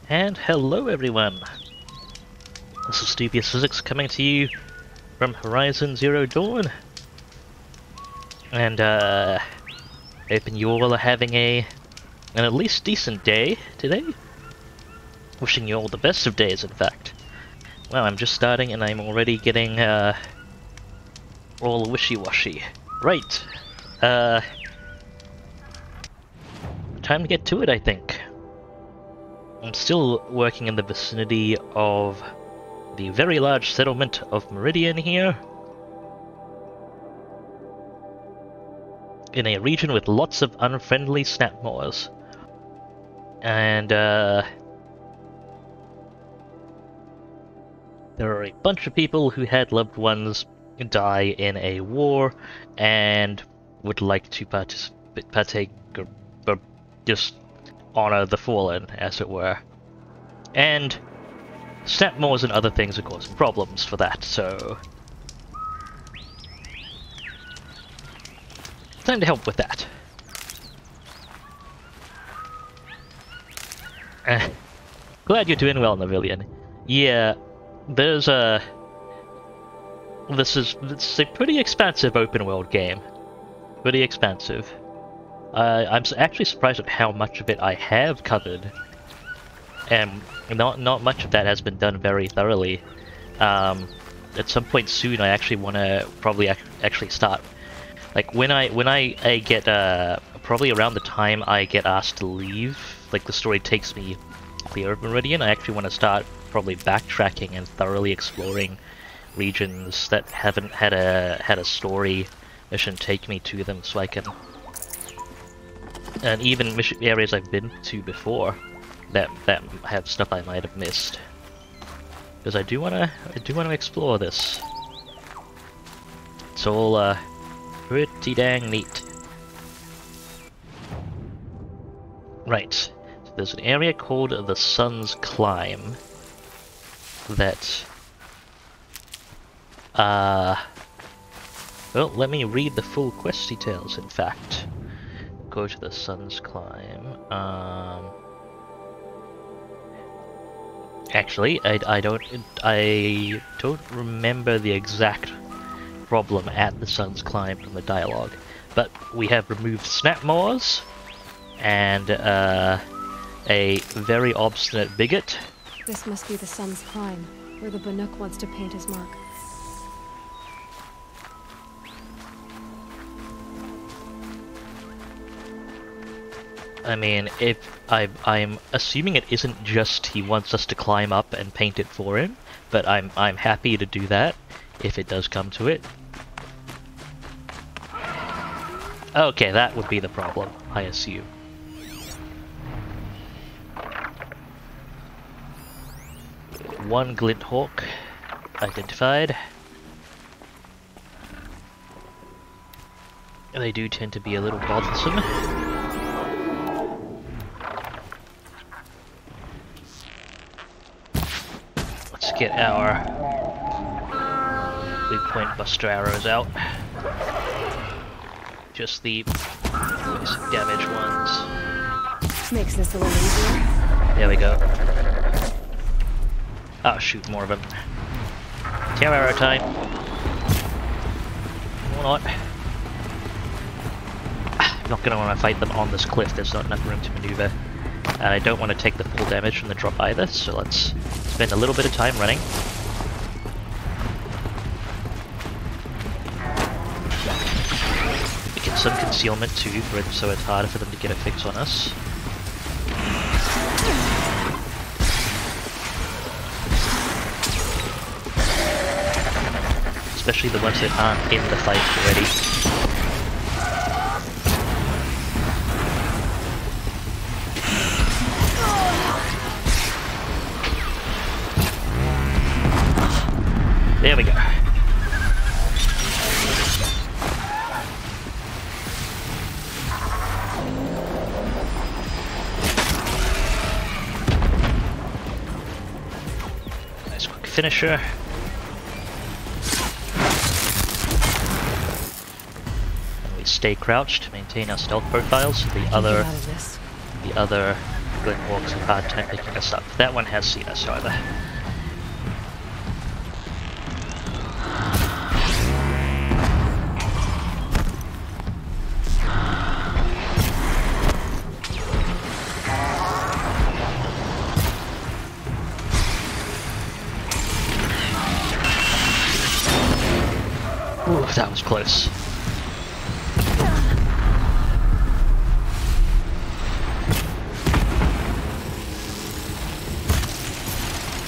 And hello everyone! This is Dubious Physics coming to you from Horizon Zero Dawn. And hoping you all are having an at least decent day today. Wishing you all the best of days, in fact. Well, I'm just starting and I'm already getting all wishy-washy. Right. Time to get to it, I think. I'm still working in the vicinity of the very large settlement of Meridian here. In a region with lots of unfriendly snapmaws. And there are a bunch of people who had loved ones die in a war and would like to partake or just honor the fallen, as it were. And snapmaws and other things are causing problems for that, so time to help with that. Glad you're doing well, Meridian. Yeah, there's it's a pretty expansive open world game. Pretty expansive. I'm actually surprised at how much of it I have covered, and not much of that has been done very thoroughly. At some point soon, I actually want to probably actually start. Like when I get probably around the time I get asked to leave, like the story takes me clear of Meridian, I actually want to start probably backtracking and thoroughly exploring regions that haven't had a story mission take me to them, so I can. And even areas I've been to before that have stuff I might have missed, because I do wanna explore this. It's all pretty dang neat. Right, so there's an area called the Sun's Climb that well, let me read the full quest details. In fact. Go to the Sun's Climb. Actually, I don't remember the exact problem at the Sun's Climb from the dialogue, but we have removed snapmaws and a very obstinate bigot. This must be the Sun's Climb, where the Banuk wants to paint his mark. I mean, if I'm assuming it isn't just he wants us to climb up and paint it for him, but I'm happy to do that if it does come to it. Okay, that would be the problem, I assume. One glint hawk identified. They do tend to be a little bothersome. Get our big point buster arrows out. Just the basic damage ones. Makes this a little easier. There we go. Oh shoot, more of them. Tear arrow time. Or not. I'm not gonna want to fight them on this cliff. There's not enough room to maneuver. And I don't want to take the full damage from the drop either, so let's spend a little bit of time running. We get some concealment too, so it's harder for them to get a fix on us. Especially the ones that aren't in the fight already. There we go. Nice quick finisher. And we stay crouched to maintain our stealth profiles. The other Glenhawks have a hard time picking us up. That one has seen us, however. Ooh, that was close.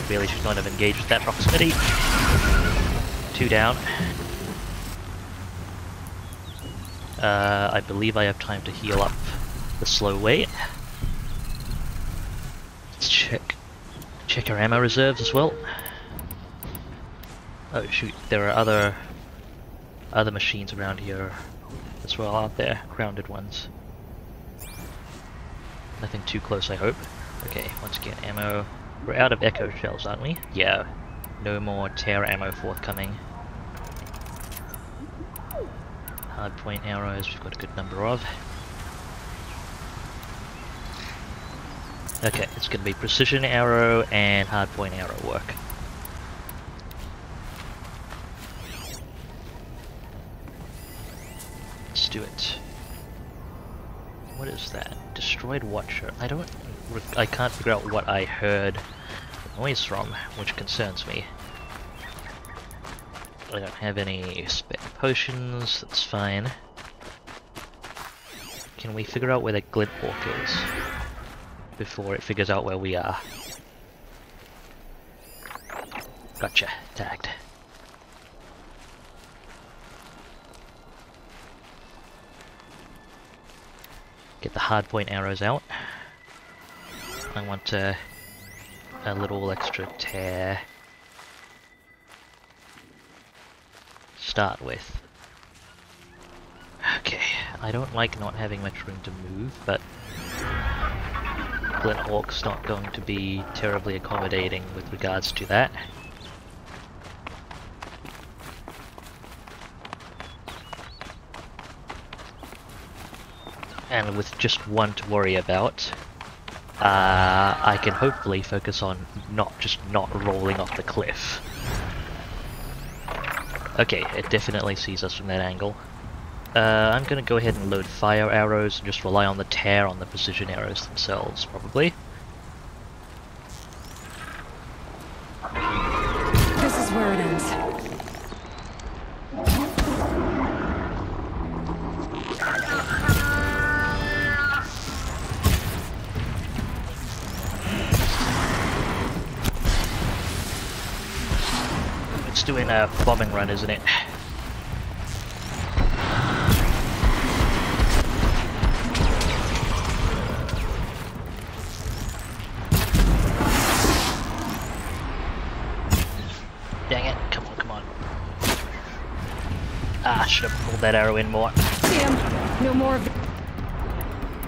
Really should not have engaged with that proximity. 2 down. I believe I have time to heal up the slow way. Let's check our ammo reserves as well. Oh shoot, there are other machines around here as well, aren't there? Grounded ones. Nothing too close, I hope. Okay, once again, ammo. We're out of echo shells, aren't we? Yeah. No more tear ammo forthcoming. Hardpoint arrows, we've got a good number of. Okay, it's going to be precision arrow and hardpoint arrow work. Let's do it. What is that? Destroyed Watcher. I can't figure out what I heard the noise from, which concerns me. I don't have any spare potions, that's fine. Can we figure out where the Glinthawk is before it figures out where we are? Gotcha, tagged. Get the hardpoint arrows out. I want a little extra tear. Start with. Okay, I don't like not having much room to move, but Glinthawk's not going to be terribly accommodating with regards to that. And with just one to worry about, I can hopefully focus on not rolling off the cliff. Okay, it definitely sees us from that angle. I'm gonna go ahead and load fire arrows and just rely on the tear on the precision arrows themselves, probably. This is where it ends. It's doing a bombing run, isn't it? Dang it, come on, come on. Ah, should have pulled that arrow in more. See him. No more of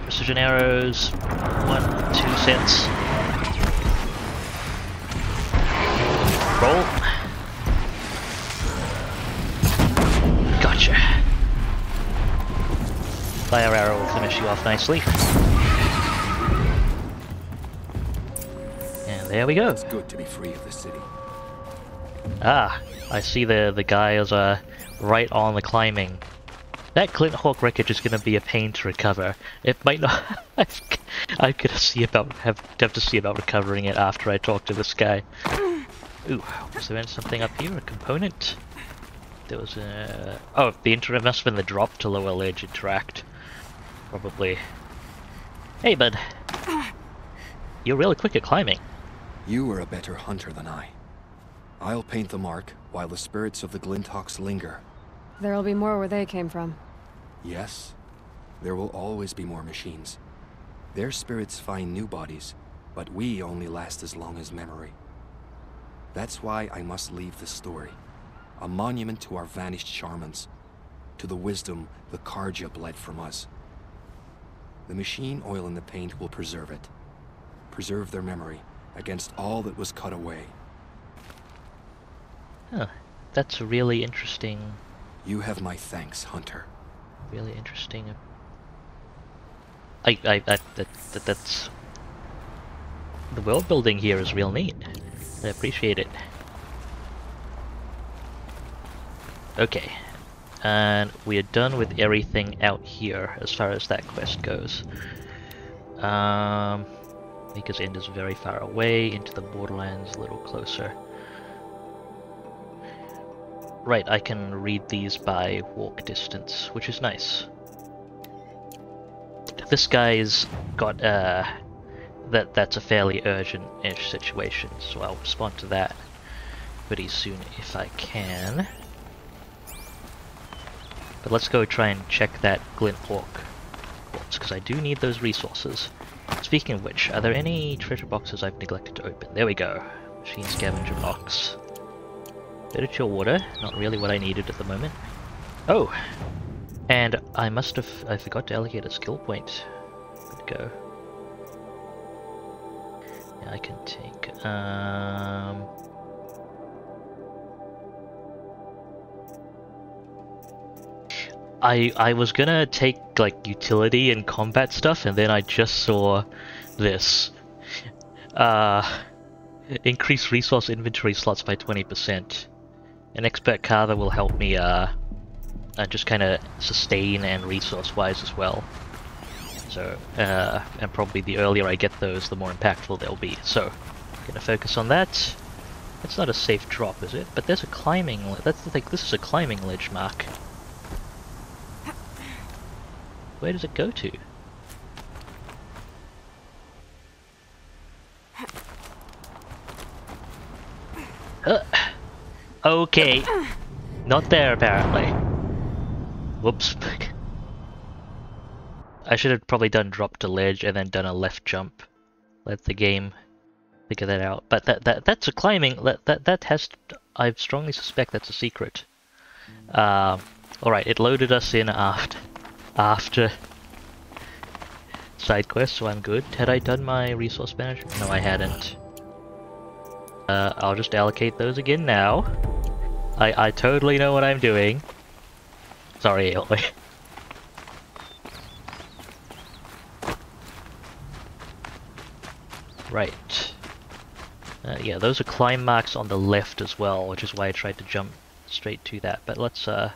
Precision arrows, 1, 2 sets. Roll. Gotcha. Fire arrow will finish you off nicely. And there we go. It's good to be free of the city. Ah, I see the guy is right on the climbing. That Glinthawk wreckage is going to be a pain to recover. It might not. I'm gonna have to see about recovering it after I talk to this guy. Ooh, was there something up here? A component? There was a... Oh, the internet must have been the drop to lower ledge interact. Probably. Hey, bud. You're really quick at climbing. You are a better hunter than I. I'll paint the mark while the spirits of the Glinthawks linger. There'll be more where they came from. Yes, there will always be more machines. Their spirits find new bodies, but we only last as long as memory. That's why I must leave this story. A monument to our vanished shamans, to the wisdom the Karja bled from us. The machine oil in the paint will preserve it. Preserve their memory against all that was cut away. Huh, that's really interesting. You have my thanks, Hunter. Really interesting. The world building here is real neat. I appreciate it. Okay, and we are done with everything out here as far as that quest goes. Maker's End is very far away, into the Borderlands a little closer. Right, I can read these by walk distance, which is nice. This guy's got that's a fairly urgent-ish situation, so I'll respond to that pretty soon if I can. But let's go try and check that Glint Hawk corpse, because I do need those resources. Speaking of which, are there any treasure boxes I've neglected to open? There we go. Machine scavenger box. Bit of chill water, not really what I needed at the moment. Oh! And I forgot to allocate a skill point. Good go. Yeah, I can take, I was gonna take like utility and combat stuff, and then I just saw this. Increase resource inventory slots by 20%. An expert carver will help me just kind of sustain and resource-wise as well. So, and probably the earlier I get those, the more impactful they'll be. So, gonna focus on that. It's not a safe drop, is it? But there's a climbing. That's the thing. This is a climbing ledge, Mark. Where does it go to? Okay. Not there, apparently. Whoops. I should have probably done drop to ledge and then done a left jump. Let the game figure that out. But that's a climbing. That has. I strongly suspect that's a secret. All right. It loaded us in after side quest, so I'm good. Had I done my resource management? No, I hadn't. I'll just allocate those again now. I totally know what I'm doing. Sorry, Aloy. Right. Yeah, those are climb marks on the left as well, which is why I tried to jump straight to that. But let's get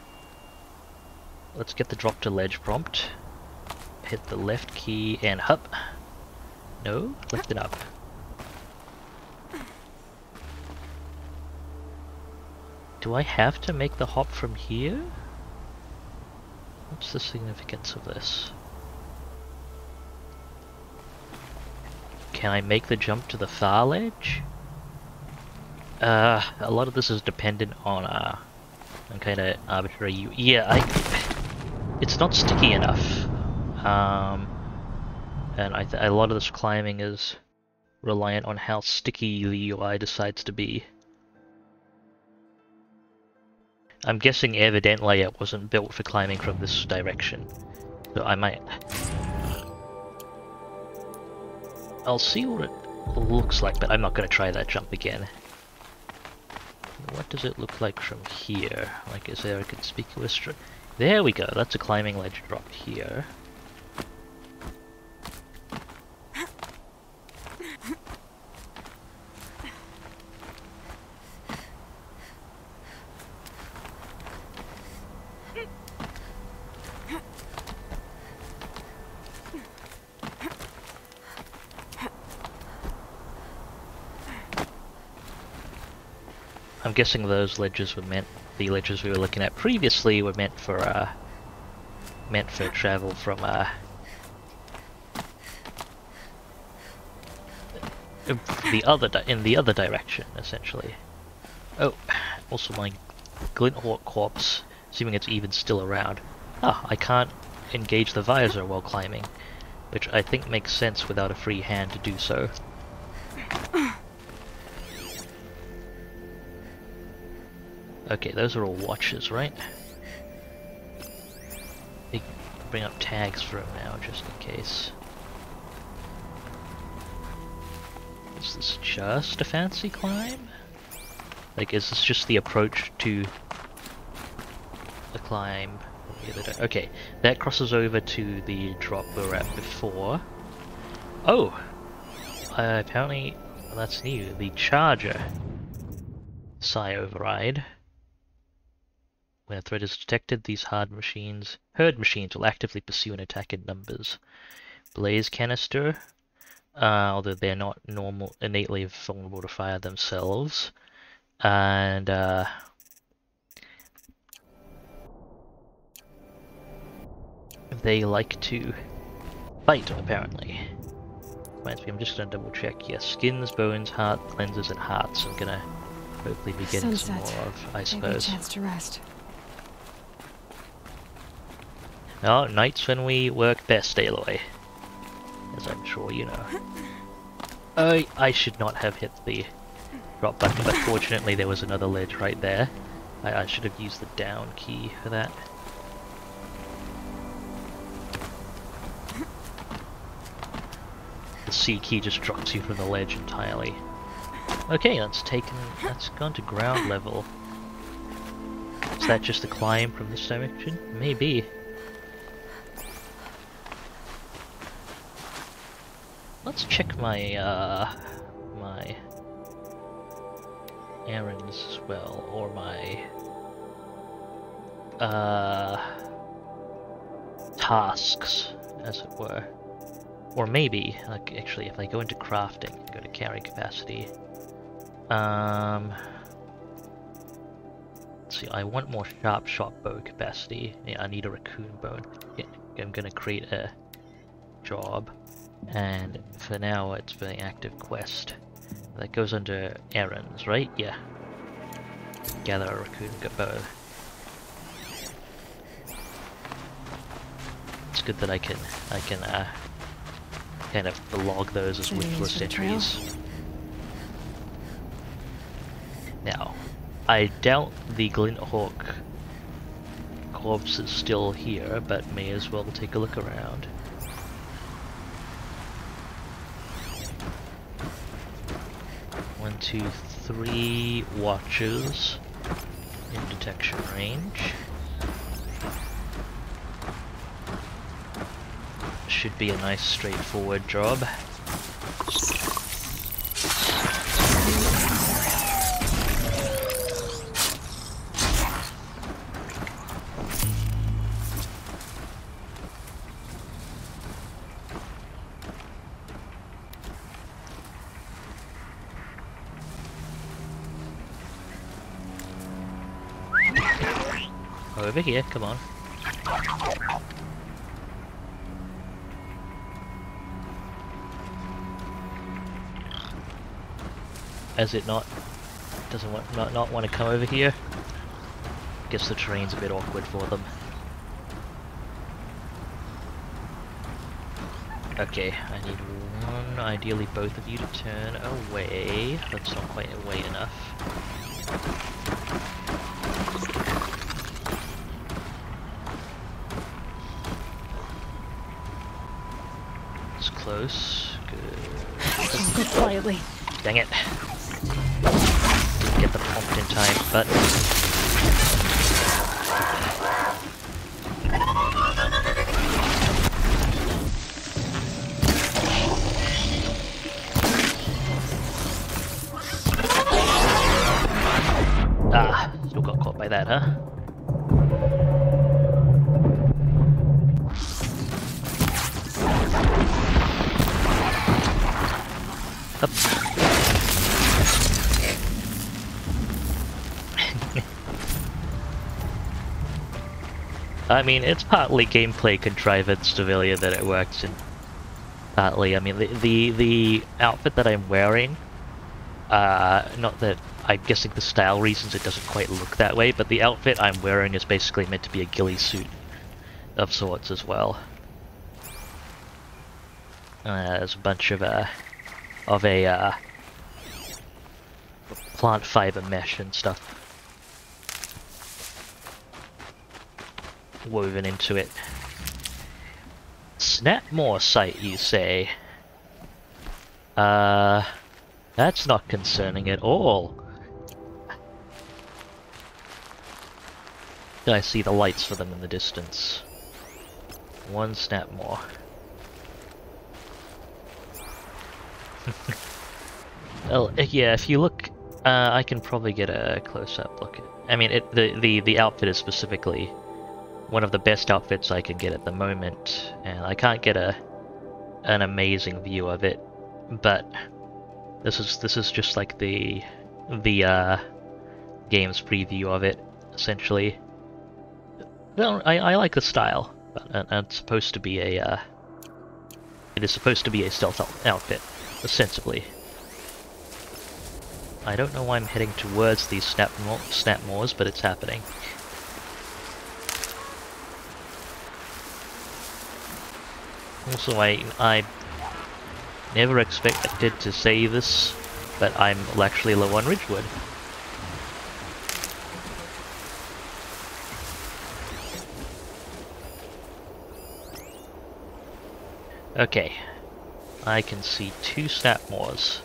the drop to ledge prompt. Hit the left key and hop. No, left and up. Do I have to make the hop from here? What's the significance of this? Can I make the jump to the far ledge? A lot of this is dependent on kind of arbitrary. Yeah, it's not sticky enough. And a lot of this climbing is reliant on how sticky the UI decides to be. I'm guessing evidently it wasn't built for climbing from this direction, so I might. I'll see what it looks like, but I'm not going to try that jump again. What does it look like from here? Like, is there a conspicuous There we go, that's a climbing ledge drop here. I'm guessing those ledges were the ledges we were looking at previously were meant for travel from in the other direction, essentially. Oh, also my Glint Hawk corpse, assuming it's even still around. Ah, I can't engage the visor while climbing, which I think makes sense without a free hand to do so. Okay, those are all watches, right? We can bring up tags for him now, just in case. Is this just a fancy climb? Like, is this just the approach to the climb? Okay, that crosses over to the drop we were at before. Oh! apparently that's new. The Charger. Psi override. When a threat is detected, these herd machines will actively pursue an attack in numbers. Blaze canister, although they're not innately vulnerable to fire themselves. And they like to fight, apparently. Reminds me, I'm just gonna double check. Yes, skins, bones, heart, cleansers, and hearts. I'm gonna hopefully be getting some more of, I suppose. Maybe a chance to rest. No, nights when we work best, Aloy. As I'm sure you know. I should not have hit the drop button, but fortunately there was another ledge right there. I should have used the down key for that. The C key just drops you from the ledge entirely. Okay, that's gone to ground level. Is that just a climb from this direction? Maybe. Let's check my my errands as well, or my tasks, as it were. Or maybe, like, actually, if I go into crafting, go to carry capacity. Let's see, I want more sharp shot bow capacity. Yeah, I need a raccoon bone. Yeah, I'm gonna create a job. And for now, it's for the active quest. That goes under errands, right? Yeah. Gather a raccoon bow. It's good that I can kind of log those as wish list entries. Now, I doubt the Glinthawk corpse is still here, but may as well take a look around. One, two, three watchers in detection range. Should be a nice straightforward job. Over here, come on. As it doesn't want to come over here. Guess the terrain's a bit awkward for them. Okay, I need one, ideally both of you to turn away. That's not quite away enough. It's close. Good. Go quietly. Dang it. Didn't get the prompt in time, but... Ah, still got caught by that, huh? Up. I mean, it's partly gameplay contrivance, Devilia, that it works, and partly, I mean, the outfit that I'm wearing, not that I'm guessing the style reasons it doesn't quite look that way, but the outfit I'm wearing is basically meant to be a ghillie suit of sorts as well. There's a bunch of a plant fiber mesh and stuff woven into it. Snapmore site, you say? That's not concerning at all. I see the lights for them in the distance. One Snapmore. Well, yeah, if you look, I can probably get a close-up look. I mean, the outfit is specifically one of the best outfits I can get at the moment, and I can't get an amazing view of it, but this is just like the game's preview of it, essentially. Well, I like the style, but it's supposed to be a it is supposed to be a stealth outfit, ostensibly. I don't know why I'm heading towards these snapmores, but it's happening. Also, I never expected to say this, but I'm actually low on Ridgewood. Okay, I can see 2 snapmores,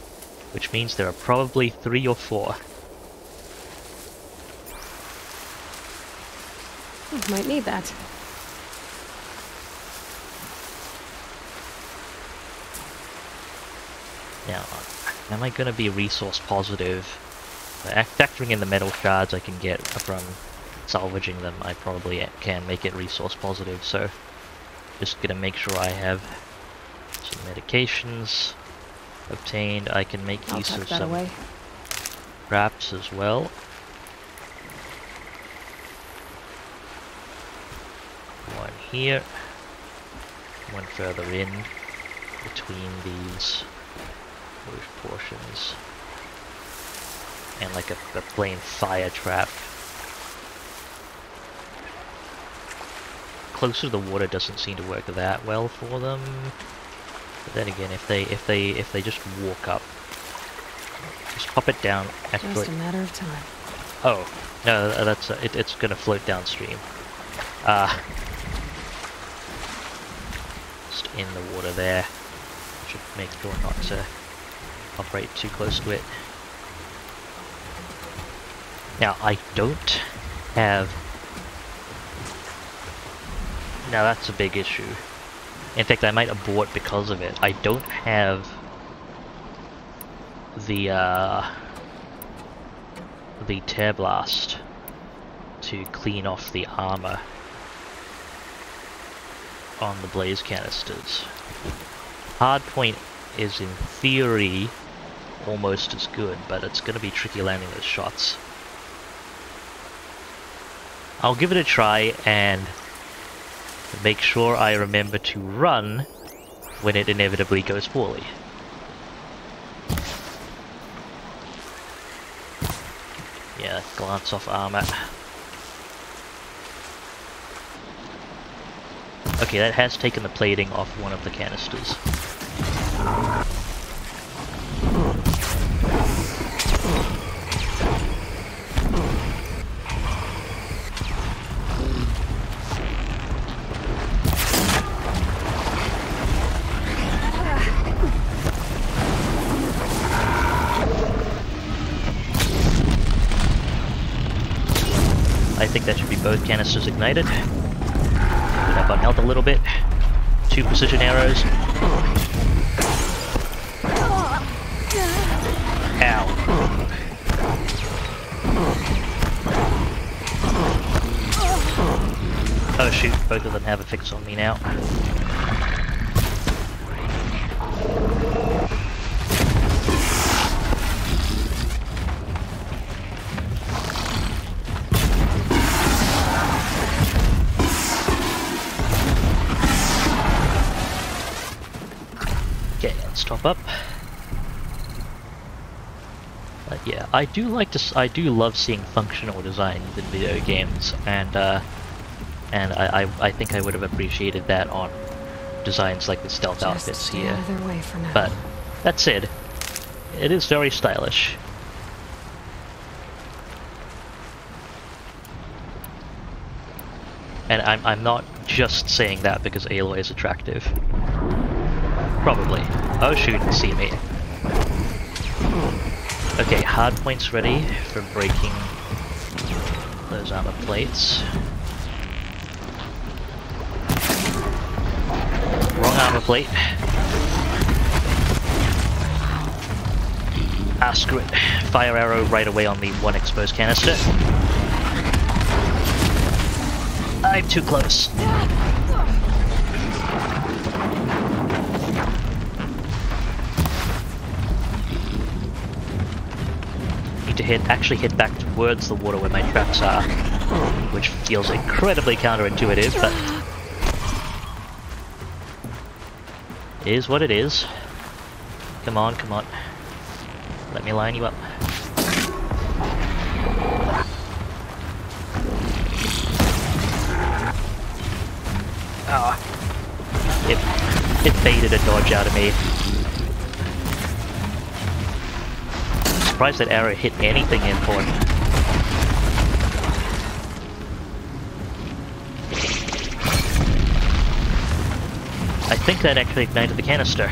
which means there are probably 3 or 4. Might need that. Now, am I going to be resource positive? Factoring in the metal shards I can get from salvaging them, I probably can make it resource positive, so just going to make sure I have some medications obtained. I can make use of some wraps as well. One here, one further in between those portions, and like a plain fire trap. Closer to the water doesn't seem to work that well for them. But then again, if they just walk up, just pop it down. Actually, just a matter of time. Oh no, that's it's gonna float downstream. Just in the water there. Should make sure not to operate too close to it. Now I don't have. Now that's a big issue. In fact, I might abort because of it. I don't have the tear blast to clean off the armor on the blaze canisters. Hardpoint is in theory almost as good, but it's going to be tricky landing those shots. I'll give it a try and make sure I remember to run when it inevitably goes poorly. Yeah, glance off armor. Okay, that has taken the plating off one of the canisters. I think that should be both canisters ignited. Put up on health a little bit. 2 precision arrows. Ow. Oh shoot, both of them have a fix on me now. Top up. But yeah, I do love seeing functional designs in video games, and I think I would have appreciated that on designs like the stealth outfits here. Out of their way for now. But that said, it is very stylish. And I'm not just saying that because Aloy is attractive. Probably. Oh shoot, see me. Okay, hardpoint's ready for breaking those armor plates. Wrong armor plate. Ah, screw it. Fire arrow right away on the one exposed canister. I'm too close. Need to actually head back towards the water where my traps are, which feels incredibly counterintuitive, but it is what it is. Come on, come on. Let me line you up. Ah. It baited a dodge out of me. Surprised that arrow hit anything important. I think that actually ignited the canister.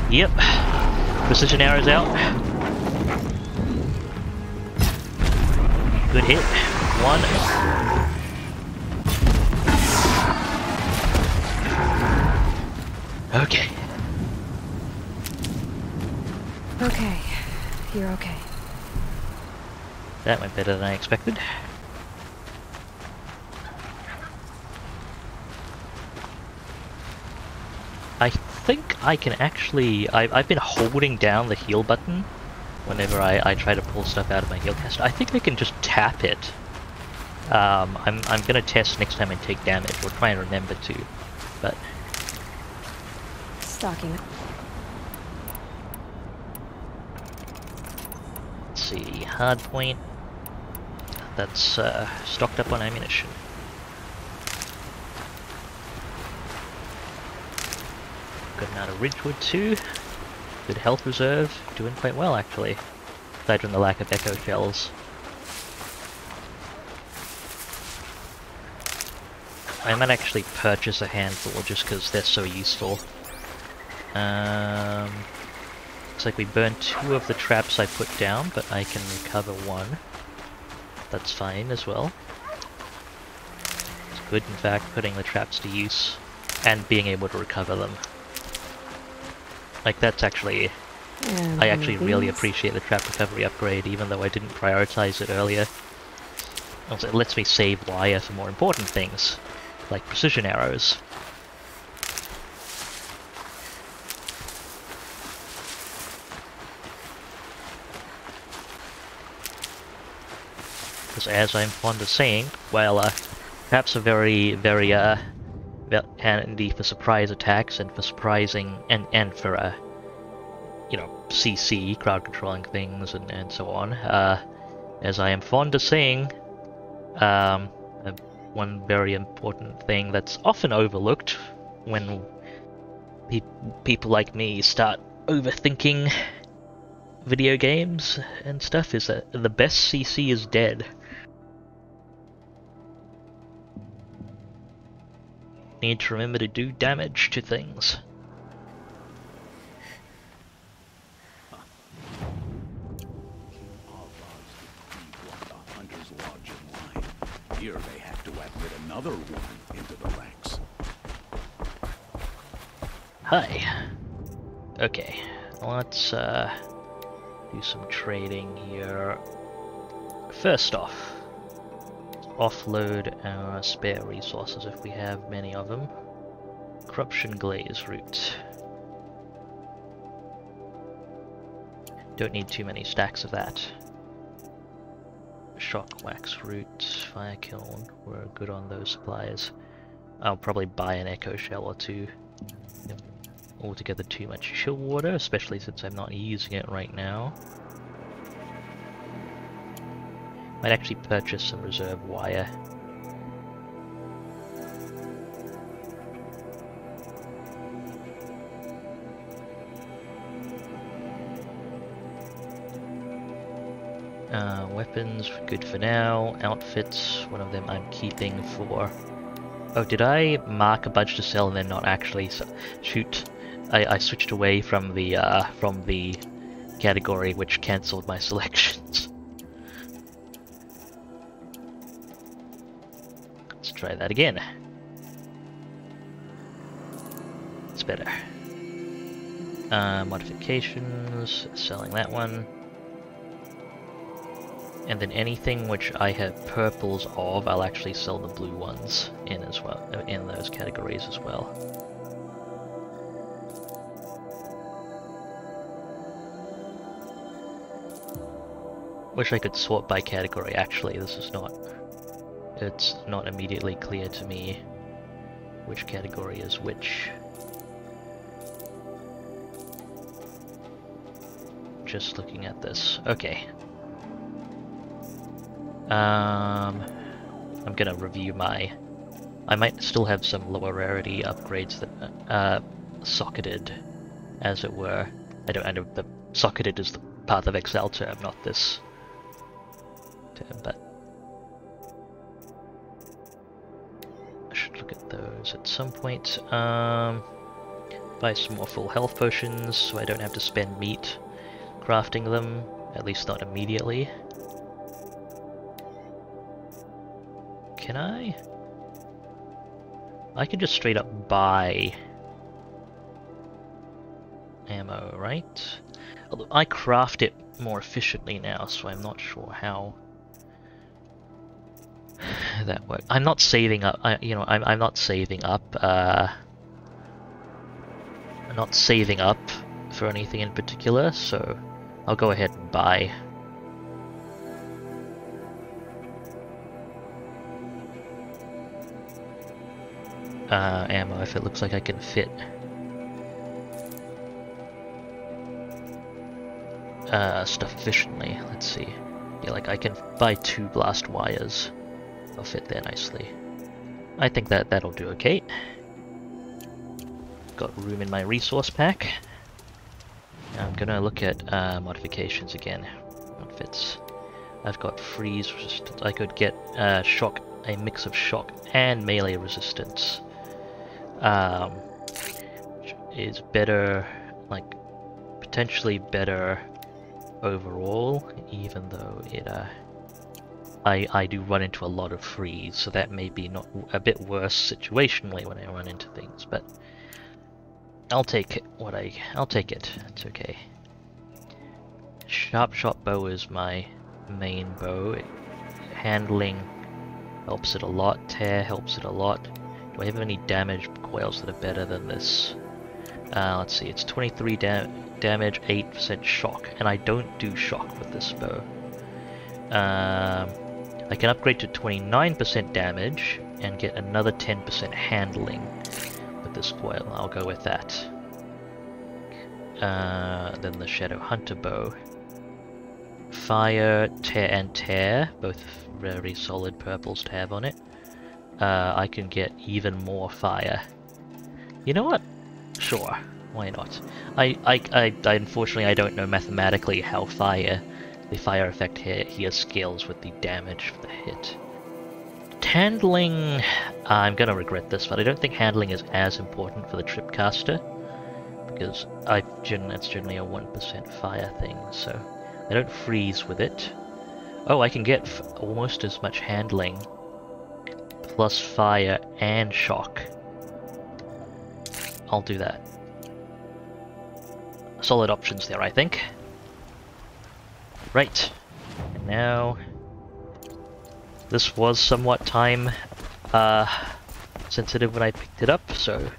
Yep. Precision arrows out. Good hit. One. Okay. Okay. You're okay. That went better than I expected. I think I can actually... I've been holding down the heal button whenever I try to pull stuff out of my heal caster. I think I can just tap it. I'm gonna test next time and take damage, or try and remember to, but... Stalking. Let's see, hard point. That's stocked up on ammunition. Good amount of Ridgewood too. Good health reserve. Doing quite well actually. Aside from the lack of echo shells. I might actually purchase a handful just because they're so useful. Looks like we burned 2 of the traps I put down, but I can recover 1. That's fine as well. It's good in fact putting the traps to use and being able to recover them. Like that's actually... I actually really appreciate the trap recovery upgrade, even though I didn't prioritize it earlier. Also, it lets me save wire for more important things, like precision arrows. Because as I'm fond of saying, while traps are very, very handy for surprise attacks and for surprising, and for you know, CC, crowd controlling things and so on. As I am fond of saying, one very important thing that's often overlooked when people like me start overthinking video games and stuff is that the best CC is dead. Need to remember to do damage to things. Here they have to admit another one into the ranks. Hi. Okay, let's do some trading here. First off, offload our spare resources if we have many of them. Corruption glaze root. Don't need too many stacks of that. Shock wax root, fire kiln, we're good on those supplies. I'll probably buy an echo shell or 2. Yep. Altogether too much chill water, especially since I'm not using it right now. Might actually purchase some reserve wire. Weapons, good for now. Outfits, one of them I'm keeping for... Oh, did I mark a bunch to sell and then not actually? Shoot, I switched away from the category which cancelled my selections. Let's try that again. It's better. Modifications, selling that one. And then anything which I have purples of, I'll actually sell the blue ones in as well, in those categories as well. Wish I could sort by category. Actually, it's not immediately clear to me which category is which. Just looking at this. Okay. I'm gonna review my... I might still have some lower rarity upgrades that socketed, as it were. I know the socketed is the Path of Exile term, not this term, but I should look at those at some point. Buy some more full health potions so I don't have to spend meat crafting them, at least not immediately. Can I? I can just straight up buy ammo, right? Although I craft it more efficiently now, so I'm not sure how that works. I'm not saving up. I'm not saving up. I'm not saving up for anything in particular, so I'll go ahead and buy. Ammo if it looks like I can fit stuff efficiently. Let's see. Yeah, like I can buy 2 blast wires. They'll fit there nicely. I think that'll do okay. Got room in my resource pack. I'm gonna look at modifications again. What fits? I've got freeze resistance. I could get shock, a mix of shock and melee resistance. Which is better, like potentially better overall, even though it I do run into a lot of freeze, so that may be not a bit worse situationally when I run into things, but I'll take it. I'll take it. It's okay. Sharp shot bow is my main bow. Handling helps it a lot. Tear helps it a lot. Do I have any damage coils that are better than this? Let's see. It's 23 damage, 8% shock, and I don't do shock with this bow. I can upgrade to 29% damage and get another 10% handling with this coil. I'll go with that. Then the Shadow Hunter bow. Fire, tear, and tear, both very solid purples to have on it. I can get even more fire. You know what? Sure, why not? I unfortunately I don't know mathematically how the fire effect here scales with the damage for the hit. Handling, I'm gonna regret this, but I don't think handling is as important for the Tripcaster, because it's generally a 1% fire thing, so I don't freeze with it. Oh, I can get almost as much handling, plus fire and shock. I'll do that. Solid options there, I think. Right, and now this was somewhat time sensitive when I picked it up, so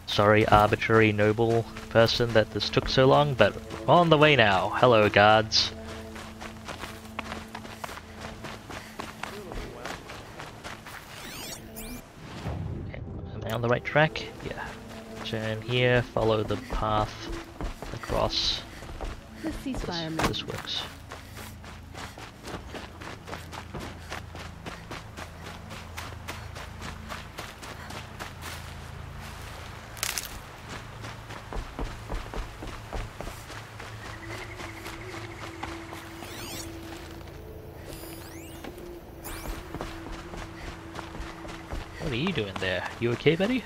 sorry arbitrary noble person that this took so long, but on the way now. Hello guards. Am I on the right track? Yeah. Turn here, follow the path across. This works. What are you doing there? You okay, buddy?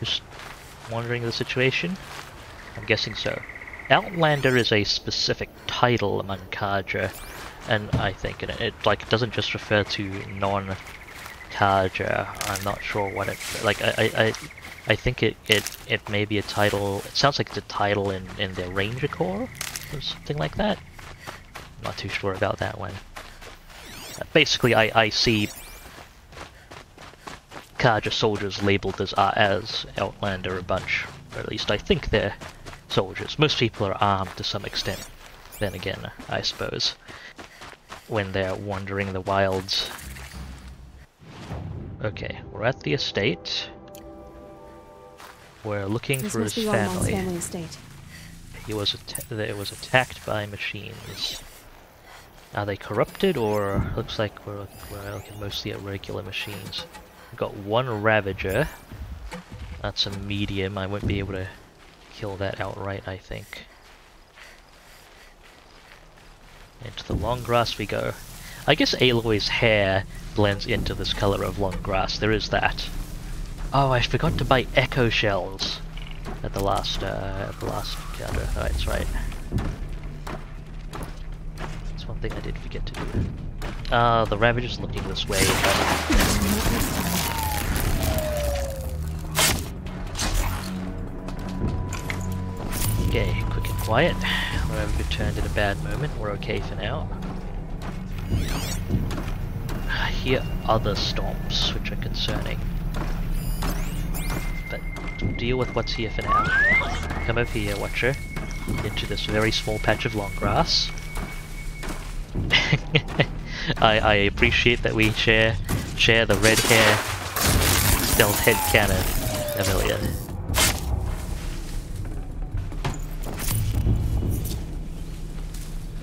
Just wondering the situation? I'm guessing so. Outlander is a specific title among Karja, and I think it like doesn't just refer to non-Karja. I'm not sure what it like. I think it may be a title. It sounds like it's a title in their Ranger Corps or something like that. I'm not too sure about that one. Basically, I see Kaja soldiers labeled as Outlander a bunch, or at least I think they're soldiers. Most people are armed to some extent. Then again, I suppose, when they're wandering the wilds. Okay, we're at the estate. We're looking for his family. Family estate. It was attacked by machines. Are they corrupted, or looks like we're looking mostly at regular machines? We've got one Ravager. That's a medium. I won't be able to kill that outright, I think. Into the long grass we go. I guess Aloy's hair blends into this color of long grass. There is that. Oh, I forgot to buy echo shells at the last encounter. Oh, that's right. That's one thing I did forget to do. The Ravager's looking this way. Okay, quick and quiet. Ravager turned in a bad moment. We're okay for now. I hear other stomps, which are concerning. But deal with what's here for now. Come over here, Watcher. Into this very small patch of long grass. I appreciate that we share the red hair stealth head cannon, Amelia.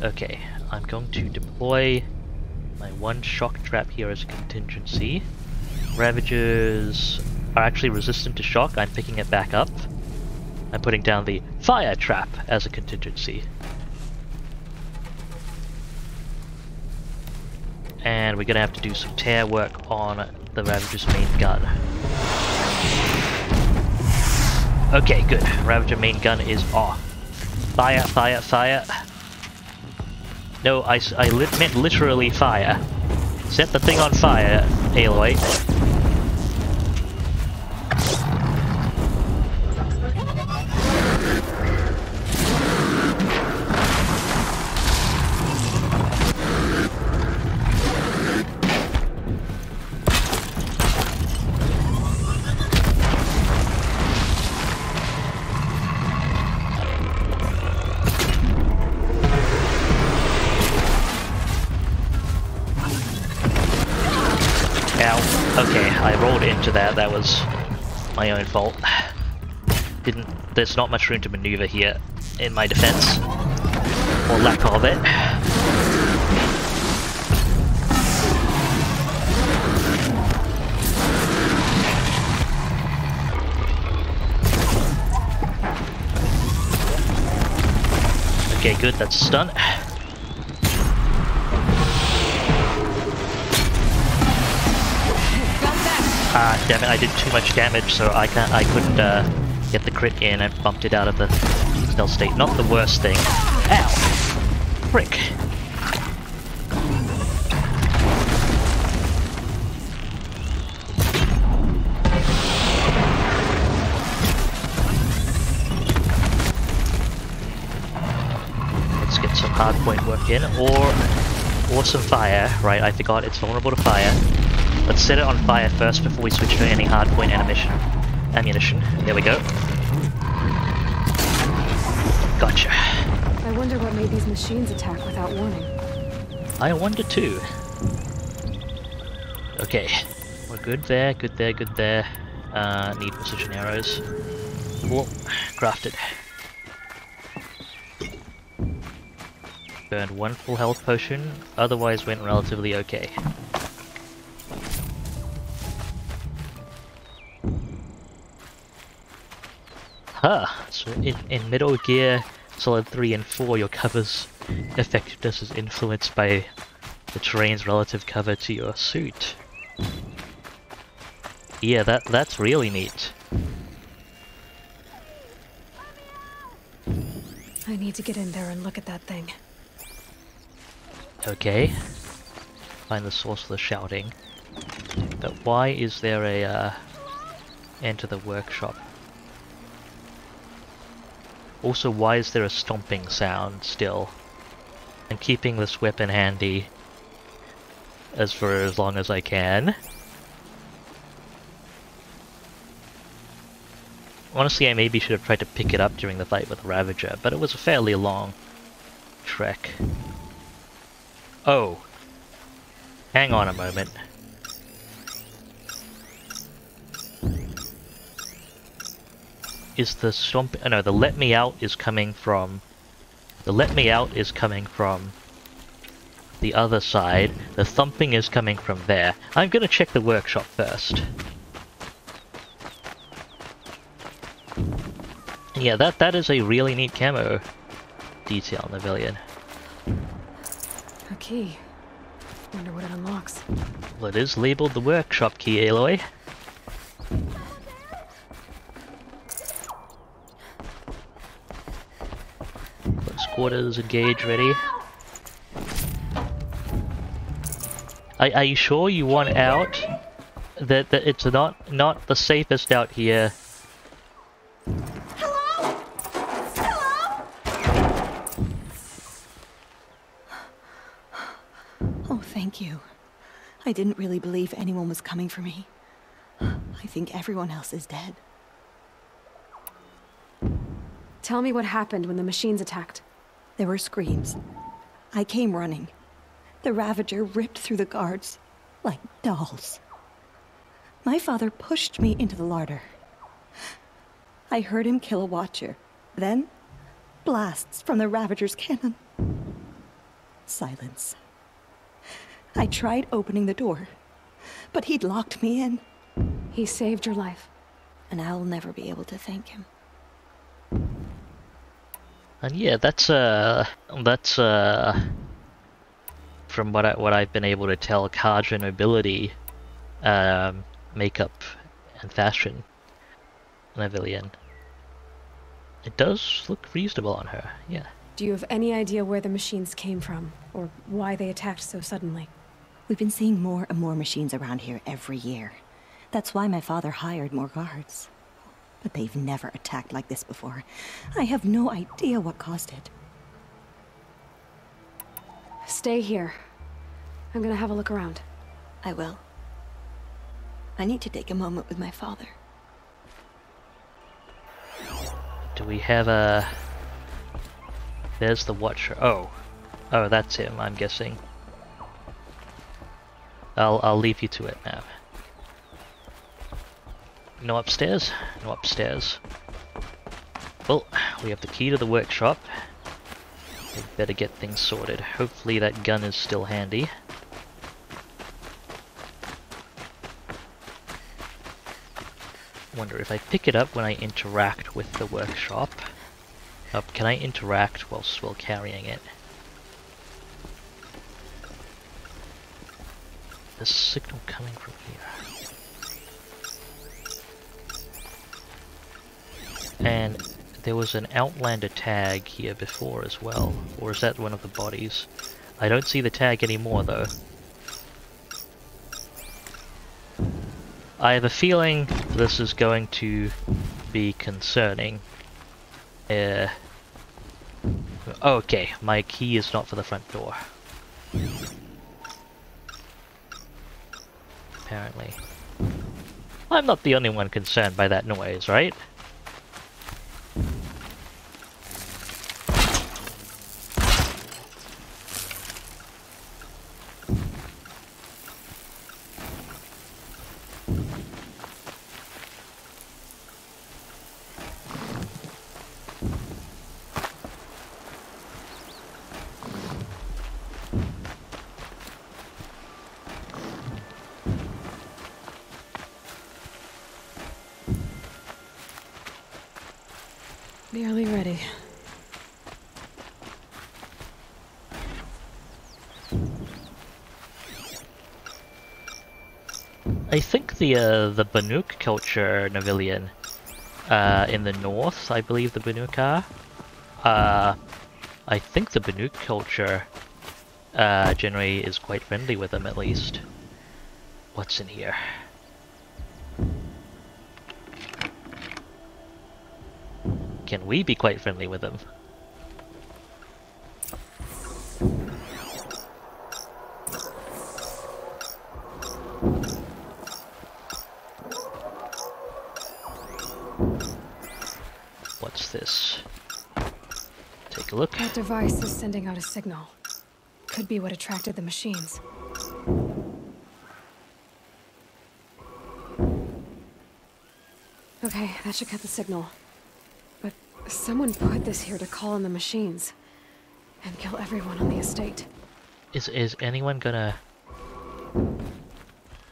Okay, I'm going to deploy my one shock trap here as a contingency. Ravagers are actually resistant to shock. I'm picking it back up. I'm putting down the fire trap as a contingency. And we're gonna have to do some tear work on the Ravager's main gun. Okay, good. Ravager main gun is off. Fire, fire, fire. No, I meant literally fire. Set the thing on fire, Aloy. Okay, I rolled into that. That was my own fault. There's not much room to maneuver here, in my defense. Or lack of it. Okay, good, that's a stun. Damn it, I did too much damage, so I couldn't get the crit in. I bumped it out of the stealth state. Not the worst thing. Ow! Frick. Let's get some hardpoint work in, or some fire. Right, I forgot it's vulnerable to fire. Let's set it on fire first before we switch to any hardpoint ammunition. There we go. Gotcha. I wonder what made these machines attack without warning. I wonder too. Okay, we're good there, good there, good there. Need precision arrows. Cool, crafted. Burned one full health potion, otherwise went relatively okay. Huh, so in Metal Gear Solid 3 and 4, your cover's effectiveness is influenced by the terrain's relative cover to your suit. Yeah, that's really neat. I need to get in there and look at that thing. Okay. Find the source of the shouting. But why is there a enter the workshop. Also, why is there a stomping sound still? I'm keeping this weapon handy for as long as I can. Honestly, I maybe should have tried to pick it up during the fight with the Ravager, but it was a fairly long trek. Oh. Hang on a moment. Is the stomp... Oh no, the let me out is coming from... The let me out is coming from the other side. The thumping is coming from there. I'm gonna check the workshop first. Yeah, that is a really neat camo detail in the Meridian. A key. Wonder what it unlocks. Well, it is labeled the workshop key, Aloy. Close quarters, engage, ready. Are you sure you want out? That it's not the safest out here. Hello? Hello? Oh, thank you. I didn't really believe anyone was coming for me. I think everyone else is dead. Tell me what happened when the machines attacked. There were screams. I came running. The Ravager ripped through the guards like dolls. My father pushed me into the larder. I heard him kill a watcher. Then, blasts from the Ravager's cannon. Silence. I tried opening the door, but he'd locked me in. He saved your life. And I'll never be able to thank him. And yeah, that's from what I've been able to tell, Kadra nobility, makeup and fashion in a villain. It does look reasonable on her, yeah. Do you have any idea where the machines came from, or why they attacked so suddenly? We've been seeing more and more machines around here every year. That's why my father hired more guards. But they've never attacked like this before. I have no idea what caused it. Stay here. I'm gonna have a look around. I will. I need to take a moment with my father. Do we have a... There's the Watcher. Oh, that's him, I'm guessing. I'll leave you to it now. No upstairs? No upstairs. Well, we have the key to the workshop. We better get things sorted. Hopefully that gun is still handy. Wonder if I pick it up when I interact with the workshop. Can I interact while carrying it? The signal coming from here. And there was an Outlander tag here before as well. Or is that one of the bodies? I don't see the tag anymore though. I have a feeling this is going to be concerning. Okay, my key is not for the front door. Apparently. I'm not the only one concerned by that noise, right? Nearly ready. I think the Banuk culture, Navilian, in the north, I believe the Banuk are. I think the Banuk culture generally is quite friendly with them, at least. What's in here? can we be quite friendly with them? What's this? Take a look. That device is sending out a signal. Could be what attracted the machines. Okay, that should cut the signal. But someone put this here to call in the machines. And kill everyone on the estate. Is anyone gonna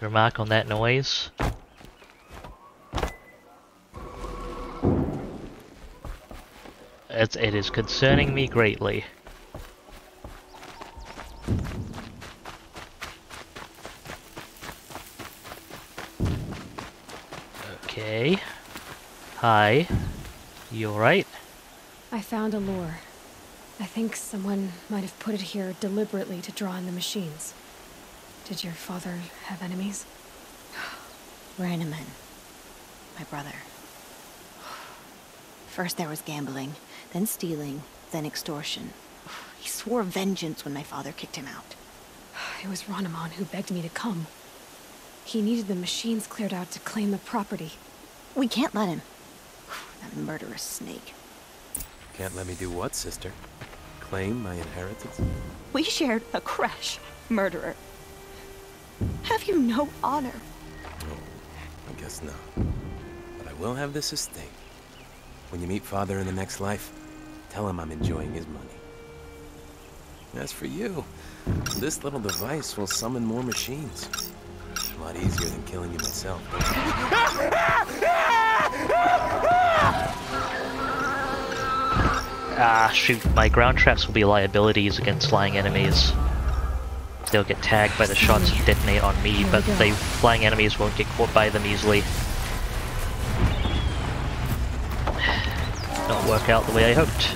remark on that noise? It is concerning me greatly. Okay. Hi. You alright? I found a lure. I think someone might have put it here deliberately to draw in the machines. Did your father have enemies? Rainaman, my brother. First there was gambling, then stealing, then extortion. He swore vengeance when my father kicked him out. It was Ranaman who begged me to come. He needed the machines cleared out to claim the property. We can't let him. That murderous snake. Can't let me do what, sister? Claim my inheritance? We shared a crash, murderer. Have you no honor? No, I guess not. But I will have this estate. When you meet father in the next life, tell him I'm enjoying his money. As for you, this little device will summon more machines. A lot easier than killing you myself. Ah, shoot, my ground traps will be liabilities against flying enemies. They'll get tagged by the shots that detonate on me, but the flying enemies won't get caught by them easily. Not work out the way I hoped.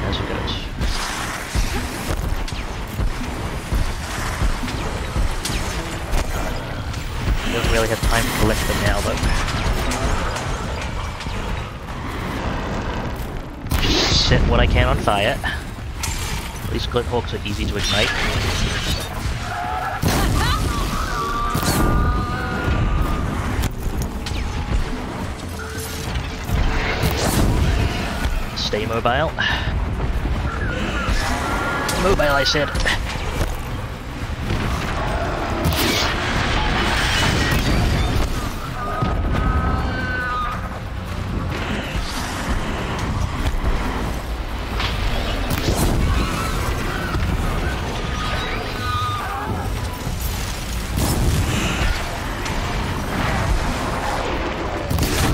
As it goes. Don't really have time to collect them now, though. Just set what I can on fire. At least glint hawks are easy to ignite. Stay mobile. Mobile, I said.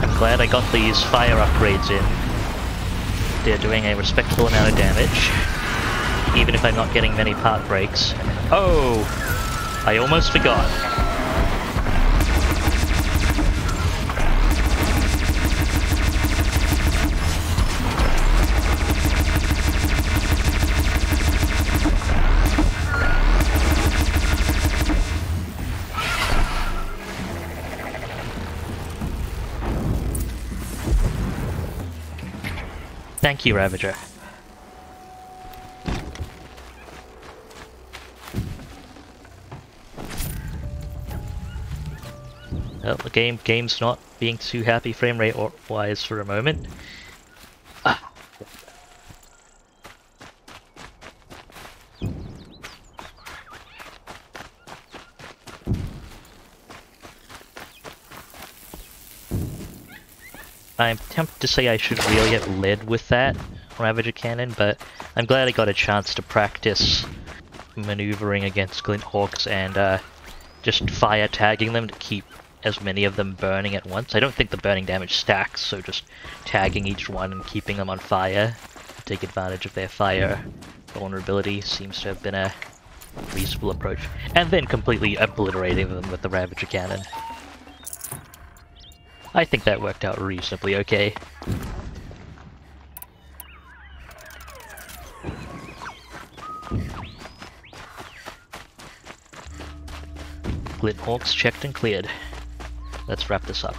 I'm glad I got these fire upgrades in. They're doing a respectable amount of damage, even if I'm not getting many part breaks. Oh! I almost forgot. Thank you, Ravager. Well, the game's not being too happy frame rate wise for a moment. Ah. I'm tempted to say I should really have led with that Ravager cannon, but I'm glad I got a chance to practice maneuvering against glint hawks and just fire tagging them to keep as many of them burning at once. I don't think the burning damage stacks, so just tagging each one and keeping them on fire to take advantage of their fire vulnerability seems to have been a reasonable approach. And then completely obliterating them with the Ravager cannon. I think that worked out reasonably okay. Glint hawks checked and cleared. Let's wrap this up.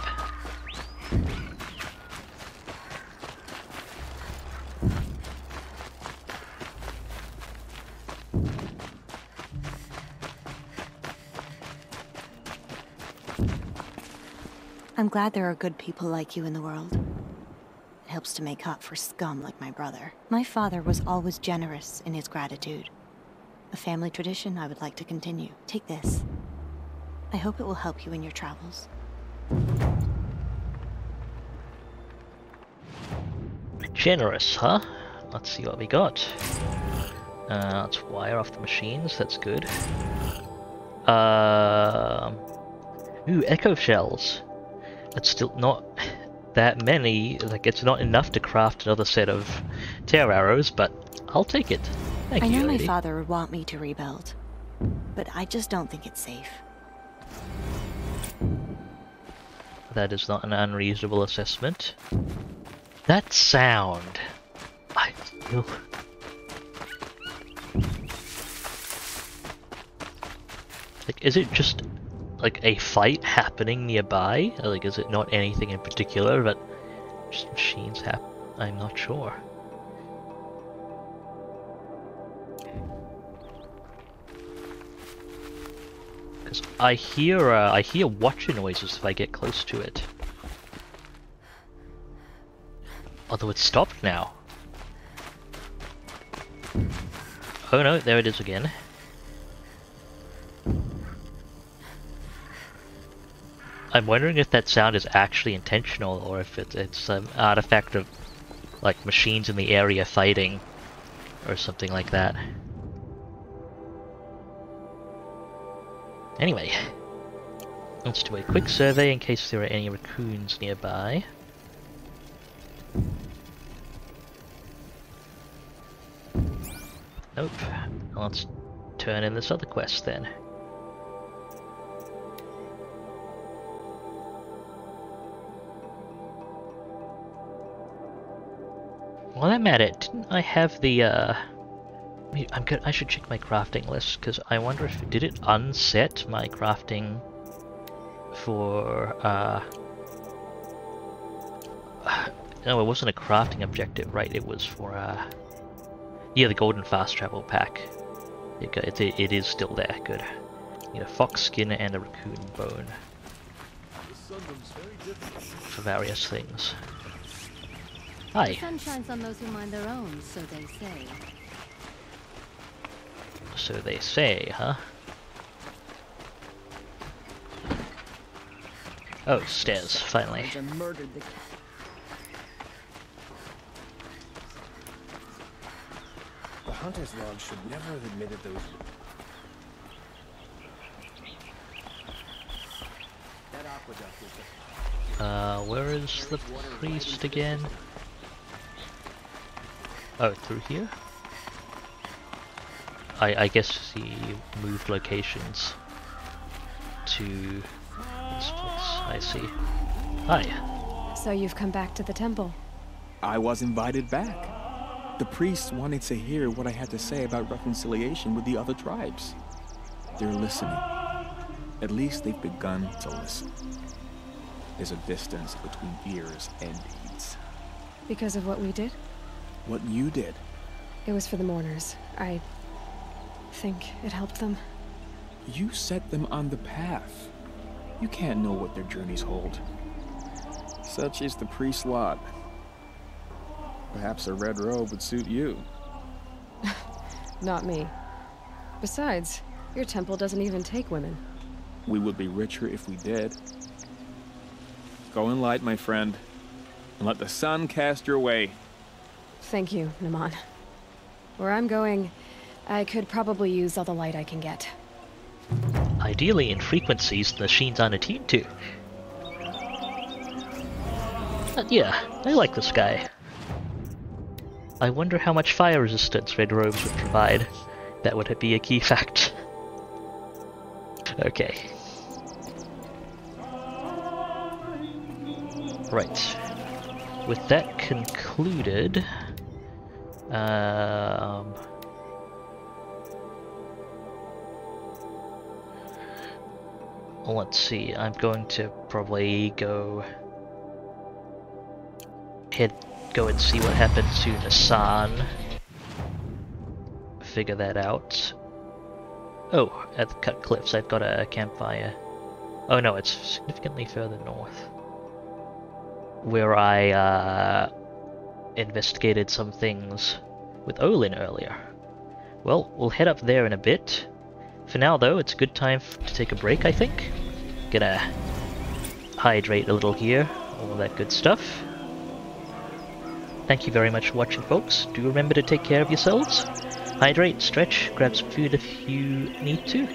I'm glad there are good people like you in the world. It helps to make up for scum like my brother. My father was always generous in his gratitude. A family tradition I would like to continue. Take this. I hope it will help you in your travels. Generous, huh? Let's see what we got. Let's wire off the machines, that's good. Ooh, echo shells. It's still not that many, like it's not enough to craft another set of tear arrows, but I'll take it. Thank you, I know my lady. father would want me to rebuild, but I just don't think it's safe. That is not an unreasonable assessment. That sound. I feel... Like, is it just like a fight happening nearby? Or, like, is it not anything in particular, but just machines I'm not sure. Because I hear watcher noises if I get close to it. Although it's stopped now. Oh no, there it is again. I'm wondering if that sound is actually intentional or if it's an artifact of like machines in the area fighting or something like that. Anyway, let's do a quick survey in case there are any raccoons nearby. Nope. Let's turn in this other quest then. While I'm at it, didn't I have the I should check my crafting list, because I wonder if did it unset my crafting for no, it wasn't a crafting objective, right? It was for yeah, the golden fast travel pack. It is still there. Good. Need a fox skin and a raccoon bone for various things. Hi. The sun shines on those who mind their own, so they say. So they say, huh? Oh, stairs, finally. The hunter's log should never have admitted those. That aqueduct is the... Where is the priest again? Oh, through here? I guess he moved locations to this place. I see. Hi. So you've come back to the temple. I was invited back. The priests wanted to hear what I had to say about reconciliation with the other tribes. They're listening. At least they've begun to listen. There's a distance between ears and deeds. Because of what we did? What you did. It was for the mourners. I think it helped them. You set them on the path. You can't know what their journeys hold. Such is the priest's lot. Perhaps a red robe would suit you. Not me. Besides, your temple doesn't even take women. We would be richer if we did. Go in light, my friend, and let the sun cast your way. Thank you, Naman. Where I'm going, I could probably use all the light I can get. Ideally in frequencies the machines aren't attuned to. But yeah, I like this guy. I wonder how much fire resistance red robes would provide. That would be a key fact. Okay. Right. With that concluded, let's see, I'm going to probably go and see what happens to Nassan. Figure that out. Oh, at the Cut Cliffs I've got a campfire. Oh no, it's significantly further north. where I investigated some things with Olin earlier. Well, we'll head up there in a bit. For now, though, it's a good time to take a break, I think. Gonna hydrate a little here, all that good stuff. Thank you very much for watching, folks. Do remember to take care of yourselves. Hydrate, stretch, grab some food if you need to.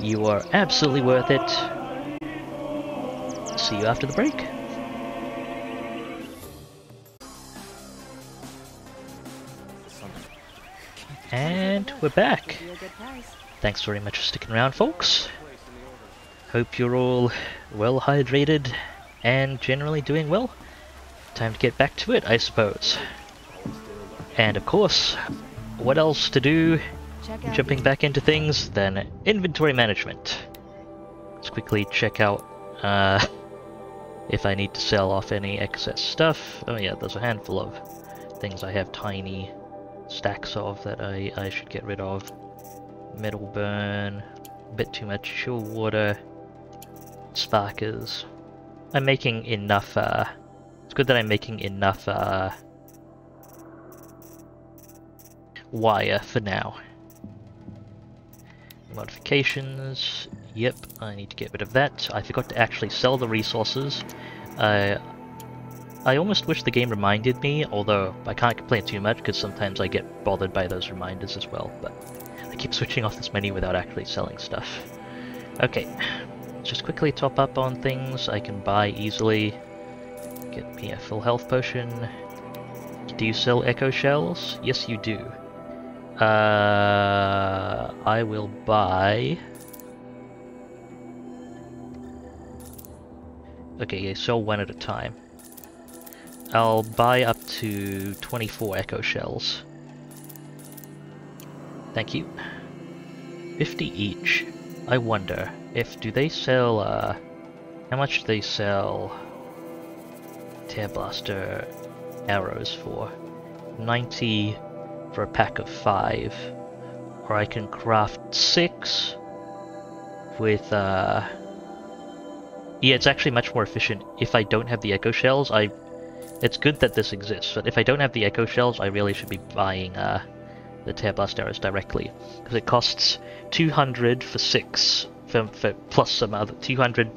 You are absolutely worth it. See you after the break. And we're back. Thanks very much for sticking around, folks. Hope you're all well hydrated and generally doing well. Time to get back to it, I suppose. And of course, what else to do jumping back into things than inventory management. Let's quickly check out if I need to sell off any excess stuff. Oh yeah, there's a handful of things I have tiny stacks of that I should get rid of. Metal burn, a bit too much chill water, sparkers. I'm making enough, it's good that I'm making enough wire for now. Modifications, yep, I need to get rid of that. I forgot to actually sell the resources. I almost wish the game reminded me, although I can't complain too much because sometimes I get bothered by those reminders as well, but I keep switching off this menu without actually selling stuff. Okay, just quickly top up on things I can buy easily. Get me a full health potion. Do you sell echo shells? Yes, you do. I will buy... Okay, yeah, sell one at a time. I'll buy up to 24 echo shells. Thank you. 50 each. I wonder if do they sell how much do they sell Tear Blaster arrows for? 90 for a pack of 5. Or I can craft 6 with yeah, it's actually much more efficient if I don't have the echo shells. It's good that this exists, but if I don't have the echo shells, I really should be buying the Tear Blast arrows directly, because it costs 200 for 6, for plus some other 200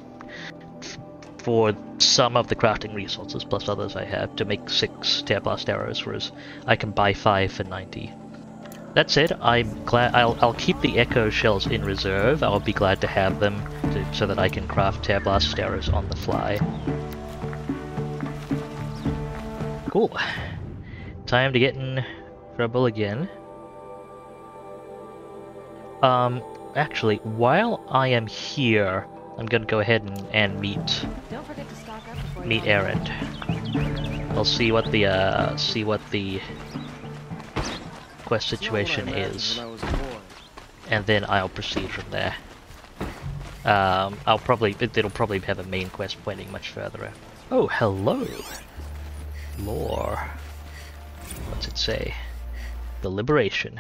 for some of the crafting resources, plus others I have, to make 6 Tear Blast arrows, whereas I can buy 5 for 90. That said, I'm glad I'll keep the echo shells in reserve. I'll be glad to have them so that I can craft Tear Blast arrows on the fly. Cool. Time to get in trouble again. Actually, while I am here, I'm gonna go ahead and meet Errand. I'll see what the quest situation is, and then I'll proceed from there. It'll probably have a main quest pointing much further out. Oh, hello. Lore. What's it say? The Liberation.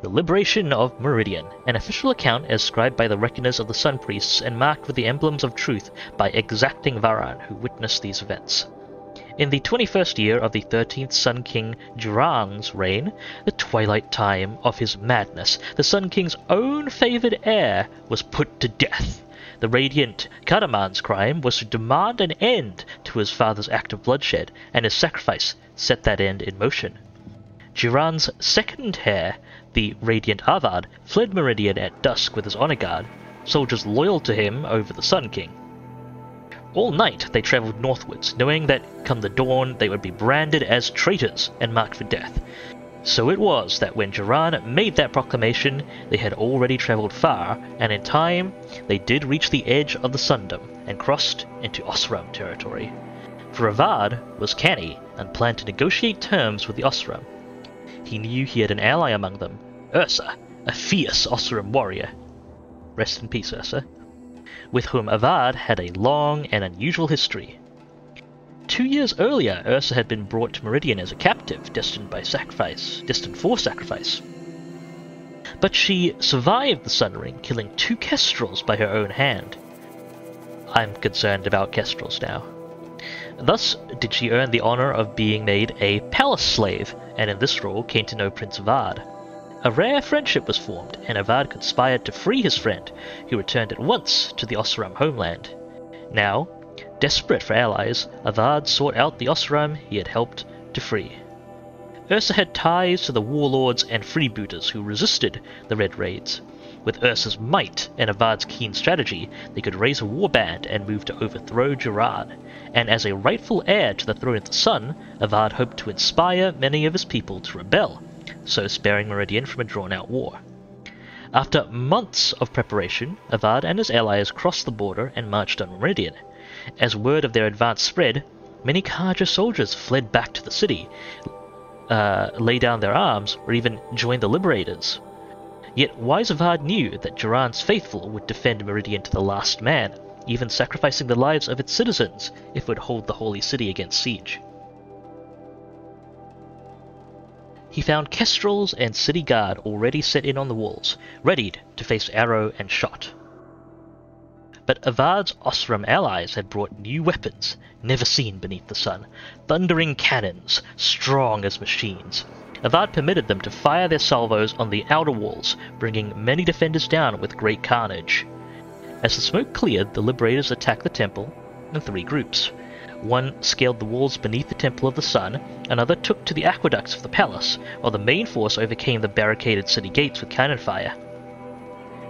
The Liberation of Meridian, an official account as scribed by the reckoners of the Sun Priests and marked with the emblems of truth by exacting Varan who witnessed these events. In the 21st year of the 13th Sun King Jiran's reign, the twilight time of his madness, the Sun King's own favoured heir was put to death. The radiant Kadaman's crime was to demand an end to his father's act of bloodshed, and his sacrifice set that end in motion. Jiran's second heir, the radiant Avad, fled Meridian at dusk with his honor guard, soldiers loyal to him over the Sun King. All night they travelled northwards, knowing that come the dawn they would be branded as traitors and marked for death. So it was that when Jiran made that proclamation, they had already travelled far, and in time they did reach the edge of the Sundom and crossed into Osram territory. For Avad was canny and planned to negotiate terms with the Osram. He knew he had an ally among them, Ursa, a fierce Osram warrior. Rest in peace, Ursa. With whom Avad had a long and unusual history. 2 years earlier, Ursa had been brought to Meridian as a captive, destined for sacrifice. But she survived the Sun Ring, killing 2 kestrels by her own hand. I'm concerned about kestrels now. Thus did she earn the honor of being made a palace slave, and in this role came to know Prince Avad. A rare friendship was formed, and Avad conspired to free his friend, who returned at once to the Osram homeland. Now, desperate for allies, Avad sought out the Osram he had helped to free. Ursa had ties to the warlords and freebooters who resisted the Red Raids. With Ursa's might and Avad's keen strategy, they could raise a warband and move to overthrow Jiran, and as a rightful heir to the throne of the Sun, Avad hoped to inspire many of his people to rebel, so sparing Meridian from a drawn-out war. After months of preparation, Avad and his allies crossed the border and marched on Meridian. As word of their advance spread, many Kaja soldiers fled back to the city, lay down their arms, or even joined the Liberators. Yet wise Avad knew that Jiran's faithful would defend Meridian to the last man, even sacrificing the lives of its citizens if it would hold the holy city against siege. He found kestrels and city guard already set in on the walls, readied to face arrow and shot. But Avad's Osram allies had brought new weapons, never seen beneath the sun, thundering cannons, strong as machines. Avad permitted them to fire their salvos on the outer walls, bringing many defenders down with great carnage. As the smoke cleared, the Liberators attacked the temple in 3 groups. One scaled the walls beneath the Temple of the Sun, another took to the aqueducts of the palace, while the main force overcame the barricaded city gates with cannon fire.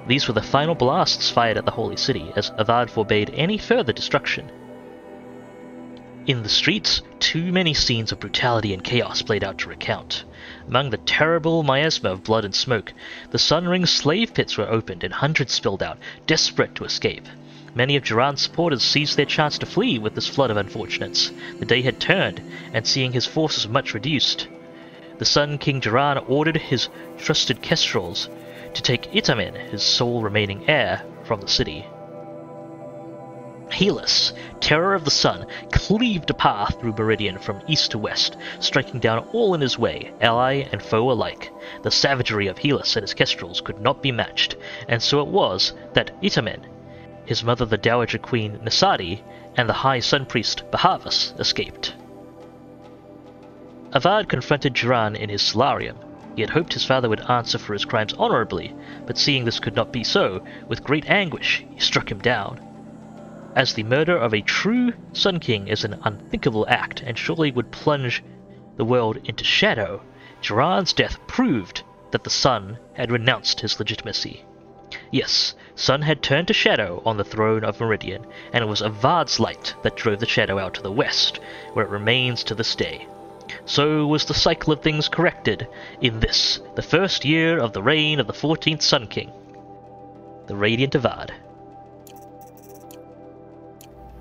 These were the final blasts fired at the Holy City, as Avad forbade any further destruction. In the streets, too many scenes of brutality and chaos played out to recount. Among the terrible miasma of blood and smoke, the Sun Ring's slave pits were opened and hundreds spilled out, desperate to escape. Many of Jiran's supporters seized their chance to flee with this flood of unfortunates. The day had turned, and seeing his forces much reduced, the Sun King Jiran ordered his trusted kestrels to take Itamen, his sole remaining heir, from the city. Helus, terror of the sun, cleaved a path through Meridian from east to west, striking down all in his way, ally and foe alike. The savagery of Helus and his kestrels could not be matched, and so it was that Itamen, his mother the Dowager Queen Nasadi, and the High Sun Priest Bahavas escaped. Avad confronted Jiran in his solarium. He had hoped his father would answer for his crimes honorably, but seeing this could not be so, with great anguish he struck him down. As the murder of a true Sun King is an unthinkable act and surely would plunge the world into shadow, Jiran's death proved that the Sun had renounced his legitimacy. Yes, Sun had turned to shadow on the throne of Meridian, and it was Avad's light that drove the shadow out to the west, where it remains to this day. So was the cycle of things corrected in this, the first year of the reign of the 14th Sun King, the Radiant Avad.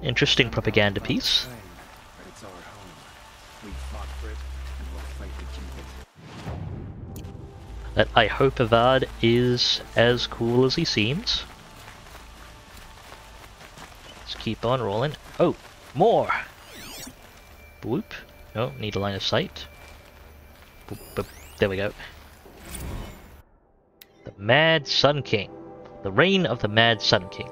Interesting propaganda piece. That I hope Avad is as cool as he seems. Let's keep on rolling. Oh, more! Boop. Oh, need a line of sight. Boop, boop. There we go. The Mad Sun King. The reign of the Mad Sun King.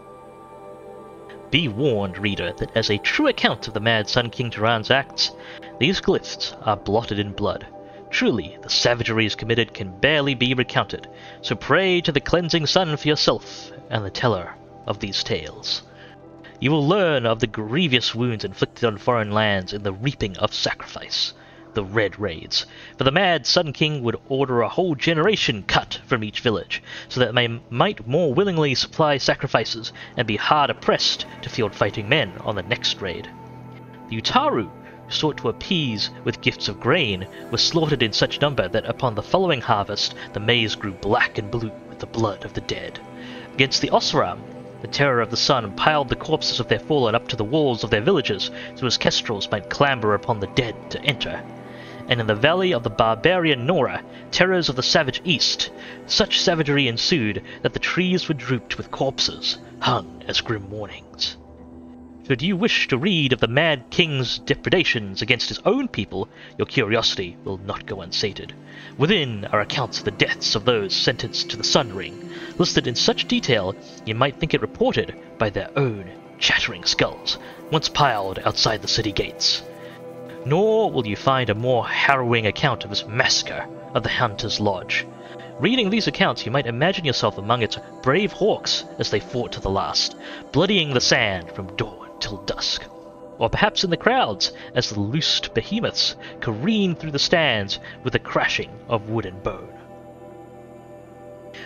Be warned, reader, that as a true account of the Mad Sun King Jiran's acts, these glyphs are blotted in blood. Truly, the savageries committed can barely be recounted, so pray to the cleansing sun for yourself and the teller of these tales. You will learn of the grievous wounds inflicted on foreign lands in the reaping of sacrifice, the Red Raids, for the Mad Sun King would order a whole generation cut from each village, so that they might more willingly supply sacrifices and be hard pressed to field fighting men on the next raid. The Utaru, who sought to appease with gifts of grain, were slaughtered in such number that upon the following harvest the maize grew black and blue with the blood of the dead. Against the Osram, the terror of the sun piled the corpses of their fallen up to the walls of their villages, so as kestrels might clamber upon the dead to enter. And in the valley of the barbarian Nora, terrors of the savage east, such savagery ensued that the trees were drooped with corpses, hung as grim warnings. Should you wish to read of the Mad King's depredations against his own people, your curiosity will not go unsated. Within are accounts of the deaths of those sentenced to the Sun Ring, listed in such detail you might think it reported by their own chattering skulls once piled outside the city gates. Nor will you find a more harrowing account of his massacre of the Hunter's Lodge. Reading these accounts, you might imagine yourself among its brave hawks as they fought to the last, bloodying the sand from dawn till dusk. Or perhaps in the crowds, as the loosed behemoths careened through the stands with the crashing of wood and bone.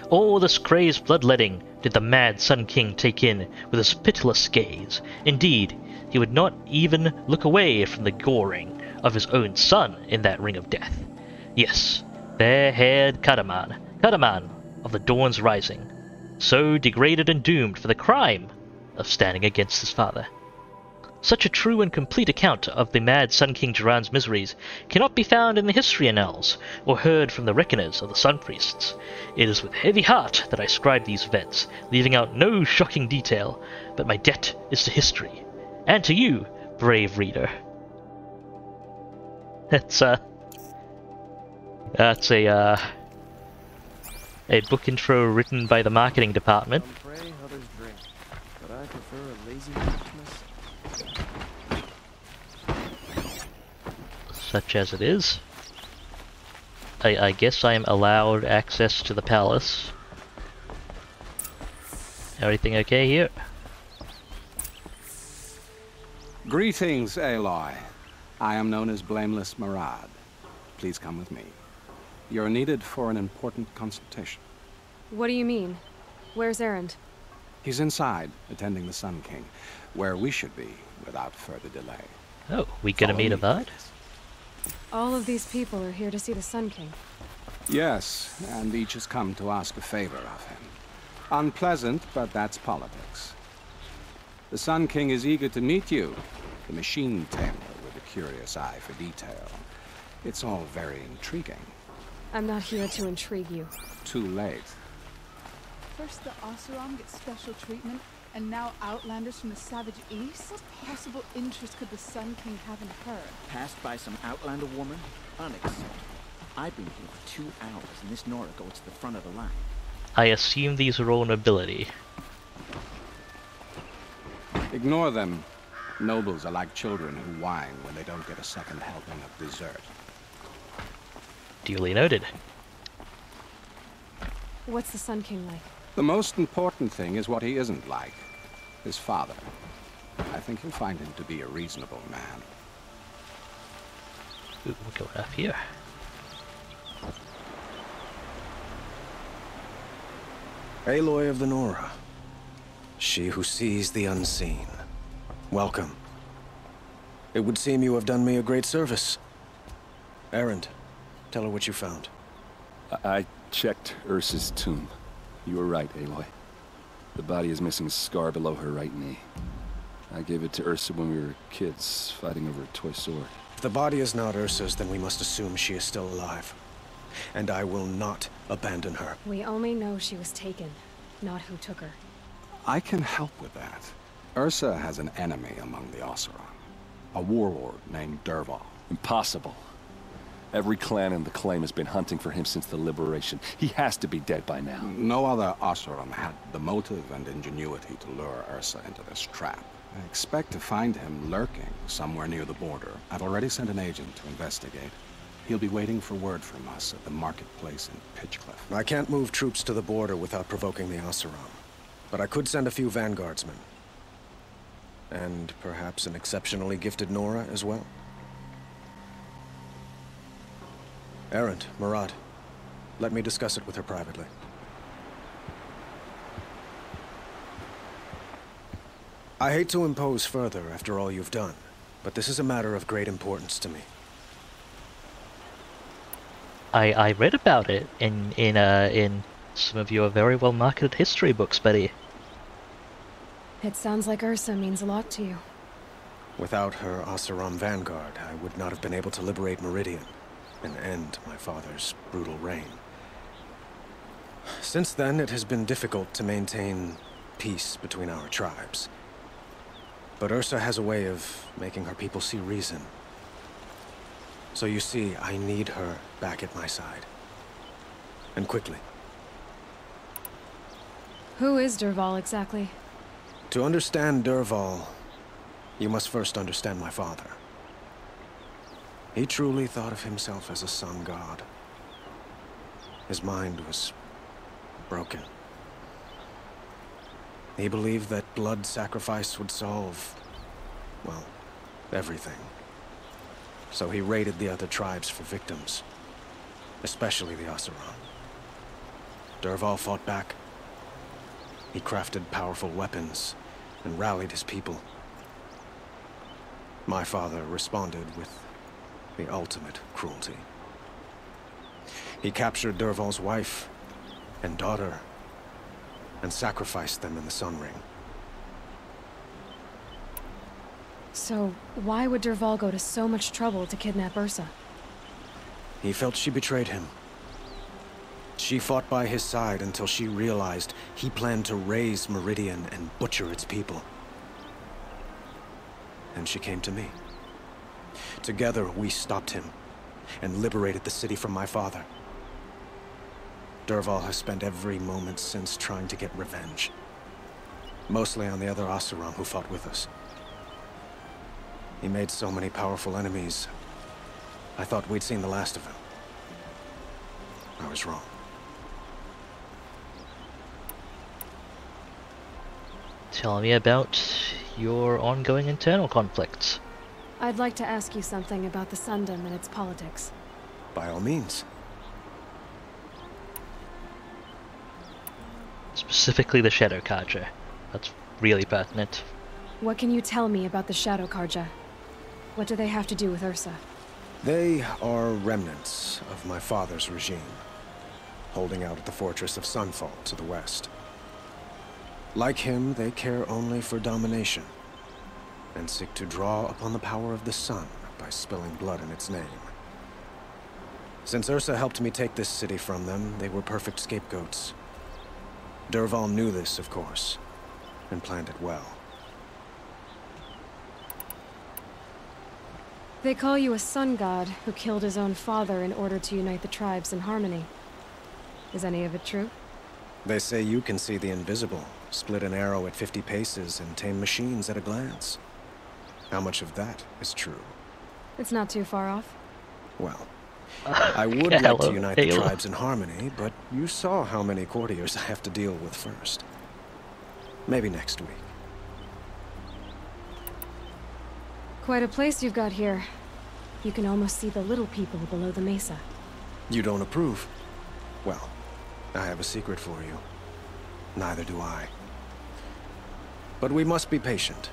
All this crazed bloodletting did the mad Sun King take in with his pitiless gaze. Indeed, he would not even look away from the goring of his own son in that ring of death. Yes, fair-haired Kadaman of the Dawn's Rising, so degraded and doomed for the crime of standing against his father. Such a true and complete account of the mad Sun King Jiran's miseries cannot be found in the history annals or heard from the reckoners of the Sun Priests. It is with heavy heart that I scribe these events, leaving out no shocking detail, but my debt is to history, and to you, brave reader. That's a book intro written by the marketing department. Some pray, others drink, but I prefer a lazy Christmas. Such as it is. I guess I am allowed access to the palace. Everything okay here? Greetings, Aloy. I am known as Blameless Murad. Please come with me. You're needed for an important consultation. What do you mean? Where's Errand? He's inside, attending the Sun King, where we should be without further delay. Oh, we gonna meet a bud? All of these people are here to see the Sun King. Yes, and each has come to ask a favor of him. Unpleasant, but that's politics. The Sun King is eager to meet you, the machine tamer with a curious eye for detail. It's all very intriguing. I'm not here to intrigue you. Too late. First the Oseram get special treatment, and now Outlanders from the Savage East? What possible interest could the Sun King have in her? Passed by some Outlander woman? Unacceptable. I've been here for 2 hours, and this Nora goes to the front of the line. I assume these are all nobility. Ignore them. Nobles are like children who whine when they don't get a second helping of dessert. Duly noted. What's the Sun King like? The most important thing is what he isn't like. His father. I think you'll find him to be a reasonable man. Ooh, we're going up here. Aloy of the Nora. She who sees the unseen. Welcome. It would seem you have done me a great service. Errand, tell her what you found. I checked Ursa's tomb. You were right, Aloy. The body is missing a scar below her right knee. I gave it to Ursa when we were kids, fighting over a toy sword. If the body is not Ursa's, then we must assume she is still alive. And I will not abandon her. We only know she was taken, not who took her. I can help with that. Ursa has an enemy among the Oseram. A warlord named Dervahl. Impossible. Every clan in the claim has been hunting for him since the liberation. He has to be dead by now. No other Oseram had the motive and ingenuity to lure Ursa into this trap. I expect to find him lurking somewhere near the border. I've already sent an agent to investigate. He'll be waiting for word from us at the marketplace in Pitchcliff. I can't move troops to the border without provoking the Oseram. But I could send a few vanguardsmen. And perhaps an exceptionally gifted Nora as well. Errand, Murad. Let me discuss it with her privately. I hate to impose further after all you've done, but this is a matter of great importance to me. I read about it in some of your very well marketed history books, Betty. It sounds like Ursa means a lot to you. Without her Oseram vanguard, I would not have been able to liberate Meridian and end my father's brutal reign. Since then, it has been difficult to maintain peace between our tribes. But Ursa has a way of making her people see reason. So you see, I need her back at my side. And quickly. Who is Dervahl exactly? To understand Dervahl, you must first understand my father. He truly thought of himself as a sun god. His mind was broken. He believed that blood sacrifice would solve, well, everything. So he raided the other tribes for victims, especially the Oseram. Dervahl fought back. He crafted powerful weapons and rallied his people. My father responded with the ultimate cruelty. He captured Dervahl's wife and daughter and sacrificed them in the Sun Ring. So, why would Dervahl go to so much trouble to kidnap Ursa? He felt she betrayed him. She fought by his side until she realized he planned to raise Meridian and butcher its people. And she came to me. Together, we stopped him and liberated the city from my father. Dervahl has spent every moment since trying to get revenge. Mostly on the other Oseram who fought with us. He made so many powerful enemies, I thought we'd seen the last of him. I was wrong. Tell me about your ongoing internal conflicts. I'd like to ask you something about the Sundom and its politics. By all means. Specifically the Shadow Carja. That's really pertinent. What can you tell me about the Shadow Carja? What do they have to do with Ursa? They are remnants of my father's regime, holding out at the fortress of Sunfall to the west. Like him, they care only for domination, and seek to draw upon the power of the sun by spilling blood in its name. Since Ursa helped me take this city from them, they were perfect scapegoats. Dervahl knew this, of course, and planned it well. They call you a sun god who killed his own father in order to unite the tribes in harmony. Is any of it true? They say you can see the invisible, split an arrow at 50 paces, and tame machines at a glance. How much of that is true? It's not too far off. Well, I would like to unite the tribes in harmony, but you saw how many courtiers I have to deal with first. Maybe next week. Quite a place you've got here. You can almost see the little people below the mesa. You don't approve? Well, I have a secret for you. Neither do I. But we must be patient.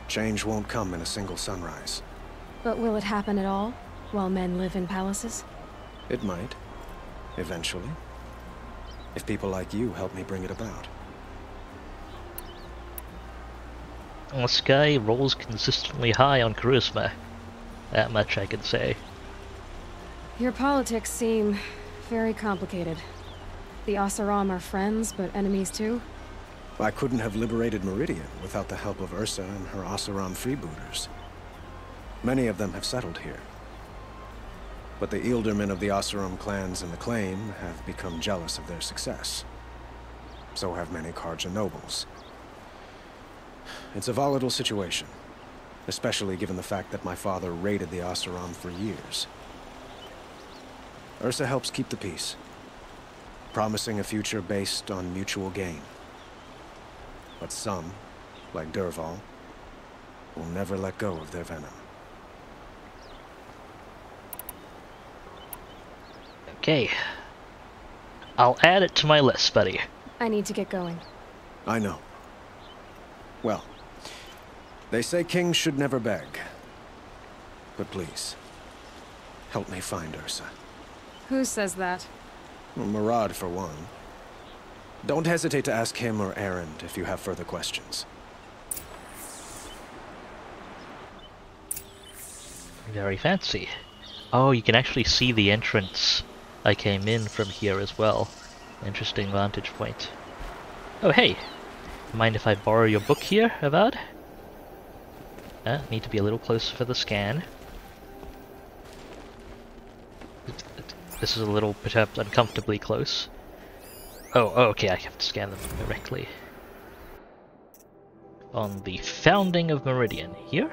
Change won't come in a single sunrise. But will it happen at all, while men live in palaces? It might. Eventually. If people like you help me bring it about. This guy rolls consistently high on charisma. That much I can say. Your politics seem very complicated. The Oseram are friends, but enemies too? I couldn't have liberated Meridian without the help of Ursa and her Oseram freebooters. Many of them have settled here. But the Ealdormen of the Oseram clans in the Claim have become jealous of their success. So have many Carja nobles. It's a volatile situation, especially given the fact that my father raided the Oseram for years. Ursa helps keep the peace, promising a future based on mutual gain. But some, like Dervahl, will never let go of their venom. Okay. I'll add it to my list, buddy. I need to get going. I know. Well, they say kings should never beg. But please, help me find Ursa. Who says that? Well, Murad, for one. Don't hesitate to ask him or Errand if you have further questions. Very fancy. Oh, you can actually see the entrance I came in from here as well. Interesting vantage point. Oh, hey! Mind if I borrow your book here, Avad? Need to be a little closer for the scan. This is a little perhaps uncomfortably close. Oh, okay, I have to scan them directly. on the founding of Meridian. Here?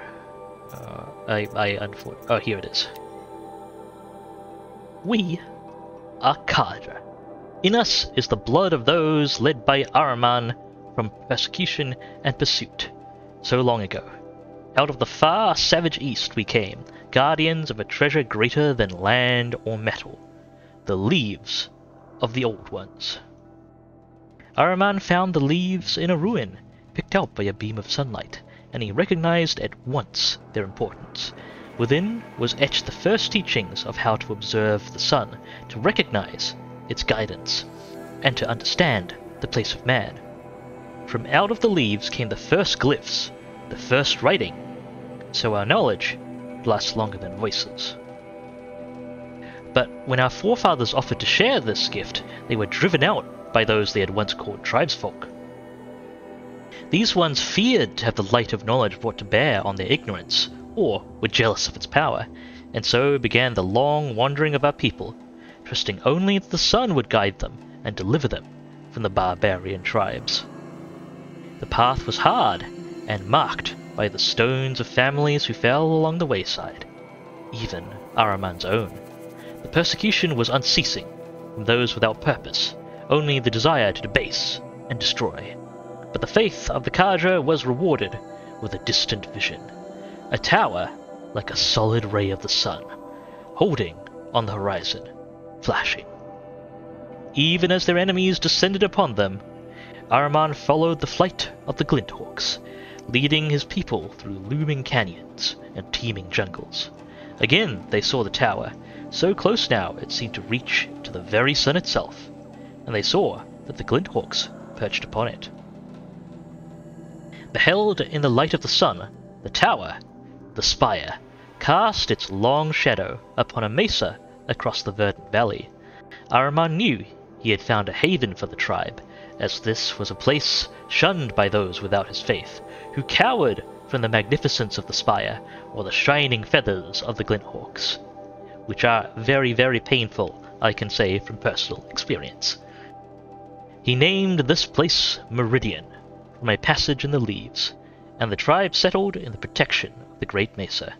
Oh, here it is. We are Kadra. In us is the blood of those led by Ahriman from persecution and pursuit, so long ago. Out of the far savage east we came, guardians of a treasure greater than land or metal, the leaves of the Old Ones. Ahriman found the leaves in a ruin, picked out by a beam of sunlight, and he recognized at once their importance. Within was etched the first teachings of how to observe the sun, to recognize its guidance, and to understand the place of man. From out of the leaves came the first glyphs, the first writing, so our knowledge lasts longer than voices. But when our forefathers offered to share this gift, they were driven out by those they had once called tribesfolk. These ones feared to have the light of knowledge brought to bear on their ignorance, or were jealous of its power, and so began the long wandering of our people, trusting only that the sun would guide them and deliver them from the barbarian tribes. The path was hard and marked by the stones of families who fell along the wayside, even Ahriman's own. The persecution was unceasing from those without purpose, only the desire to debase and destroy. But the faith of the Kadra was rewarded with a distant vision, a tower like a solid ray of the sun, holding on the horizon, flashing. Even as their enemies descended upon them, Ahriman followed the flight of the Glinthawks, leading his people through looming canyons and teeming jungles. Again they saw the tower, so close now it seemed to reach to the very sun itself, and they saw that the Glinthawks perched upon it. Beheld in the light of the sun, the tower, the spire, cast its long shadow upon a mesa across the verdant valley. Ahriman knew he had found a haven for the tribe, as this was a place shunned by those without his faith, who cowered from the magnificence of the spire or the shining feathers of the Glinthawks, which are very, very painful, I can say from personal experience. He named this place Meridian, from a passage in the leaves, and the tribe settled in the protection of the great mesa.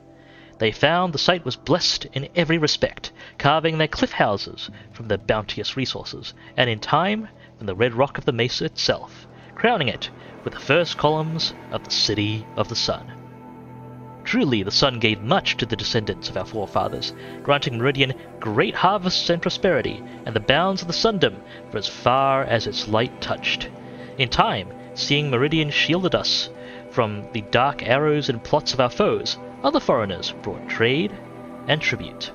They found the site was blessed in every respect, carving their cliff houses from the bounteous resources, and in time from the red rock of the mesa itself, crowning it with the first columns of the City of the Sun. Truly, the sun gave much to the descendants of our forefathers, granting Meridian great harvests and prosperity, and the bounds of the sundom for as far as its light touched. In time, seeing Meridian shielded us from the dark arrows and plots of our foes, other foreigners brought trade and tribute.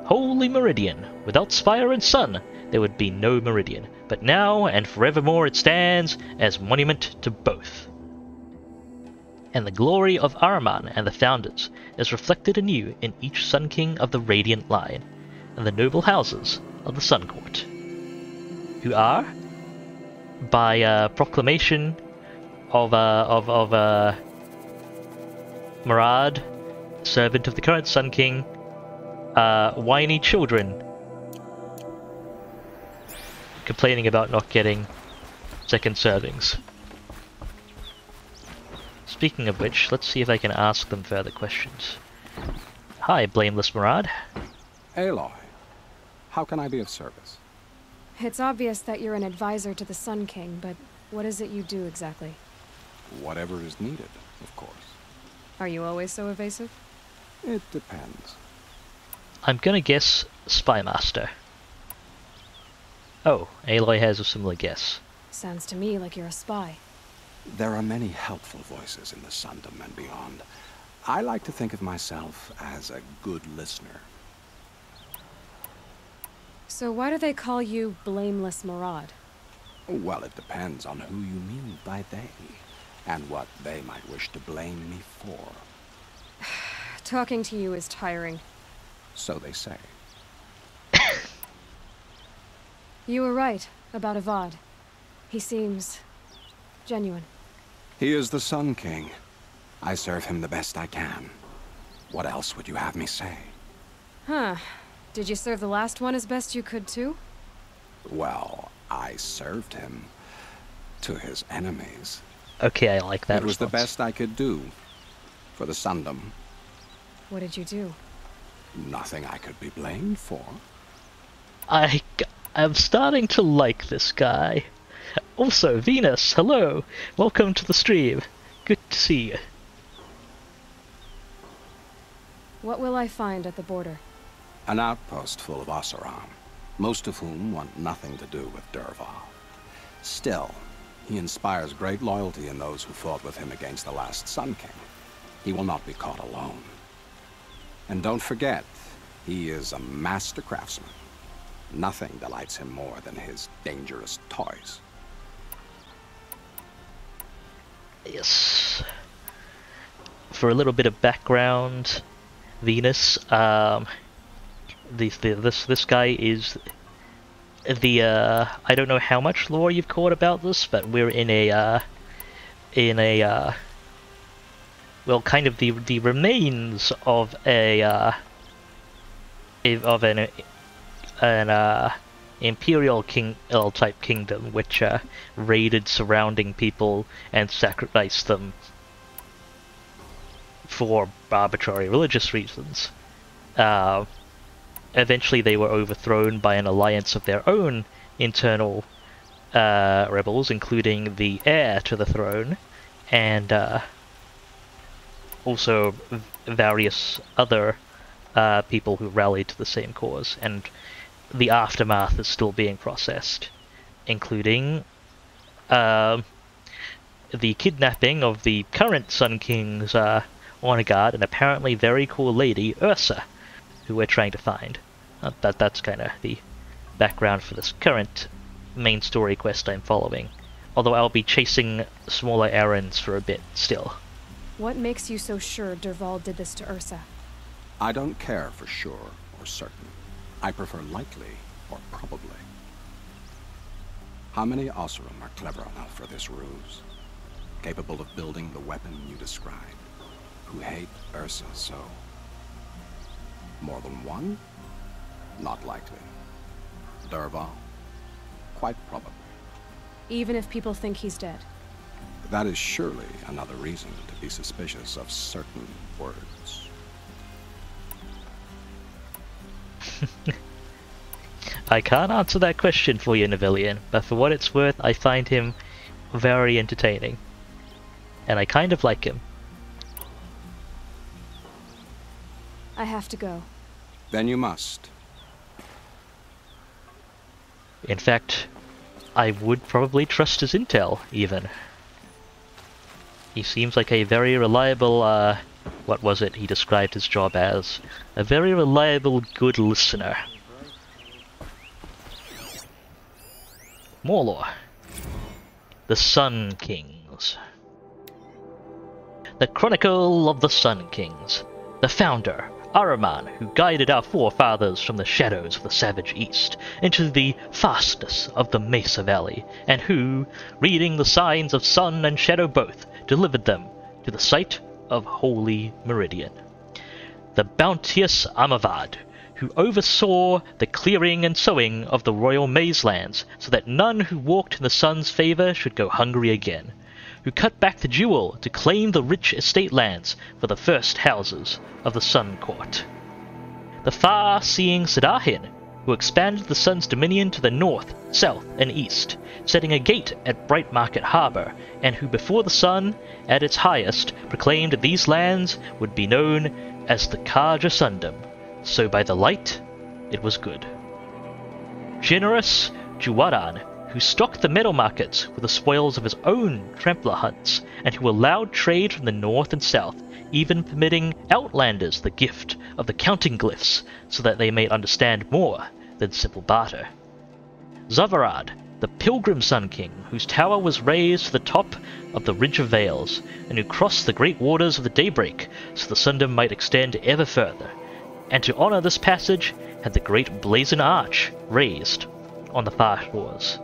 Holy Meridian! Without spire and sun, there would be no Meridian, but now and forevermore it stands as monument to both. And the glory of Ahriman and the founders is reflected anew in each Sun King of the Radiant line, and the noble houses of the Sun Court, who are, by proclamation of Murad, servant of the current Sun King, whiny children complaining about not getting second servings. Speaking of which, let's see if I can ask them further questions. Hi, blameless Murad. Aloy, how can I be of service? It's obvious that you're an advisor to the Sun King, but what is it you do exactly? Whatever is needed, of course. Are you always so evasive? It depends. I'm gonna guess Spymaster. Oh, Aloy has a similar guess. Sounds to me like you're a spy. There are many helpful voices in the Sundom and beyond. I like to think of myself as a good listener. So why do they call you Blameless Murad? Well, it depends on who you mean by they, and what they might wish to blame me for. Talking to you is tiring. So they say. You were right about Avad. He seems genuine. He is the Sun King. I serve him the best I can. What else would you have me say? Huh. Did you serve the last one as best you could too? Well, I served him to his enemies. Okay, I like that It was the response. best I could do for the Sundom. What did you do? Nothing I could be blamed for. I'm starting to like this guy. Also, Venus, hello! Welcome to the stream. Good to see you. What will I find at the border? An outpost full of Oseram, most of whom want nothing to do with Dervahl. Still, he inspires great loyalty in those who fought with him against the last Sun King. He will not be caught alone. And don't forget, he is a master craftsman. Nothing delights him more than his dangerous toys. Yes. For a little bit of background, Venus, this guy is the I don't know how much lore you've caught about this, but we're in a well, kind of the remains of an imperial type kingdom which raided surrounding people and sacrificed them for arbitrary religious reasons. Eventually they were overthrown by an alliance of their own internal rebels, including the heir to the throne, and also various other people who rallied to the same cause, and the aftermath is still being processed, including the kidnapping of the current Sun King's honor guard, and apparently very cool lady, Ursa, who we're trying to find. That's kind of the background for this current main story quest I'm following, although I'll be chasing smaller errands for a bit still. What makes you so sure Dervahl did this to Ursa? I don't care for sure or certain. I prefer likely or probably. How many Oseram are clever enough for this ruse? Capable of building the weapon you described? Who hate Ursa so? More than one? Not likely. Dervahl? Quite probably. Even if people think he's dead? That is surely another reason to be suspicious of certain words. I can't answer that question for you, Navillian, but for what it's worth, I find him very entertaining. And I kind of like him. I have to go. Then you must. In fact, I would probably trust his intel, even. He seems like a very reliable, what was it he described his job as? A very reliable, good listener. More lore. The Sun Kings. The Chronicle of the Sun Kings. The founder, Ahriman, who guided our forefathers from the shadows of the savage east into the fastness of the Mesa Valley, and who, reading the signs of sun and shadow both, delivered them to the site of Holy Meridian. The bounteous Amavad, who oversaw the clearing and sowing of the royal maize lands, so that none who walked in the sun's favor should go hungry again, who cut back the jewel to claim the rich estate lands for the first houses of the Sun Court. The far-seeing Sadahin, who expanded the sun's dominion to the north, south, and east, setting a gate at Bright Market Harbor, and who before the sun, at its highest, proclaimed these lands would be known as the Karja Sundom, so by the light it was good. Generous Juwaran, who stocked the metal markets with the spoils of his own trampler hunts, and who allowed trade from the north and south, even permitting outlanders the gift of the counting glyphs, so that they may understand more than simple barter. Zavarad, the pilgrim Sun King, whose tower was raised to the top of the Ridge of Veils, and who crossed the great waters of the daybreak, so the Sundom might extend ever further, and to honor this passage had the great blazon arch raised on the far shores.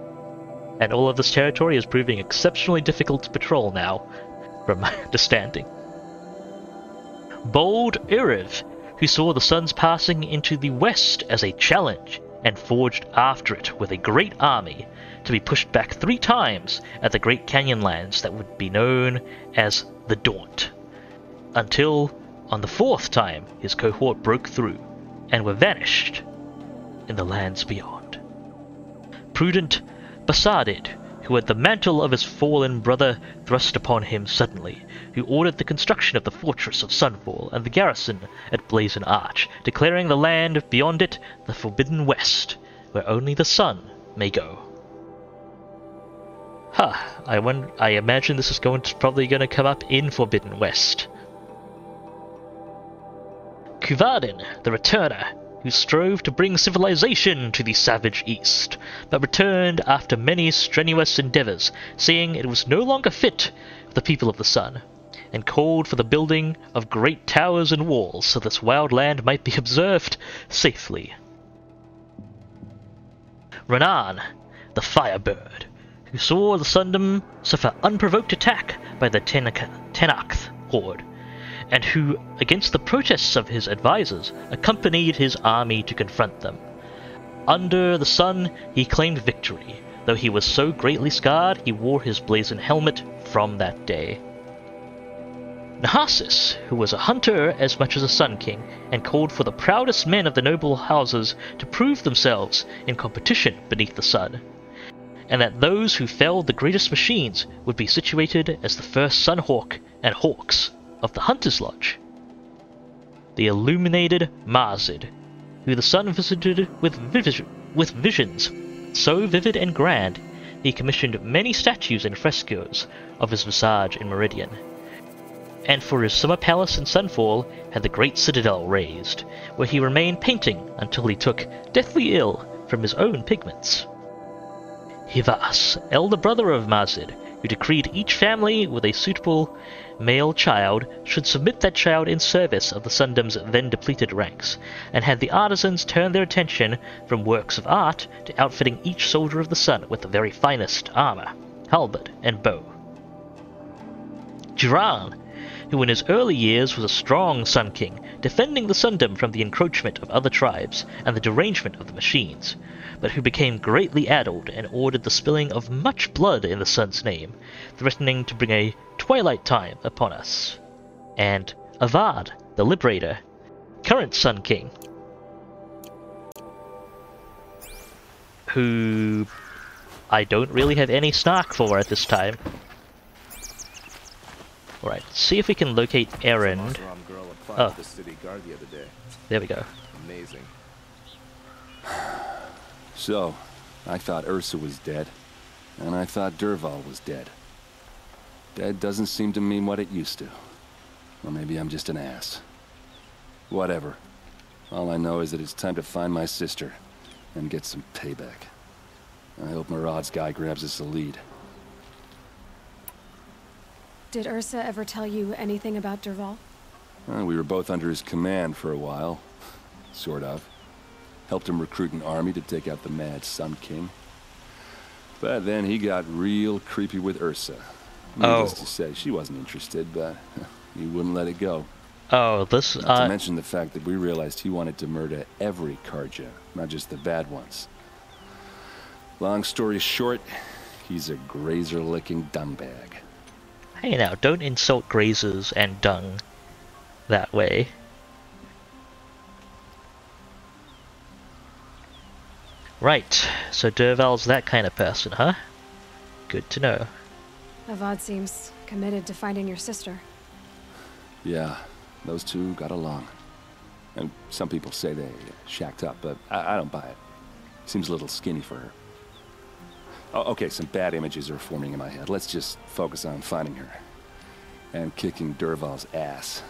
And all of this territory is proving exceptionally difficult to patrol now, from my understanding. Bold Iriv, who saw the sun's passing into the west as a challenge, and forged after it with a great army, to be pushed back 3 times at the Great Canyon lands that would be known as the Daunt, until on the 4th time his cohort broke through and were vanished in the lands beyond. Prudent Basadid, who had the mantle of his fallen brother thrust upon him suddenly, who ordered the construction of the fortress of Sunfall and the garrison at Blazon Arch, declaring the land beyond it the Forbidden West, where only the sun may go. I imagine this is probably going to come up in Forbidden West. Kuvardin, the Returner, who strove to bring civilization to the savage East, but returned after many strenuous endeavors, seeing it was no longer fit for the people of the Sun, and called for the building of great towers and walls so this wild land might be observed safely. Renan, the Firebird, who saw the Sundom suffer unprovoked attack by the Tenakth horde, and who, against the protests of his advisors, accompanied his army to confront them. Under the sun, he claimed victory, though he was so greatly scarred he wore his blazon helmet from that day. Nahasis, who was a hunter as much as a Sun King, and called for the proudest men of the noble houses to prove themselves in competition beneath the sun, and that those who felled the greatest machines would be situated as the first Sunhawk and Hawks of the Hunter's Lodge. The illuminated Marzid, who the sun visited with visions so vivid and grand he commissioned many statues and frescoes of his visage in Meridian, and for his summer palace in Sunfall had the great citadel raised, where he remained painting until he took deathly ill from his own pigments. Hivas, elder brother of Marzid, who decreed each family with a suitable male child should submit that child in service of the Sundom's then depleted ranks, and had the artisans turn their attention from works of art to outfitting each soldier of the sun with the very finest armor, halberd, and bow. Jiran, who in his early years was a strong Sun King, defending the Sundom from the encroachment of other tribes and the derangement of the machines, but who became greatly addled and ordered the spilling of much blood in the sun's name, threatening to bring a twilight time upon us. And Avad, the Liberator, current Sun King, who I don't really have any snark for at this time. Alright, see if we can locate Errand. Oh, there we go. Amazing. So, I thought Ursa was dead, and I thought Dervahl was dead. Dead doesn't seem to mean what it used to. Or maybe I'm just an ass. Whatever. All I know is that it's time to find my sister, and get some payback. I hope Murad's guy grabs us a lead. Did Ursa ever tell you anything about Dervahl? We were both under his command for a while. Sort of. Helped him recruit an army to take out the mad Sun King. But then he got real creepy with Ursa. Needless to say, she wasn't interested, but he wouldn't let it go. Oh, this... Not to mention the fact that we realized he wanted to murder every Karja, not just the bad ones. Long story short, he's a grazer-licking dungbag. Hey now, don't insult grazers and dung that way. Right, so Dervahl's that kind of person, huh? Good to know. Avad seems committed to finding your sister. Yeah, those two got along. And some people say they shacked up, but I don't buy it. Seems a little skinny for her. Oh, okay, some bad images are forming in my head. Let's just focus on finding her. And kicking Dervahl's ass.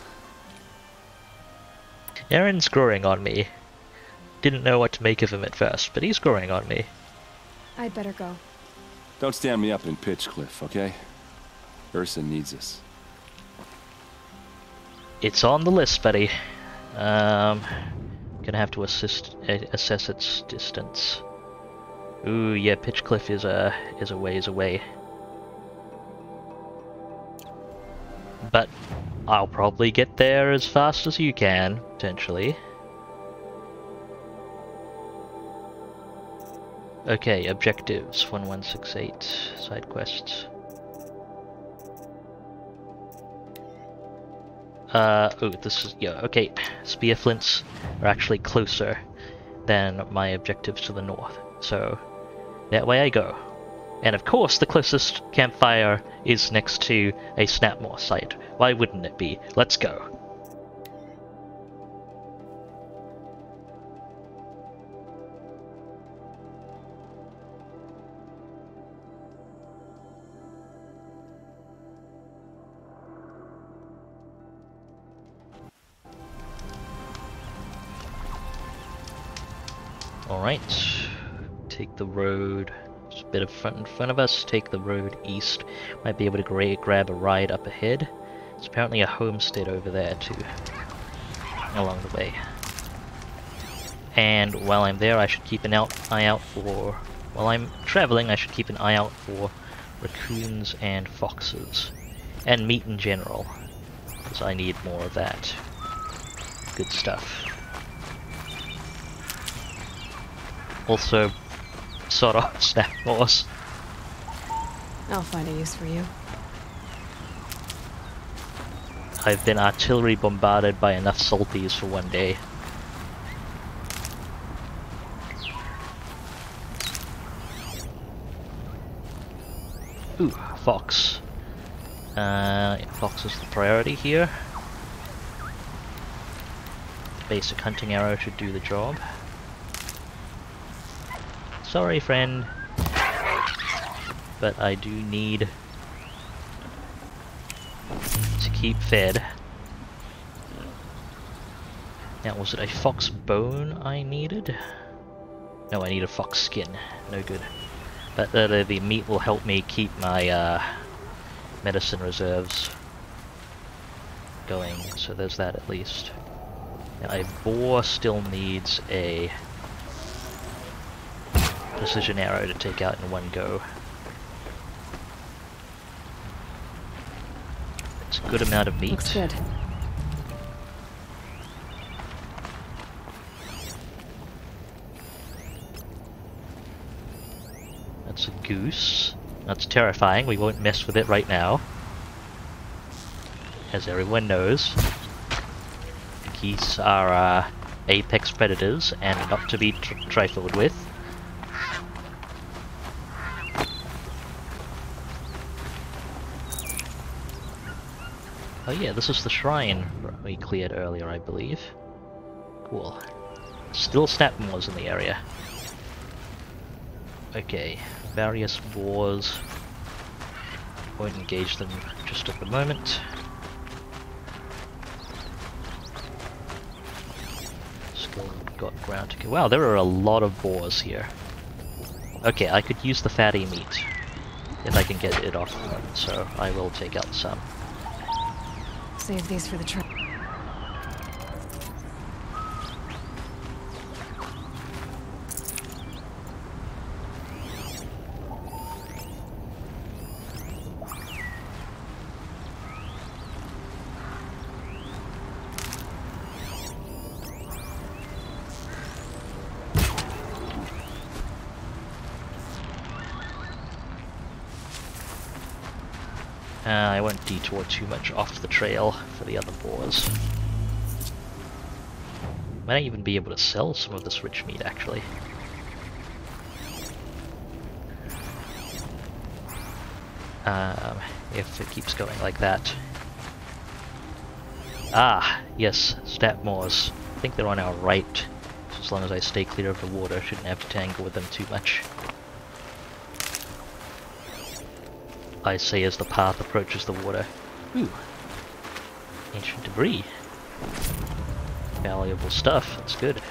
Aaron's growing on me. Didn't know what to make of him at first, but he's growing on me. I'd better go. Don't stand me up in Pitchcliff, okay? Ursa needs us. It's on the list, buddy. Gonna have to assess its distance. Ooh, yeah, Pitchcliff is a ways away. But I'll probably get there as fast as you can, potentially. Okay, objectives 1168, side quests. Oh, this is, yeah, okay. Spear flints are actually closer than my objectives to the north, so that way I go. And of course, the closest campfire is next to a Snapmore site. Why wouldn't it be? Let's go. Alright, take the road, there's a bit of front in front of us, take the road east, might be able to grab a ride up ahead. There's apparently a homestead over there too, along the way. And while I'm there I should keep an eye out for, while I'm traveling I should keep an eye out for raccoons and foxes, and meat in general, because I need more of that good stuff. Also, sort of Snapmores. I'll find a use for you. I've been artillery bombarded by enough salties for one day. Ooh, fox. Fox is the priority here. Basic hunting arrow should do the job. Sorry, friend, but I do need to keep fed. Now, was it a fox bone I needed? No, I need a fox skin. No good. But the meat will help me keep my medicine reserves going, so there's that at least. Now, a boar still needs a precision arrow to take out in one go. It's a good amount of meat. Looks good. That's a goose. That's terrifying. We won't mess with it right now, as everyone knows. Geese are apex predators and not to be trifled with. Oh yeah, this is the shrine we cleared earlier, I believe. Cool. Still Snapmores in the area. Okay, various boars. Won't engage them just at the moment. Still got ground to go. Wow, there are a lot of boars here. Okay, I could use the fatty meat if I can get it off them, so I will take out some. Save these for the trip. I won't detour too much off the trail for the other boars. Might even be able to sell some of this rich meat, actually. If it keeps going like that. Ah, yes, Snapmores. I think they're on our right. So as long as I stay clear of the water, I shouldn't have to tangle with them too much. I say as the path approaches the water. Ooh. Ancient debris. Valuable stuff, that's good.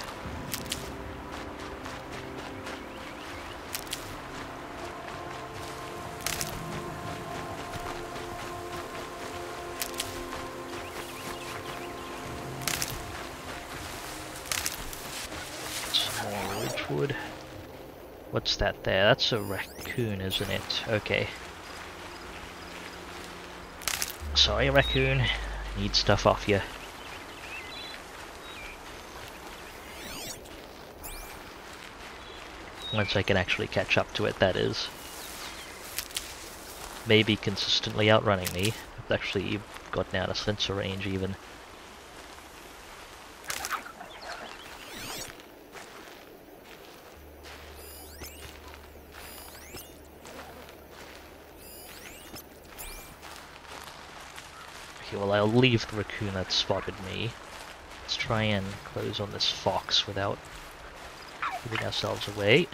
Some more ridgewood. What's that there? That's a raccoon, isn't it? Okay. Sorry, raccoon. Need stuff off you. Once I can actually catch up to it, that is. Maybe consistently outrunning me. I've actually gotten out of sensor range even. Okay, well, I'll leave the raccoon that spotted me. Let's try and close on this fox without giving ourselves away.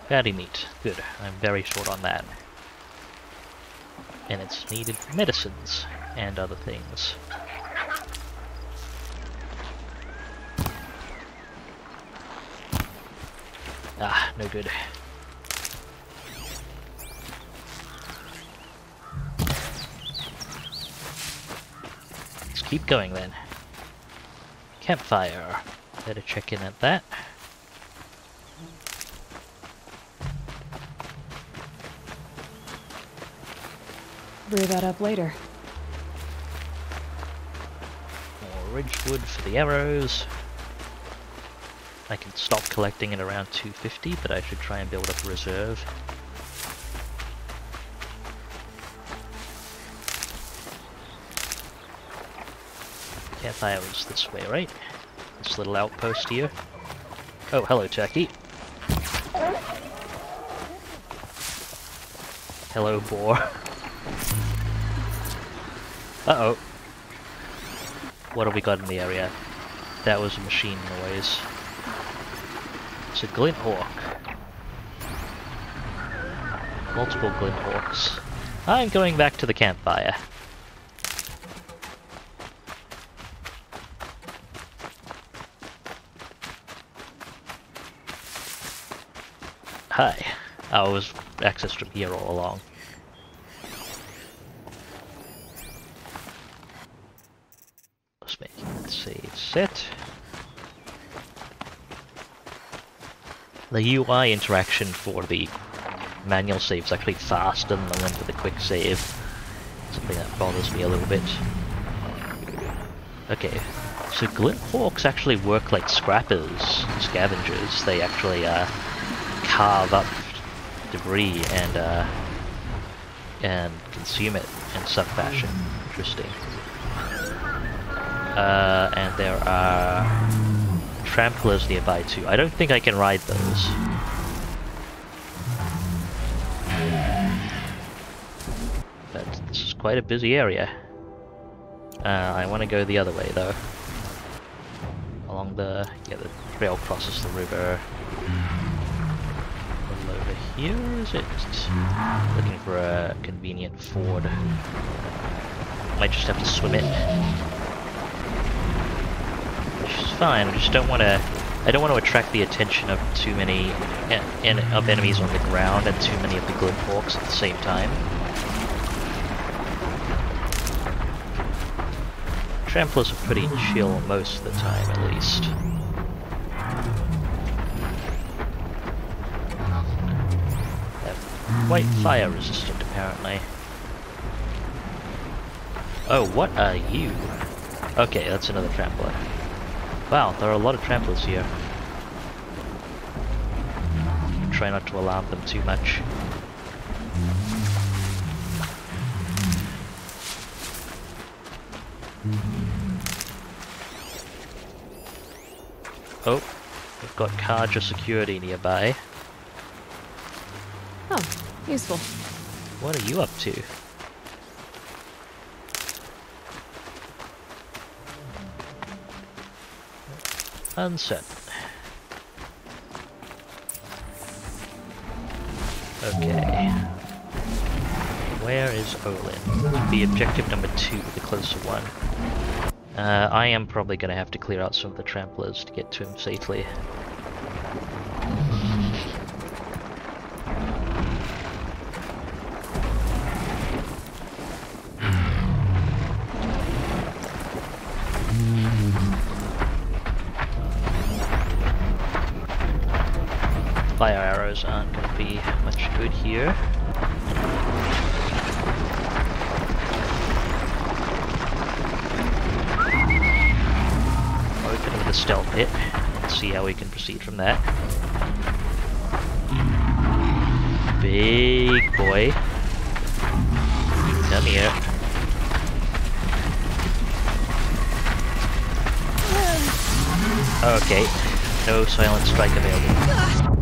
Fatty meat. Good. I'm very short on that. And it's needed for medicines and other things. Ah, no good. Let's keep going then. Campfire. Better check in at that. Brew that up later. More ridgewood for the arrows. I can stop collecting at around 250, but I should try and build up a reserve. Campfire is this way, right? This little outpost here. Oh, hello, turkey. Hello, boar. Uh-oh. What have we got in the area? That was a machine noise. It's a glint hawk. Multiple glint hawks. I'm going back to the campfire. Hi. I was accessed from here all along. Let's make it save set. The UI interaction for the manual save is actually faster than the one for the quick save. Something that bothers me a little bit. Okay, so glint hawks actually work like scrappers, scavengers. They actually carve up debris and consume it in some fashion. Interesting. And there are tramplers nearby too. I don't think I can ride those. But this is quite a busy area. I want to go the other way though. Along the the trail crosses the river. A little over here, is it? Looking for a convenient ford. Might just have to swim it. Which is fine. I just don't want to. I don't want to attract the attention of too many of enemies on the ground and too many of the glint hawks at the same time. Tramplers are pretty chill most of the time, at least. They're quite fire resistant, apparently. Oh, what are you? Okay, that's another trampler. Wow, there are a lot of tramplers here. Try not to alarm them too much. Oh, we've got Karja security nearby. Oh, useful. What are you up to? Uncertain. Okay. Where is Olin? The objective number 2, the closer one. I am probably going to have to clear out some of the tramplers to get to him safely. Fire arrows aren't going to be much good here. stealth hit. Let's see how we can proceed from that. Big boy. Come here. Okay. No silent strike available.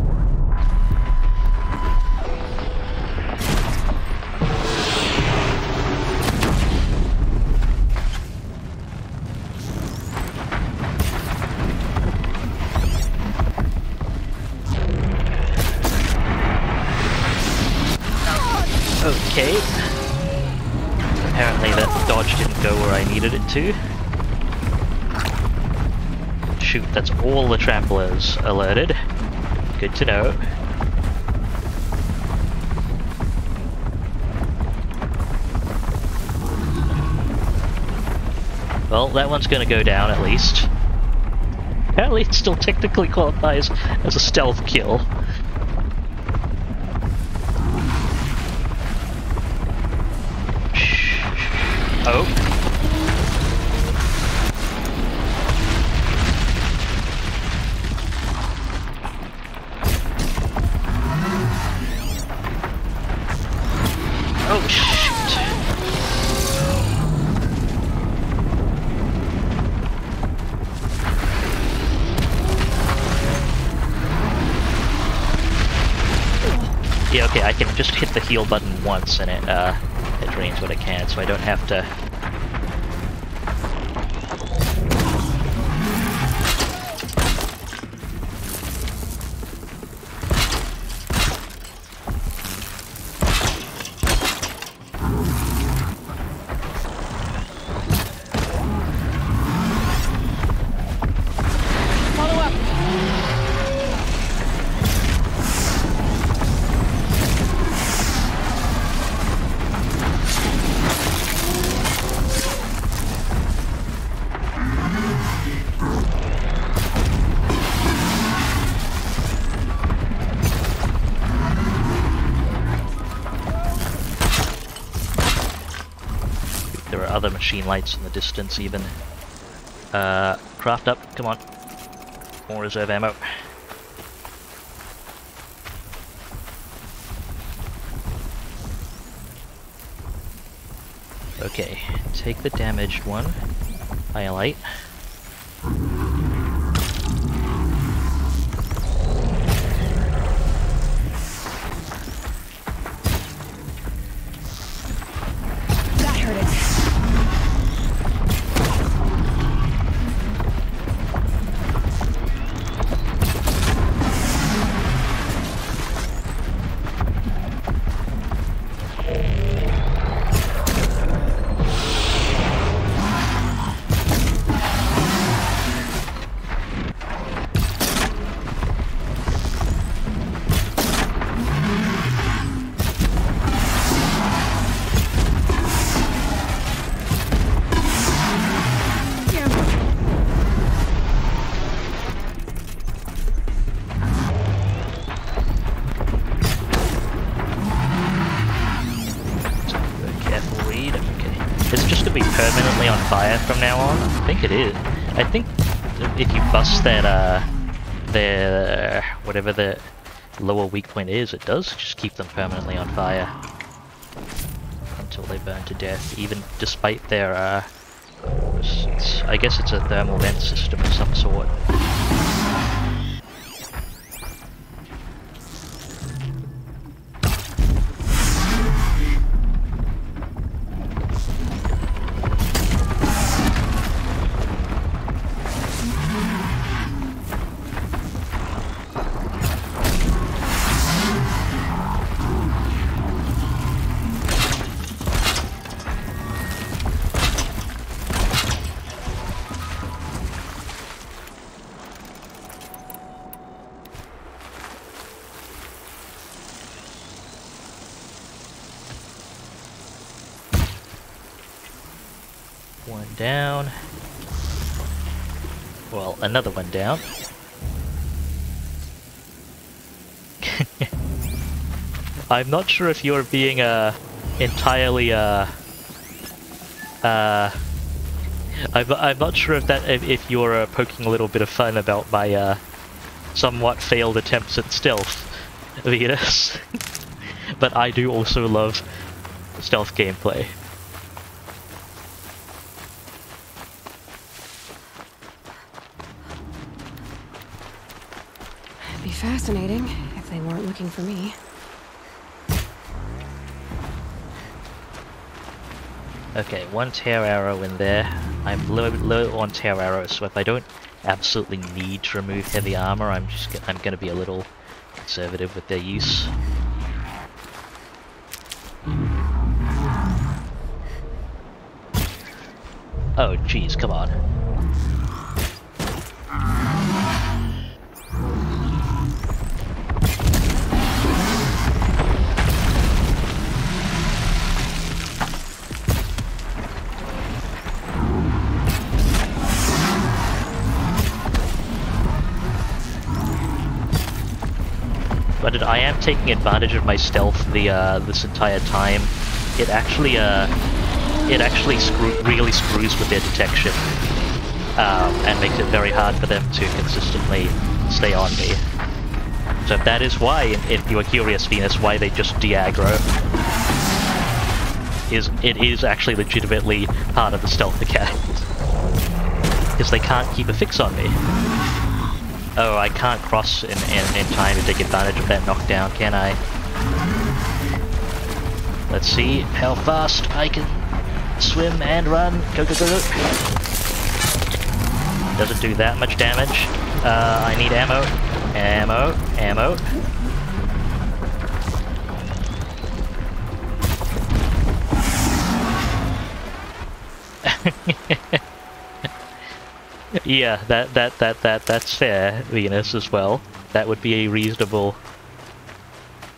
Okay. Apparently that dodge didn't go where I needed it to. Shoot, that's all the tramplers alerted. Good to know. Well, that one's gonna go down at least. Apparently it still technically qualifies as a stealth kill. Oh. Oh, shit. Yeah, okay, I can just hit the heal button once and it drains what it can, so I don't have to... There are other machine lights in the distance even. Craft up, come on. More reserve ammo. Okay, take the damaged one. Highlight. Permanently on fire from now on? I think it is. I think if you bust that, whatever the lower weak point is, it does just keep them permanently on fire. Until they burn to death, even despite their, I guess it's a thermal vent system of some sort. One down. Well, another one down. I'm not sure if you're being entirely I'm not sure if you're poking a little bit of fun about my somewhat failed attempts at stealth, Venus. But I do also love stealth gameplay. It'd be fascinating if they weren't looking for me. Okay, one tear arrow in there. I'm low on tear arrows, so if I don't absolutely need to remove heavy armor, I'm gonna be a little conservative with their use. Oh, jeez, come on. But I am taking advantage of my stealth this entire time. It actually really screws with their detection, and makes it very hard for them to consistently stay on me. So that is why, if you are curious, Venus, why they just de-aggro, it is actually legitimately part of the stealth mechanic. Because they can't keep a fix on me. Oh, I can't cross in time to take advantage of that knockdown, can I? Let's see how fast I can swim and run. Go, go, go, go. Doesn't do that much damage. I need ammo. Ammo. Ammo. Yeah, that's fair, Venus, as well. That would be a reasonable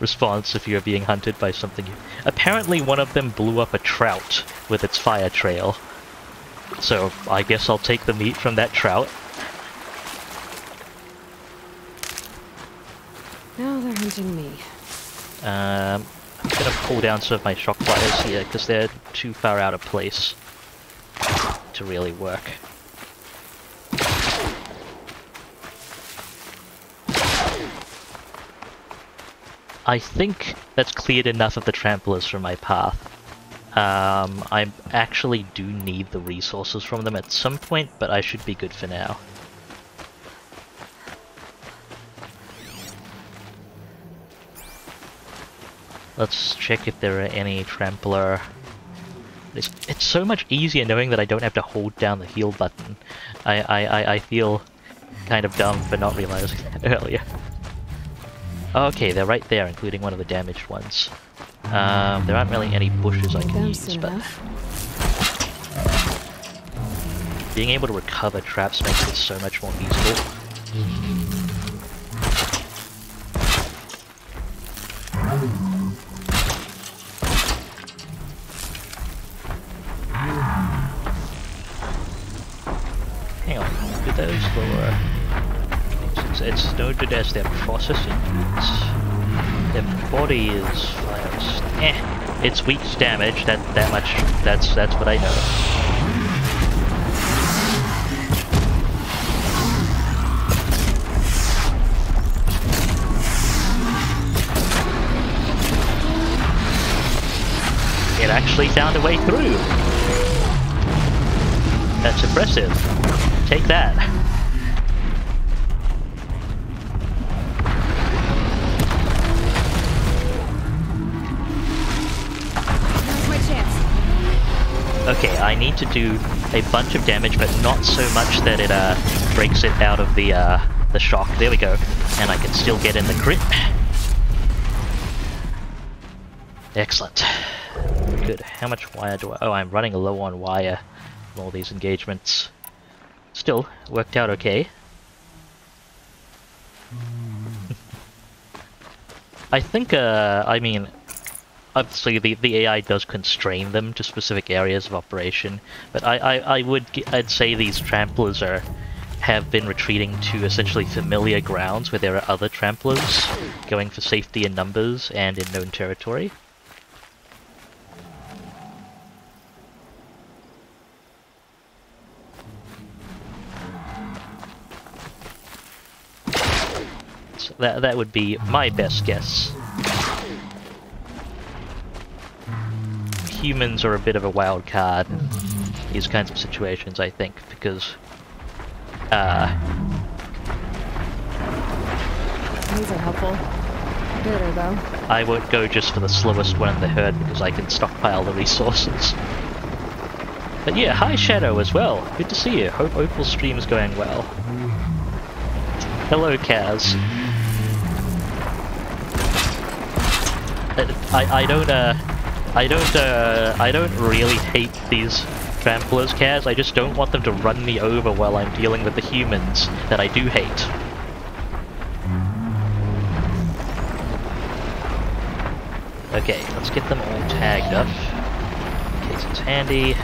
response if you're being hunted by something. Apparently one of them blew up a trout with its fire trail. So I guess I'll take the meat from that trout. Now they're hunting me. I'm gonna pull down some of my shock wires here because they're too far out of place to really work. I think that's cleared enough of the tramplers from my path. I actually do need the resources from them at some point, but I should be good for now. Let's check if there are any trampler. It's so much easier knowing that I don't have to hold down the heal button. I feel kind of dumb for not realizing that earlier. Okay, they're right there, including one of the damaged ones. There aren't really any bushes I can use, but being able to recover traps makes it so much more feasible. Hang on, do those lower? It's noted as their processing units. Their body is it's weak to damage. That much. That's what I know. It actually found a way through. That's impressive. Take that. Okay, I need to do a bunch of damage, but not so much that it breaks it out of the shock. There we go. And I can still get in the crit. Excellent. Good. How much wire do I... Oh, I'm running low on wire from all these engagements. Still, worked out okay. I think, I mean... Obviously, the AI does constrain them to specific areas of operation, but I'd say these tramplers have been retreating to essentially familiar grounds where there are other tramplers going for safety in numbers and in known territory. Yes, that would be my best guess. Humans are a bit of a wild card in these kinds of situations, I think, because These are helpful. Bitter, though. I won't go just for the slowest one in the herd because I can stockpile the resources. But yeah, hi Shadow as well. Good to see you. Hope Opal's stream is going well. Hello, Kaz. I don't really hate these tramplers, Kaz. I just don't want them to run me over while I'm dealing with the humans that I do hate. Okay, let's get them all tagged up. In case it's handy.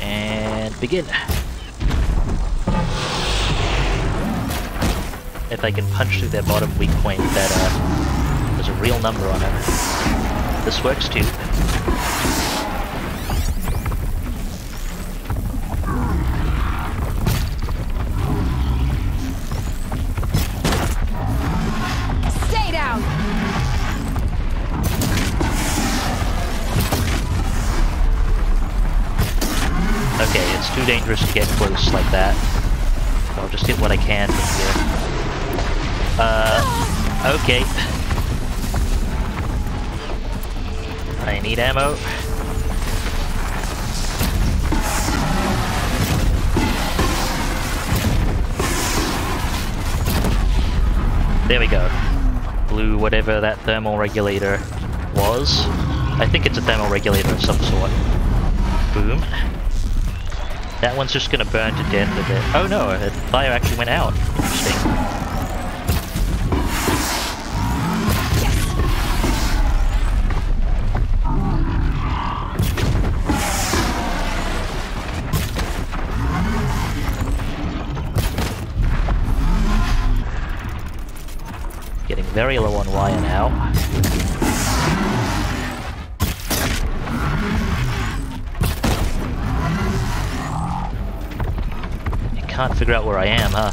And begin. If I can punch through their bottom weak point, that there's a real number on it. This works too. Stay down! Okay, it's too dangerous to get close like that. I'll just get what I can from here. Okay. I need ammo. There we go. Blew whatever that thermal regulator was. I think it's a thermal regulator of some sort. Boom. That one's just gonna burn to death with it. Oh no, the fire actually went out. Interesting. Getting very low on wire now. Can't figure out where I am, huh?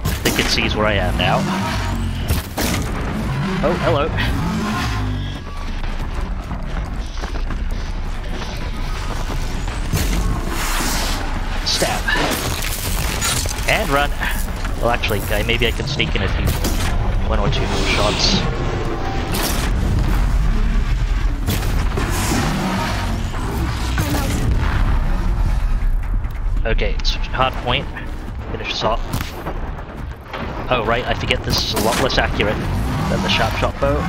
I think it sees where I am now. Oh, hello. Stab. And run. Well, actually, maybe I can sneak in a few, one or two more shots. Okay, it's hard point. Finish this off. Oh right, I forget this is a lot less accurate than the sharp shot bow.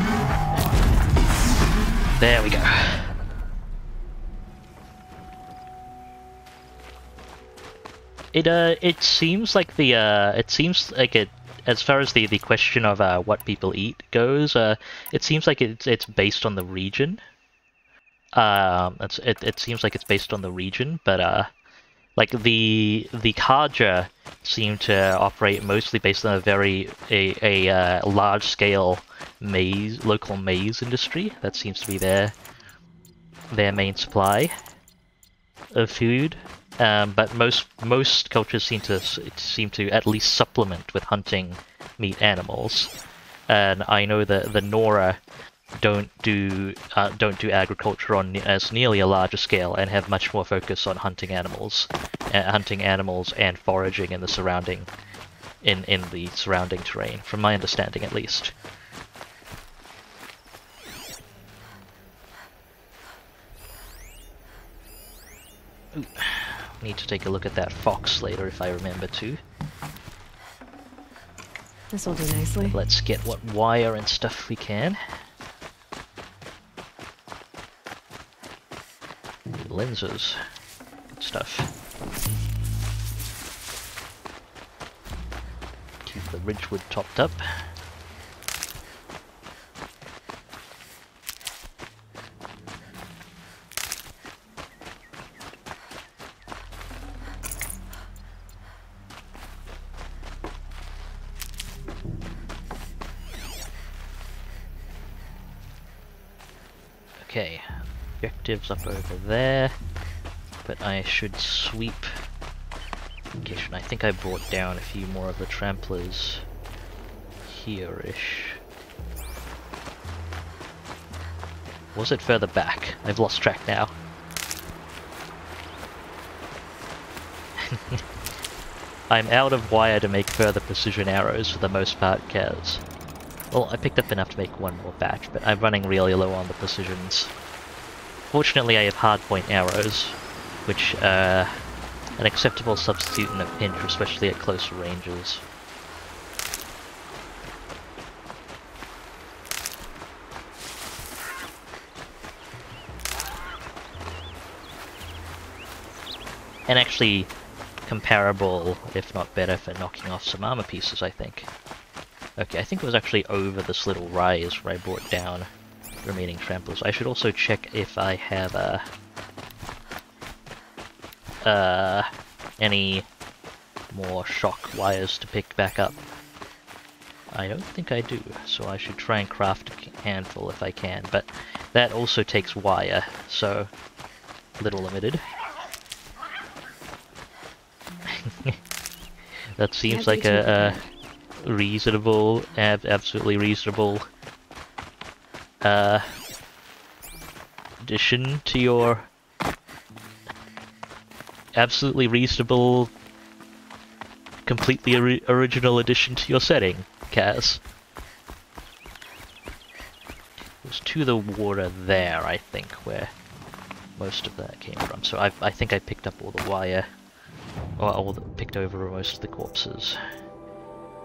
There we go. It seems like as far as the question of what people eat goes, it seems like it's based on the region. It seems like it's based on the region, but like the Kaja seem to operate mostly based on a large scale local maize industry. That seems to be their main supply of food. But most cultures seem to at least supplement with hunting meat animals. And I know that the Nora don't do agriculture on as nearly a larger scale and have much more focus on hunting animals and foraging in the surrounding terrain, from my understanding at least. Ooh, need to take a look at that fox later if I remember to. This will do nicely. Let's get what wire and stuff we can. Lenses. Good stuff. Keep the ridgewood topped up. Okay, objectives up over there, but I should sweep. Okay, I think I brought down a few more of the tramplers here-ish. Was it further back? I've lost track now. I'm out of wire to make further precision arrows for the most part, Kaz. Well, I picked up enough to make one more batch, but I'm running really low on the precisions. Fortunately, I have hardpoint arrows, which are an acceptable substitute in a pinch, especially at closer ranges. And actually comparable, if not better, for knocking off some armor pieces, I think. Okay, I think it was actually over this little rise where I brought down the remaining tramplers. I should also check if I have any more shock wires to pick back up. I don't think I do, so I should try and craft a handful if I can, but that also takes wire, so a little limited. That seems like a reasonable, absolutely reasonable addition to your absolutely reasonable, completely original addition to your setting, Kaz. It was to the water there, I think, where most of that came from. So I think I picked up all the wire. Or picked over most of the corpses.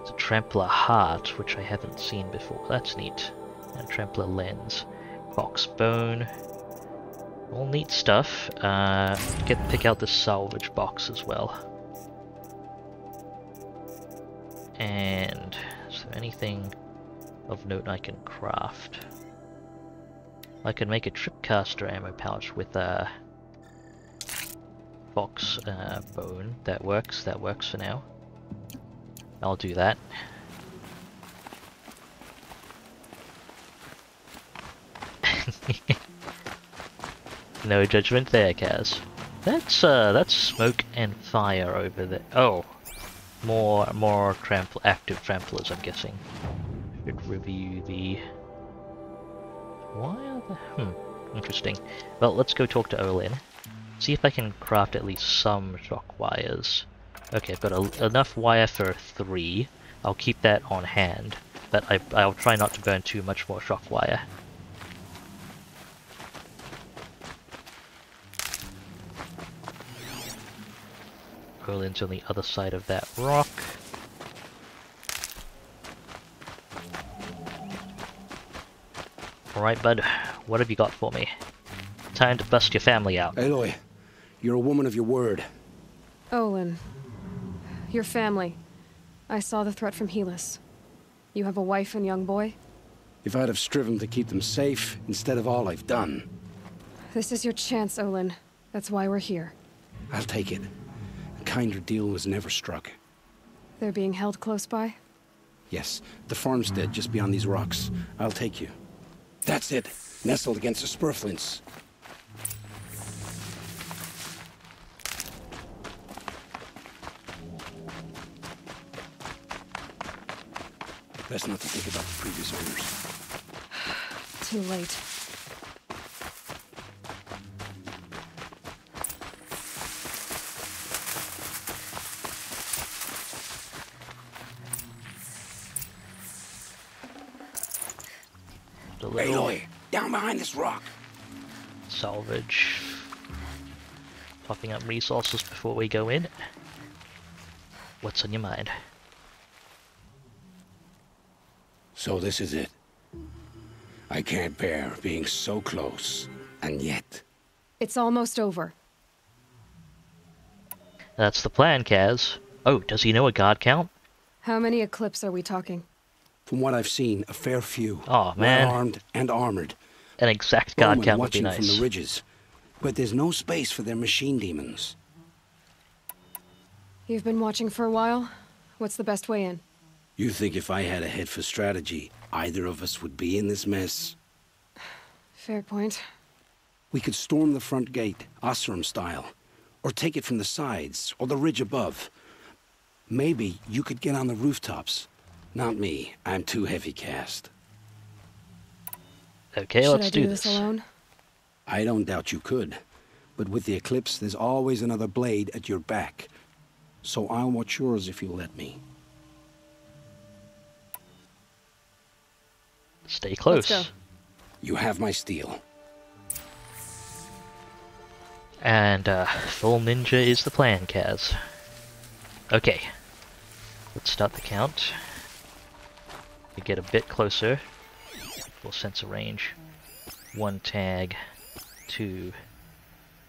It's a trampler heart, which I haven't seen before. That's neat. And a trampler lens. Box bone. All neat stuff. Pick out the salvage box as well. And is there anything of note I can craft? I can make a tripcaster ammo pouch with a box bone. That works for now. I'll do that. No judgment there, Kaz. That's smoke and fire over there. Oh, more active tramplers, I'm guessing. Should review the. Why are the? Interesting. Well, let's go talk to Olin. See if I can craft at least some shock wires. Okay, I've got enough wire for 3. I'll keep that on hand, but I'll try not to burn too much more shock wire. Olin's on the other side of that rock. Alright, bud, what have you got for me? Time to bust your family out. Aloy, you're a woman of your word. Olin. Your family. I saw the threat from Helis. You have a wife and young boy? If I'd have striven to keep them safe, instead of all I've done. This is your chance, Olin. That's why we're here. I'll take it. A kinder deal was never struck. They're being held close by? Yes, the farmstead just beyond these rocks. I'll take you. That's it. Nestled against the spurflints. Best not to think about the previous owners. Too late. Aloy, down behind this rock. Salvage. Popping up resources before we go in. What's on your mind? So this is it. I can't bear being so close, and yet... It's almost over. That's the plan, Kaz. Oh, does he know a guard count? How many Eclipse are we talking? From what I've seen, a fair few. Oh, man. Well-armed and armored. An exact guard count would be watching nice. From the ridges. But there's no space for their machine demons. You've been watching for a while? What's the best way in? You think if I had a head for strategy, either of us would be in this mess? Fair point. We could storm the front gate, Osram style, or take it from the sides, or the ridge above. Maybe you could get on the rooftops. Not me. I'm too heavy cast. Okay, Should let's I do do this this. alone? I don't doubt you could. But with the Eclipse, there's always another blade at your back. So I'll watch yours if you let me. Stay close. Let's go. You have my steel. And full ninja is the plan, Kaz. Okay. Let's start the count. We get a bit closer. Full sense of range. 1 tag. 2,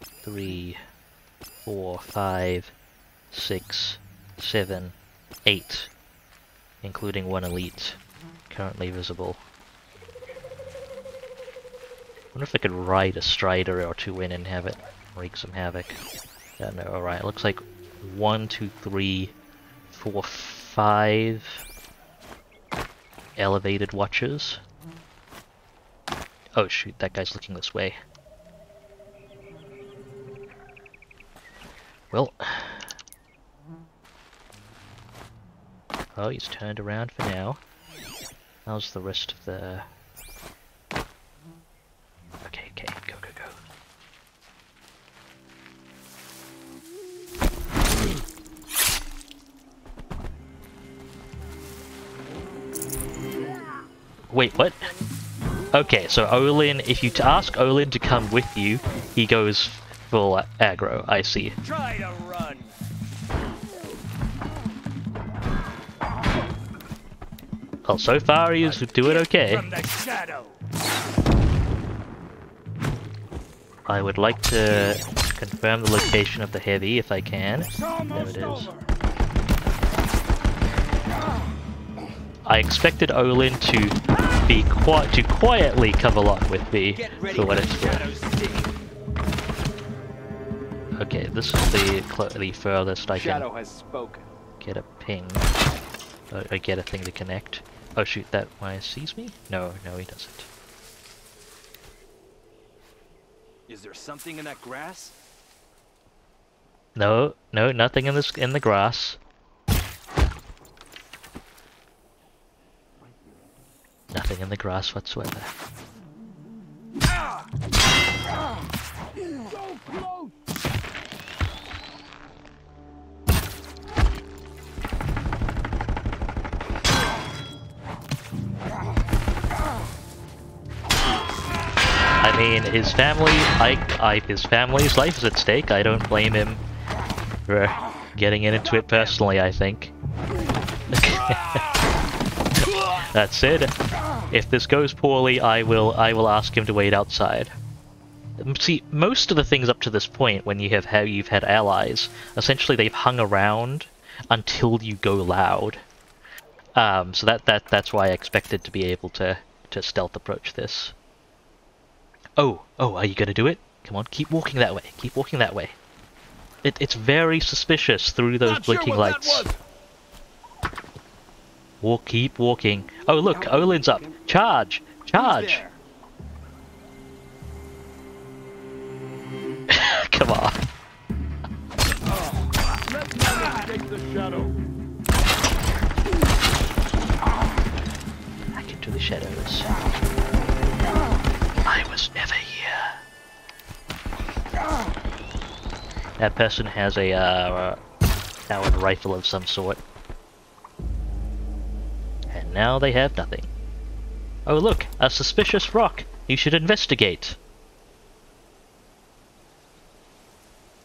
3, 4, 5, 6, 7, 8, including 1 elite, currently visible. Wonder if I could ride a Strider or 2 in and have it wreak some havoc. Yeah, no, alright, looks like 1, 2, 3, 4, 5 elevated watchers. Oh shoot, that guy's looking this way. Well, oh, he's turned around for now. How's the rest of the... Okay, go, go, go. Wait, what? Okay, so Olin, if you ask Olin to come with you, he goes full aggro, I see. Try to run. Well, so far he's doing okay. From the shadow. I would like to confirm the location of the heavy if I can. There it is. I expected Olin to be to quietly come along with me for what it's worth. Okay, this is the furthest I can Has spoken. get a ping. I get a thing to connect. Oh shoot, that one sees me? No, no he doesn't. Is there something in that grass? No, no, nothing in the grass. Nothing in the grass whatsoever. So close. I mean, his family's life is at stake. I don't blame him for getting into it personally, I think. That said, if this goes poorly, I will ask him to wait outside. See, most of the things up to this point, when you've had allies, essentially they've hung around until you go loud. So that's why I expected to be able to stealth approach this. Oh, are you gonna do it? Come on, keep walking that way. Keep walking that way. It's very suspicious through those blinking lights. Keep walking. Oh look, Olin's up. Charge! Charge! Come on. Let's not escape the shadow. Back into the shadows. I was never here. That person has a powered rifle of some sort. And now they have nothing. Oh look, a suspicious rock. You should investigate.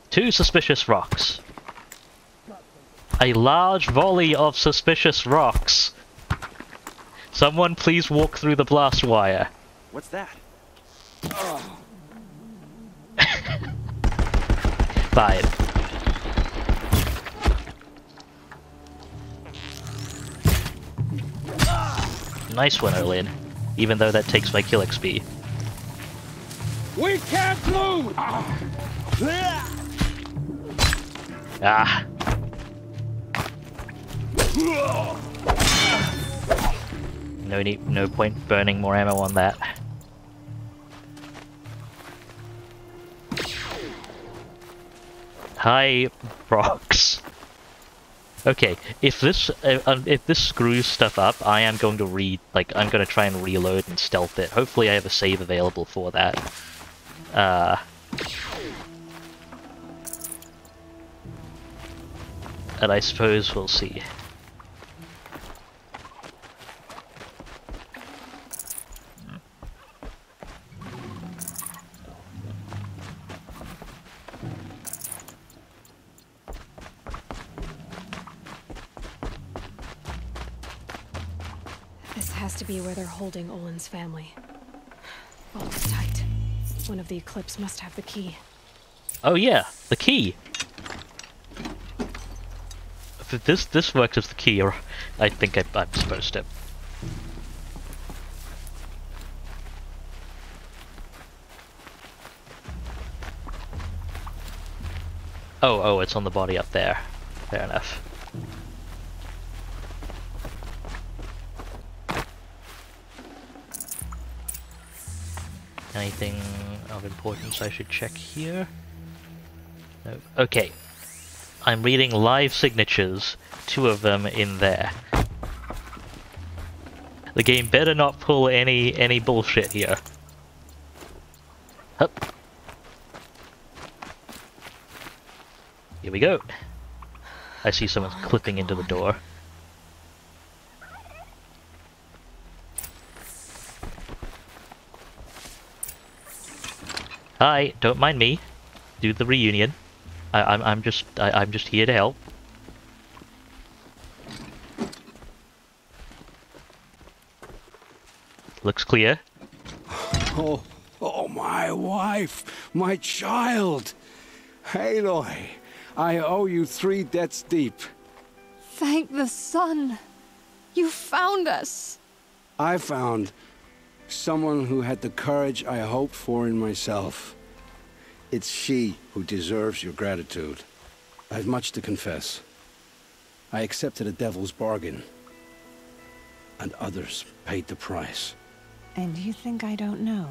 2 suspicious rocks. A large volley of suspicious rocks. Someone please walk through the blast wire. What's that? Fine. Nice one, Olin. Even though that takes my kill XP. We can't move. Ah. No point burning more ammo on that. Hi, Brox. Okay, if this screws stuff up, I am going to I'm gonna try and reload and stealth it. Hopefully I have a save available for that. And I suppose we'll see. This has to be where they're holding Olin's family. Vault is tight. One of the Eclipse must have the key. Oh yeah, the key! If this works as the key, or I think I'm supposed to. Oh, it's on the body up there. Fair enough. Anything of importance I should check here? No. Okay. I'm reading live signatures, 2 of them in there. The game better not pull any bullshit here. Hup. Here we go. I see someone clipping into the door. Hi, don't mind me. Do the reunion. I'm just here to help. Looks clear. Oh, my wife, my child. Aloy, I owe you 3 debts deep. Thank the sun. You found us. I found someone who had the courage I hoped for in myself. It's she who deserves your gratitude. I have much to confess. I accepted a devil's bargain, and others paid the price. And you think I don't know?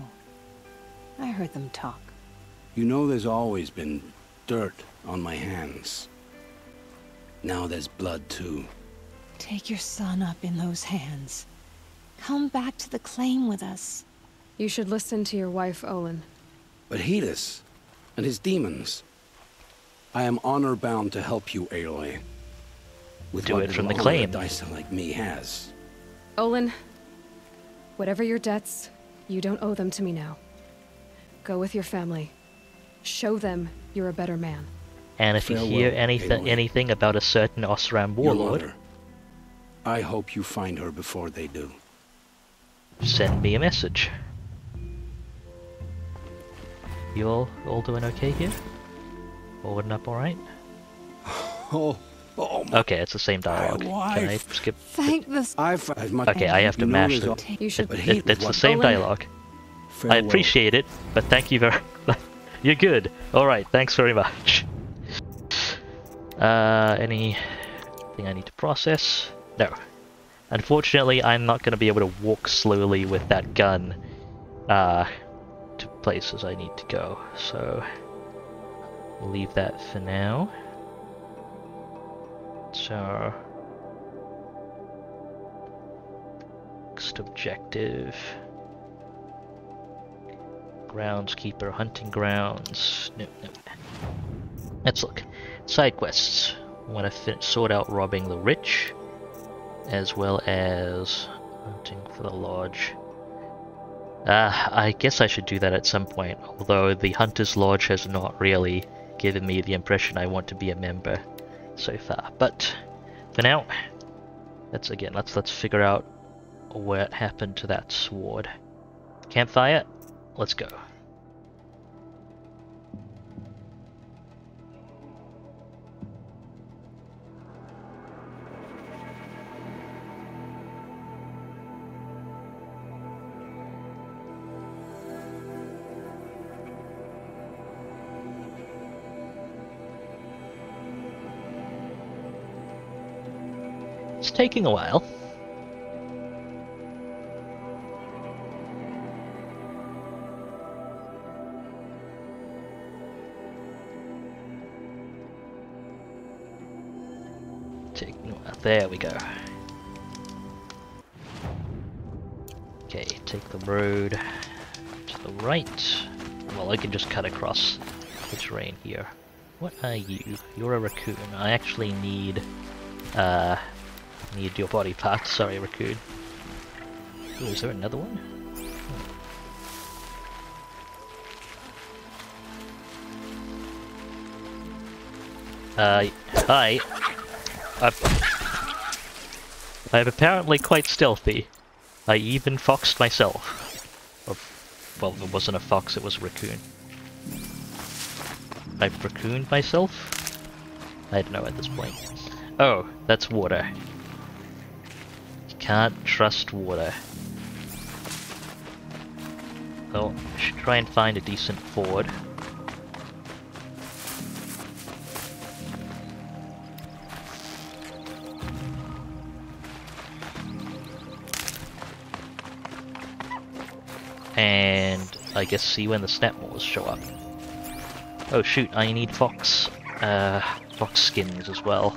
I heard them talk. You know there's always been dirt on my hands. Now there's blood too. Take your son up in those hands. Come back to the claim with us. You should listen to your wife, Olin. But Hedis and his demons. I am honor-bound to help you, Aloy. With Do what it from the little honor claim. a Dyson like me has. Olin, whatever your debts, you don't owe them to me now. Go with your family. Show them you're a better man. And if you hear Aloy. anything about a certain Osram Your warlord, mother. I hope you find her before they do. send me a message. You all doing okay here? Holding up alright? Oh, Okay, it's the same dialogue. Can I wife. skip? Thank the... I've much. Okay, I have to You know mash there's the... al- You should... But he It's the was same Olin. dialogue. I Farewell. appreciate it, but thank you very... You're good. Alright, thanks very much. Anything I need to process? No. Unfortunately, I'm not going to be able to walk slowly with that gun to places I need to go, so we'll leave that for now. So, next objective. Groundskeeper, hunting grounds. No. Let's look. Side quests. I want to sort out robbing the rich, as well as hunting for the lodge. I guess I should do that at some point, although the Hunter's Lodge has not really given me the impression I want to be a member so far. But for now, let's figure out what happened to that sword. Campfire, let's go. It's taking a while. There we go. Okay, take the road to the right. Well, I can just cut across the terrain here. What are you? You're a raccoon. I actually need your body parts. Sorry, raccoon. Ooh, is there another one? Hi. I'm apparently quite stealthy. I even foxed myself. Or, well, it wasn't a fox, it was a raccoon. I raccooned myself? I don't know at this point. Oh, that's water. You can't trust water. Well, I should try and find a decent ford. And I guess see when the snapmaws show up. Oh shoot, I need fox skins as well.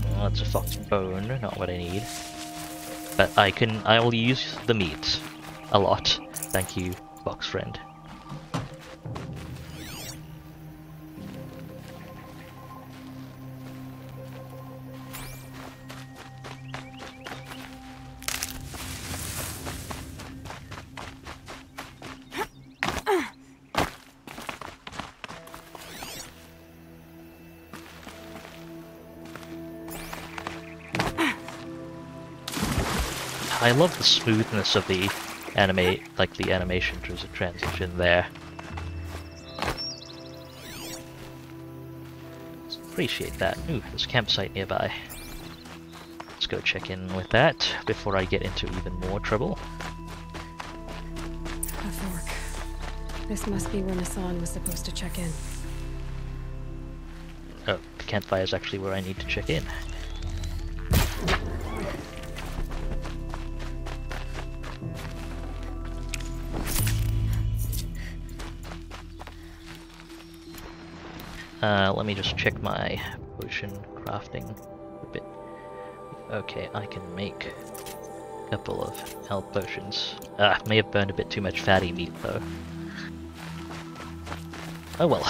Well, that's a fox bone, not what I need. But I'll use the meat a lot. Thank you, fox friend. I love the smoothness of the animation towards the transition there. Appreciate that. Ooh, there's a campsite nearby. Let's go check in with that before I get into even more trouble. A fork. This must be where Nassan was supposed to check in. Oh, the campfire is actually where I need to check in. Let me just check my potion crafting a bit. Okay, I can make a couple of health potions. May have burned a bit too much fatty meat though. Oh well.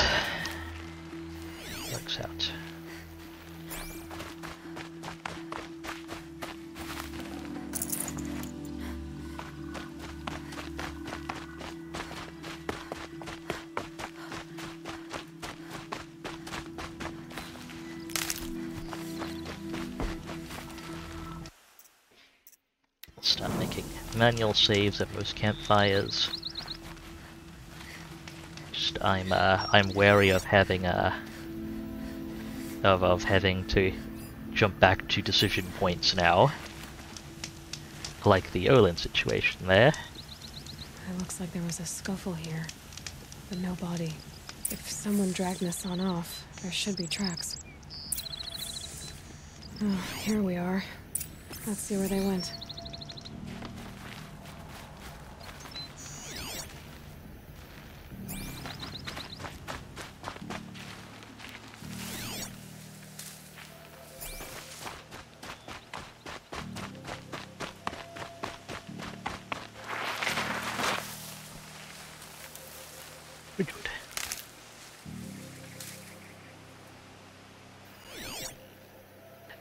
Works out. Start making manual saves at most campfires. Just I'm wary of having of having to jump back to decision points now. Like the Olin situation there. It looks like there was a scuffle here, but no body. If someone dragged Nassan off, there should be tracks. Oh, here we are. Let's see where they went.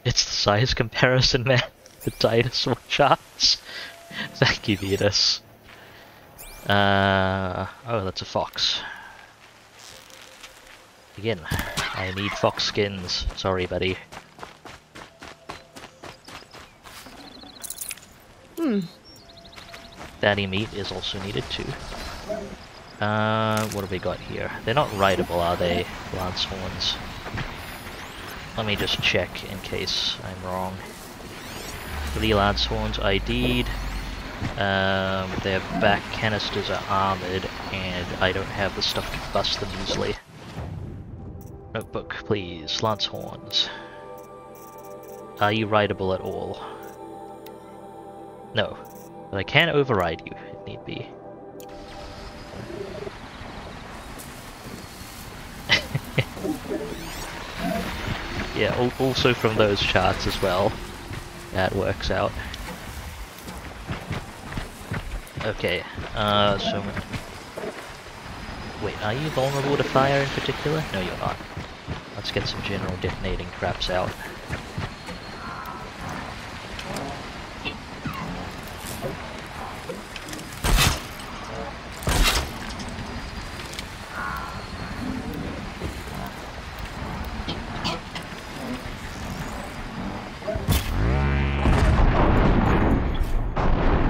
It's the size comparison, man. The dinosaur charts. Thank you, Venus. Oh, that's a fox. Again, I need fox skins. Sorry, buddy. Fatty meat is also needed too. What have we got here? They're not rideable, are they? Lance horns. Let me just check in case I'm wrong. 3 lance horns ID'd. Their back canisters are armored, and I don't have the stuff to bust them easily. Notebook, please. Lance horns. Are you rideable at all? No. But I can override you, if need be. Yeah, also from those charts as well. That works out. Okay, so... Wait, are you vulnerable to fire in particular? No, you're not. Let's get some general detonating traps out.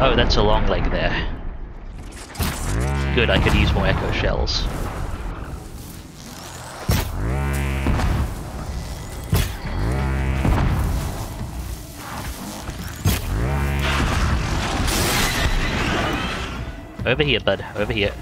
Oh, that's a long leg there. Good, I could use more echo shells. Over here, bud. Over here.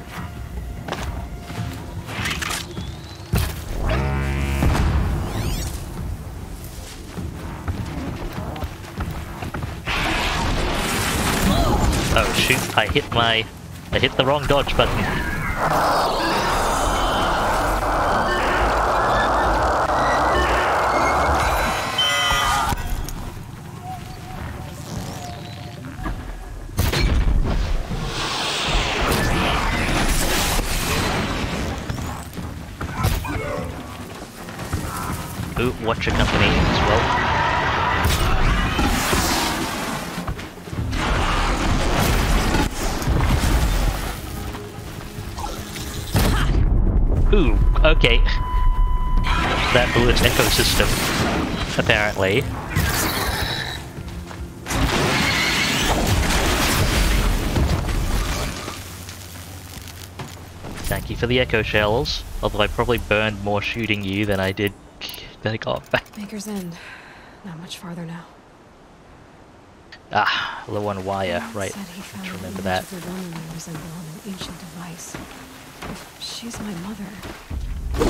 Oh shoot, I hit the wrong dodge button. Ooh, watch your company as well. Ooh, okay. That blew its ecosystem, apparently. Thank you for the echo shells, although I probably burned more shooting you than I did that I got back. Maker's End. Not much farther now. Ah, low on wire, right. Let's remember that. Resemble an ancient device. If she's my mother. I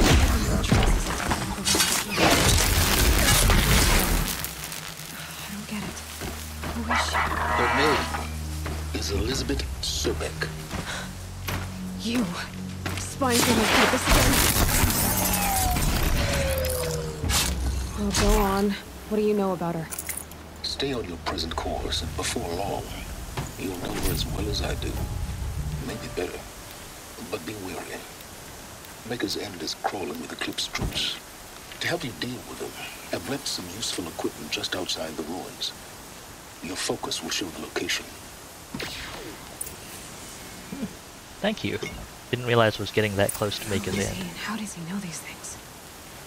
don't get it. Who is she? Her name is Elizabeth Sobek. You. Spying for my purpose again? Well, go on. What do you know about her? Stay on your present course, and before long, you'll know her as well as I do. Maybe better. But be wary. Maker's End is crawling with Eclipse troops. To help you deal with them, I've left some useful equipment just outside the ruins. Your focus will show the location. Thank you. Didn't realize I was getting that close to Maker's End. How does he know these things?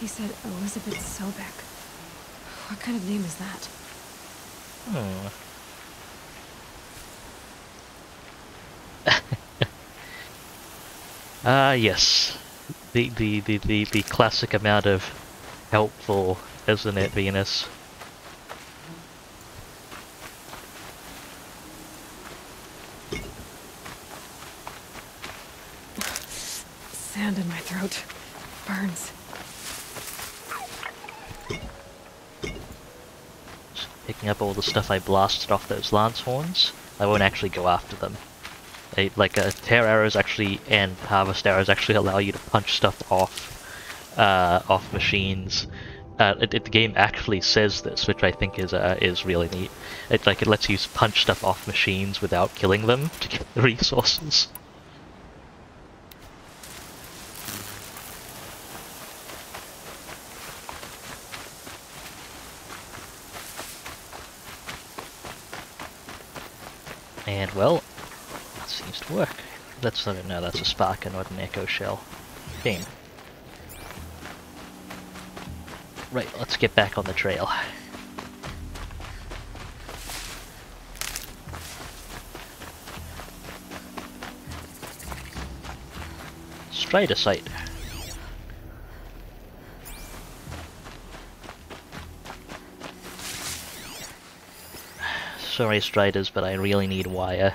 He said Elizabeth Sobek. What kind of name is that? Yes. The classic amount of helpful, isn't it, Venus? Sand in my throat. Burns. Just picking up all the stuff I blasted off those lance horns. I won't actually go after them. Tear arrows actually and harvest arrows actually allow you to punch stuff off machines. The game actually says this, which I think is really neat. It lets you punch stuff off machines without killing them to get the resources. And well, that seems to work. That's not that's a sparker, not an echo shell. Game. Right, let's get back on the trail. Strider site. Sorry, Striders, but I really need wire.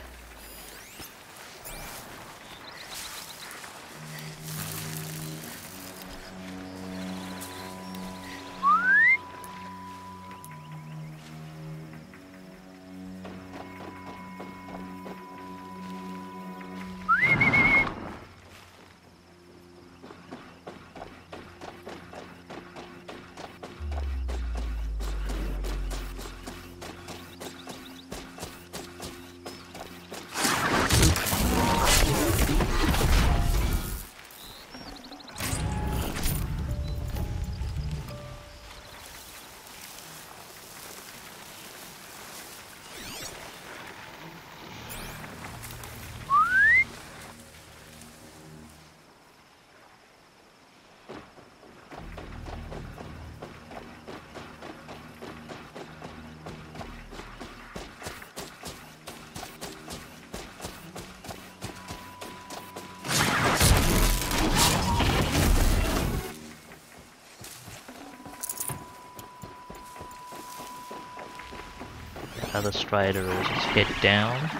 other Strider is head down.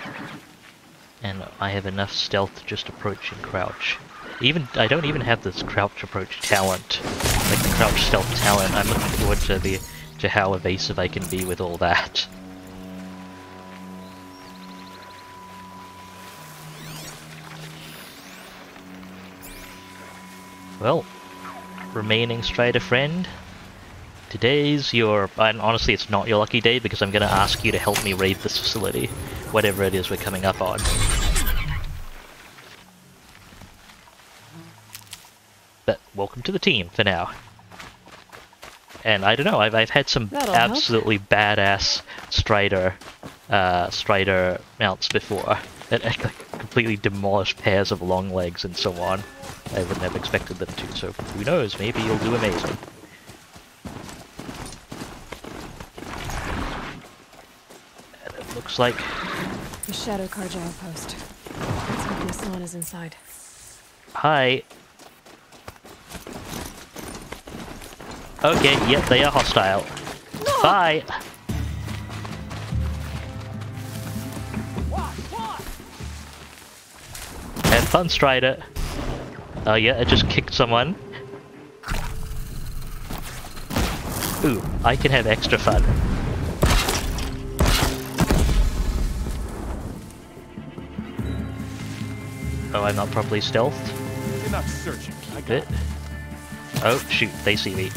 And I have enough stealth to just approach and crouch. I don't even have this crouch approach talent, like the crouch stealth talent. I'm looking forward to how evasive I can be with all that. Well, remaining Strider friend, today's your... and honestly, it's not your lucky day because I'm going to ask you to help me raid this facility, whatever it is we're coming up on. But welcome to the team for now. And I don't know, I've had some absolutely badass Strider mounts before that completely demolished pairs of long legs and so on. I wouldn't have expected them to, so who knows, maybe you'll do amazing. And it looks like... the Shadow Carja outpost. Let's hope Nassan is inside. Hi. Okay, yep, they are hostile. No! Bye! Have fun, Strider. Oh yeah, I just kicked someone. Ooh, I can have extra fun. Oh, I'm not properly stealthed. You're not searching. I got it. Oh, shoot, they see me.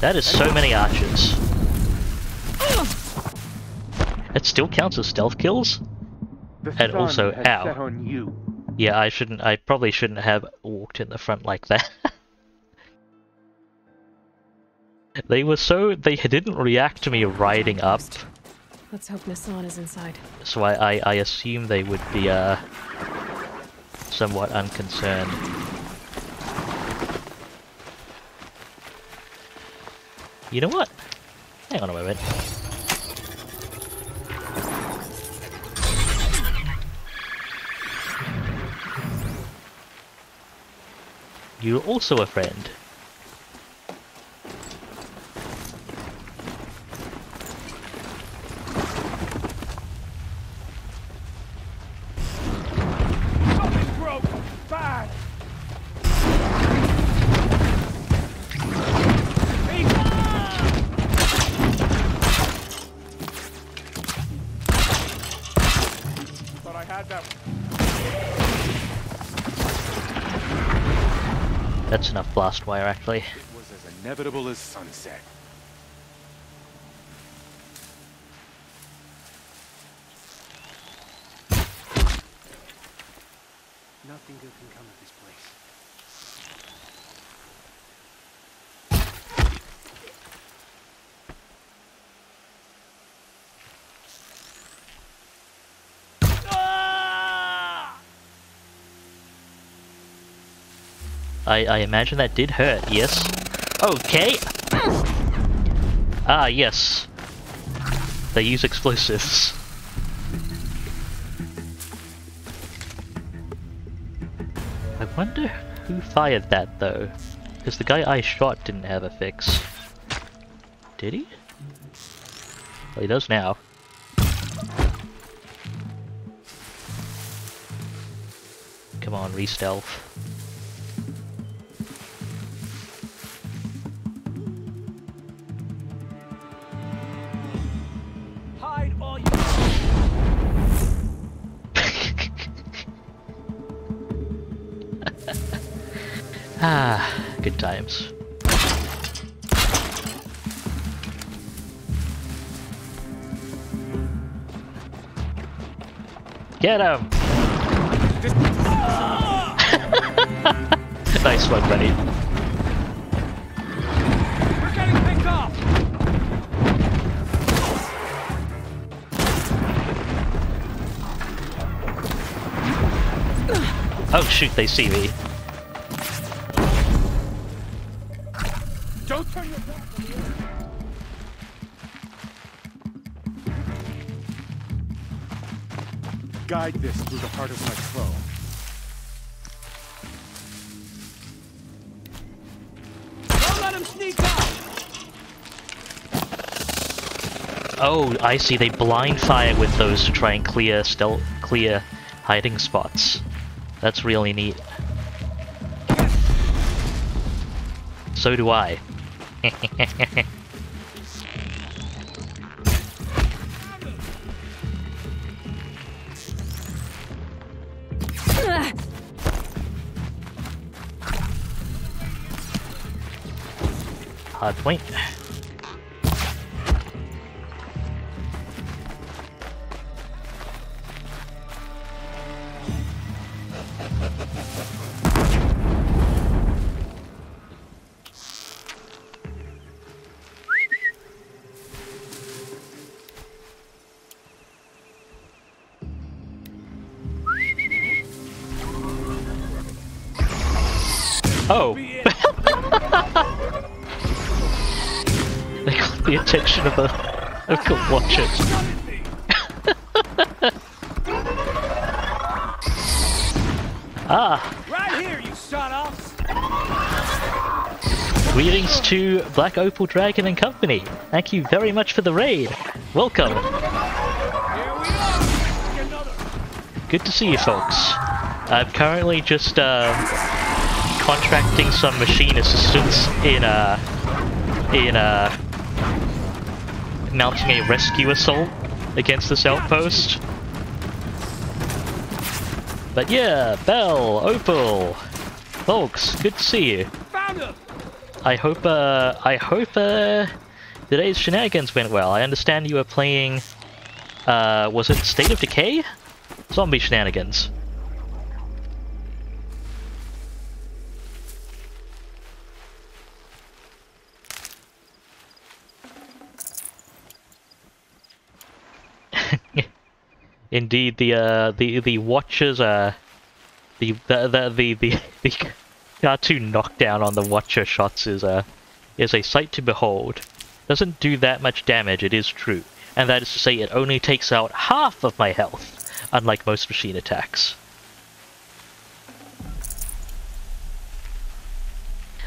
That is so many archers. It still counts as stealth kills? And also, ow. Yeah, I probably shouldn't have walked in the front like that. They didn't react to me riding up. Let's hope Nassan is inside. So I assume they would be, somewhat unconcerned. You know what? Hang on a moment. You're also a friend. That's enough blast wire, actually. It was as inevitable as sunset. Nothing good can come of this place. I imagine that did hurt, yes. Okay! Ah, yes. They use explosives. I wonder who fired that, though. Because the guy I shot didn't have a fix. Did he? Well, he does now. Come on, re-stealth. Ah, good times. Get him! Nice one, buddy. We're getting picked off. Oh shoot, they see me. Don't turn your back. guide this through the heart of my foe. Don't let him sneak up! Oh, I see. They blind fire with those to try and clear hiding spots. That's really neat. So do I. Hard point. Oh! They got the attention of the watchers. Ah! Right here, you son-offs! Greetings to Black Opal Dragon and Company. Thank you very much for the raid. Welcome. Here we are! Get another. Good to see you folks. I'm currently just contracting some machine assistance in mounting a rescue assault against this outpost. But yeah, Belle, Opal, folks, good to see you. Found him! I hope today's shenanigans went well. I understand you were playing, was it State of Decay? Zombie shenanigans. Indeed, the watchers the cartoon knockdown on the watcher shots is a sight to behold. Doesn't do that much damage, it is true, and that is to say, it only takes out half of my health, unlike most machine attacks.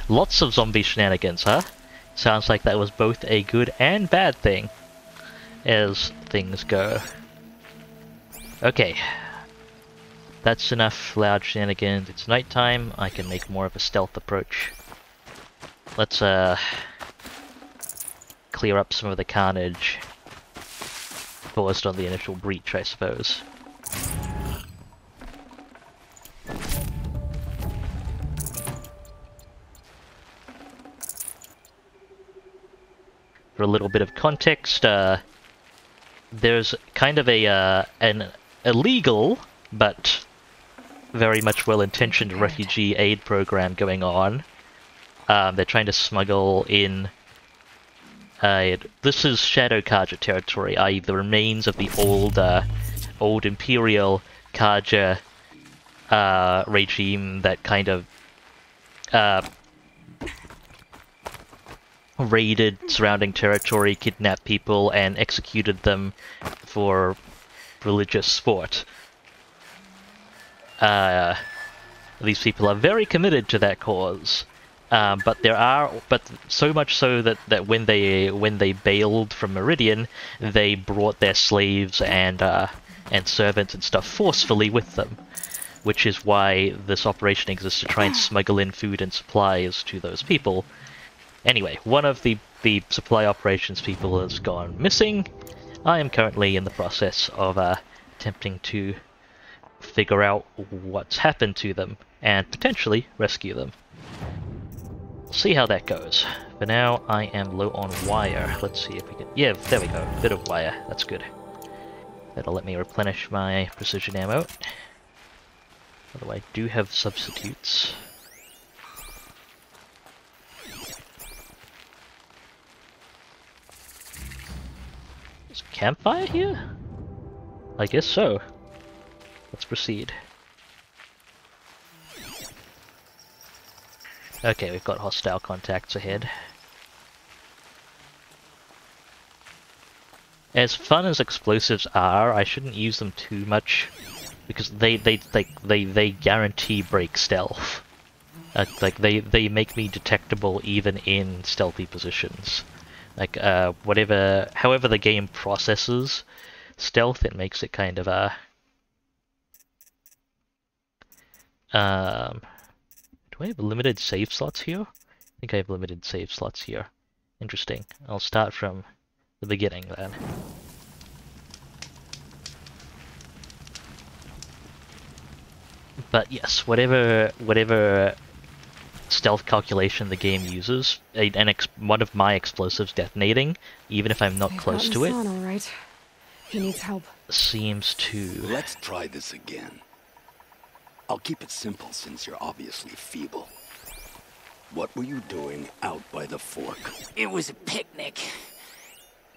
Lots of zombie shenanigans, huh? Sounds like that was both a good and bad thing, as things go. Okay. That's enough loud shenanigans. It's nighttime. I can make more of a stealth approach. Let's, clear up some of the carnage caused on the initial breach, I suppose. For a little bit of context, there's kind of an illegal, but very much well-intentioned refugee aid program going on. They're trying to smuggle in... this is Shadow Karja territory, i.e. the remains of the old Imperial Karja regime that kind of raided surrounding territory, kidnapped people, and executed them for religious sport. These people are very committed to that cause, but so much so that when they bailed from Meridian, they brought their slaves and servants and stuff forcefully with them, which is why this operation exists, to try and smuggle in food and supplies to those people. Anyway, one of the supply operations people has gone missing. I am currently in the process of attempting to figure out what's happened to them and potentially rescue them. See how that goes. For now, I am low on wire. Let's see if we can... Yeah, there we go. Bit of wire. That's good. That'll let me replenish my precision ammo. Although I do have substitutes. Is a campfire here? I guess so. Let's proceed. Okay, we've got hostile contacts ahead. as fun as explosives are, I shouldn't use them too much because they guarantee break stealth. Like they make me detectable even in stealthy positions. Like however the game processes stealth, it makes it kind of do I have limited save slots here? I think I have limited save slots here. Interesting. I'll start from the beginning then. But yes, whatever stealth calculation the game uses, one of my explosives detonating, even if I'm not close to it, all right. He needs help. Seems to... Let's try this again. I'll keep it simple since you're obviously feeble. What were you doing out by the fork? It was a picnic.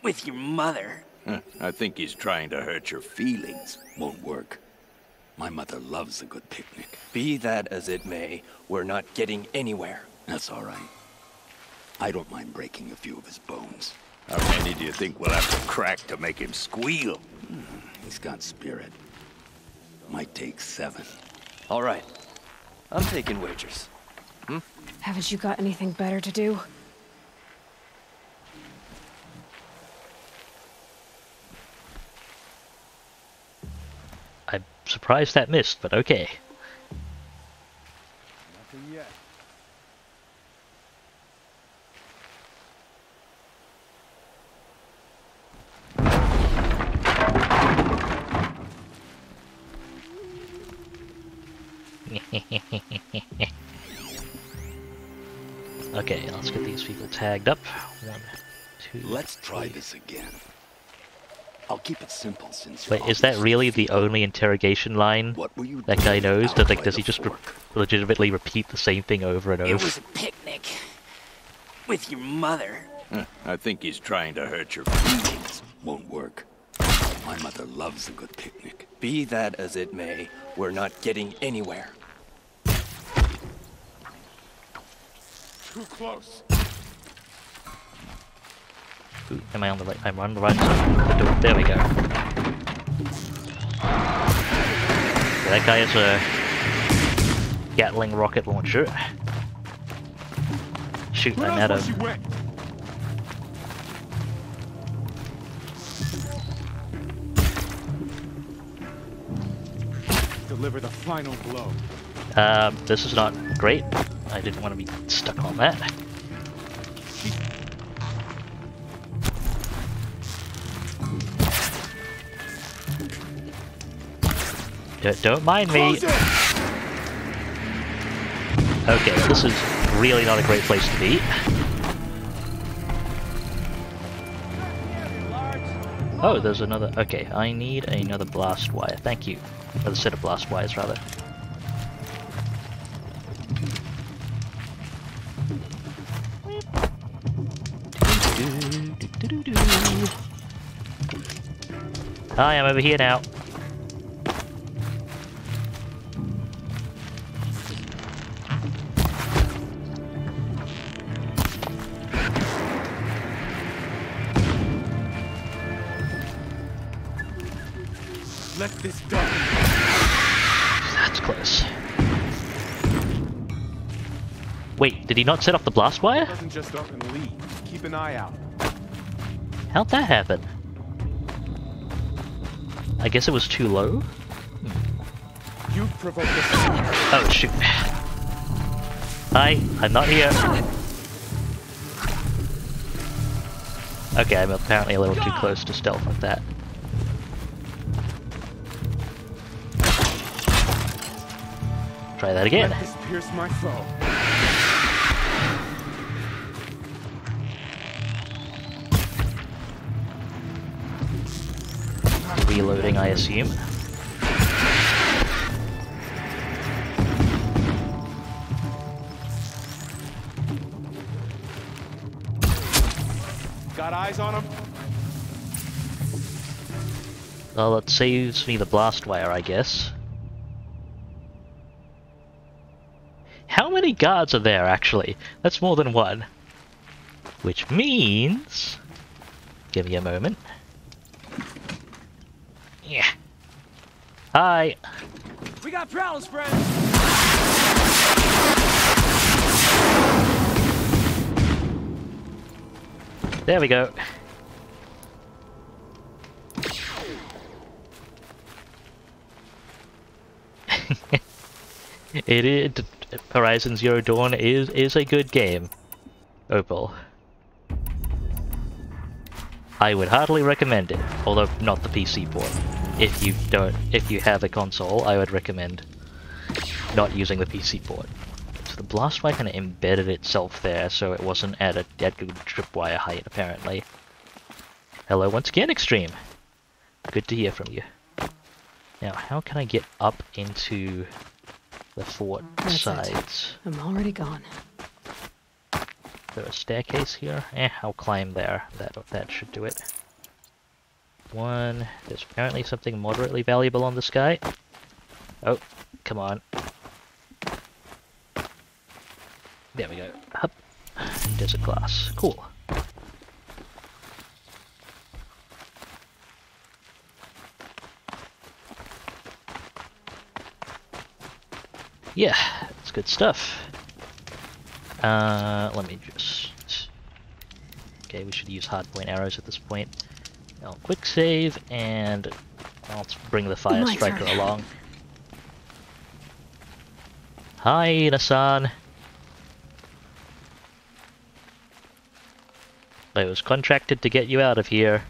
With your mother. I think he's trying to hurt your feelings. Won't work. My mother loves a good picnic. Be that as it may, we're not getting anywhere. That's all right. I don't mind breaking a few of his bones. How many do you think we'll have to crack to make him squeal? He's got spirit. Might take 7. All right. I'm taking wagers. Haven't you got anything better to do? I'm surprised that missed, but okay. Nothing yet. Okay, let's get these people tagged up. 1, 2. Let's try this again. I'll keep it simple since. Wait, is that really the only interrogation line that guy knows? Does he just legitimately repeat the same thing over and over? It was a picnic. With your mother. I think he's trying to hurt your feelings. Won't work. My mother loves a good picnic. Be that as it may, we're not getting anywhere. Too close. Ooh, am I on the right? I'm on the right side. There we go. That guy has a Gatling rocket launcher. Shoot them at him. Deliver the final blow. This is not great. I didn't want to be stuck on that. Don't mind me. Okay, this is really not a great place to be. Oh, there's another... Okay, I need another blast wire. Thank you. Another set of blast wires, rather. Hi, I'm over here now. Let this die. That's close. Wait, did he not set off the blast wire? Doesn't just up and leave. Keep an eye out. How'd that happen? I guess it was too low? You provoked this. Oh shoot. Hi, I'm not here. Okay, I'm apparently a little too close to stealth like that. Try that again. Let this pierce my foe. Reloading, I assume. Got eyes on him? Well, it saves me the blast wire, I guess. How many guards are there, actually? That's more than one. Which means... Give me a moment. Yeah. Hi. We got prowlers, friends. There we go. It is Horizon Zero Dawn is a good game. Opal. I would heartily recommend it, although not the PC port. If you have a console, I would recommend not using the PC port. So the blast wire kind of embedded itself there, so it wasn't at a good tripwire height, apparently. Hello once again, Extreme. Good to hear from you. Now, how can I get up into the fort sides? I'm already gone. Is there a staircase here? I'll climb there. That should do it. One. There's apparently something moderately valuable on the sky. Oh, come on. There we go. Up. Desert glass. Cool. Yeah, it's good stuff. Let me just... Okay, we should use hardpoint arrows at this point. I'll quick save, and I'll bring the fire striker along. Hi, Nasan. I was contracted to get you out of here.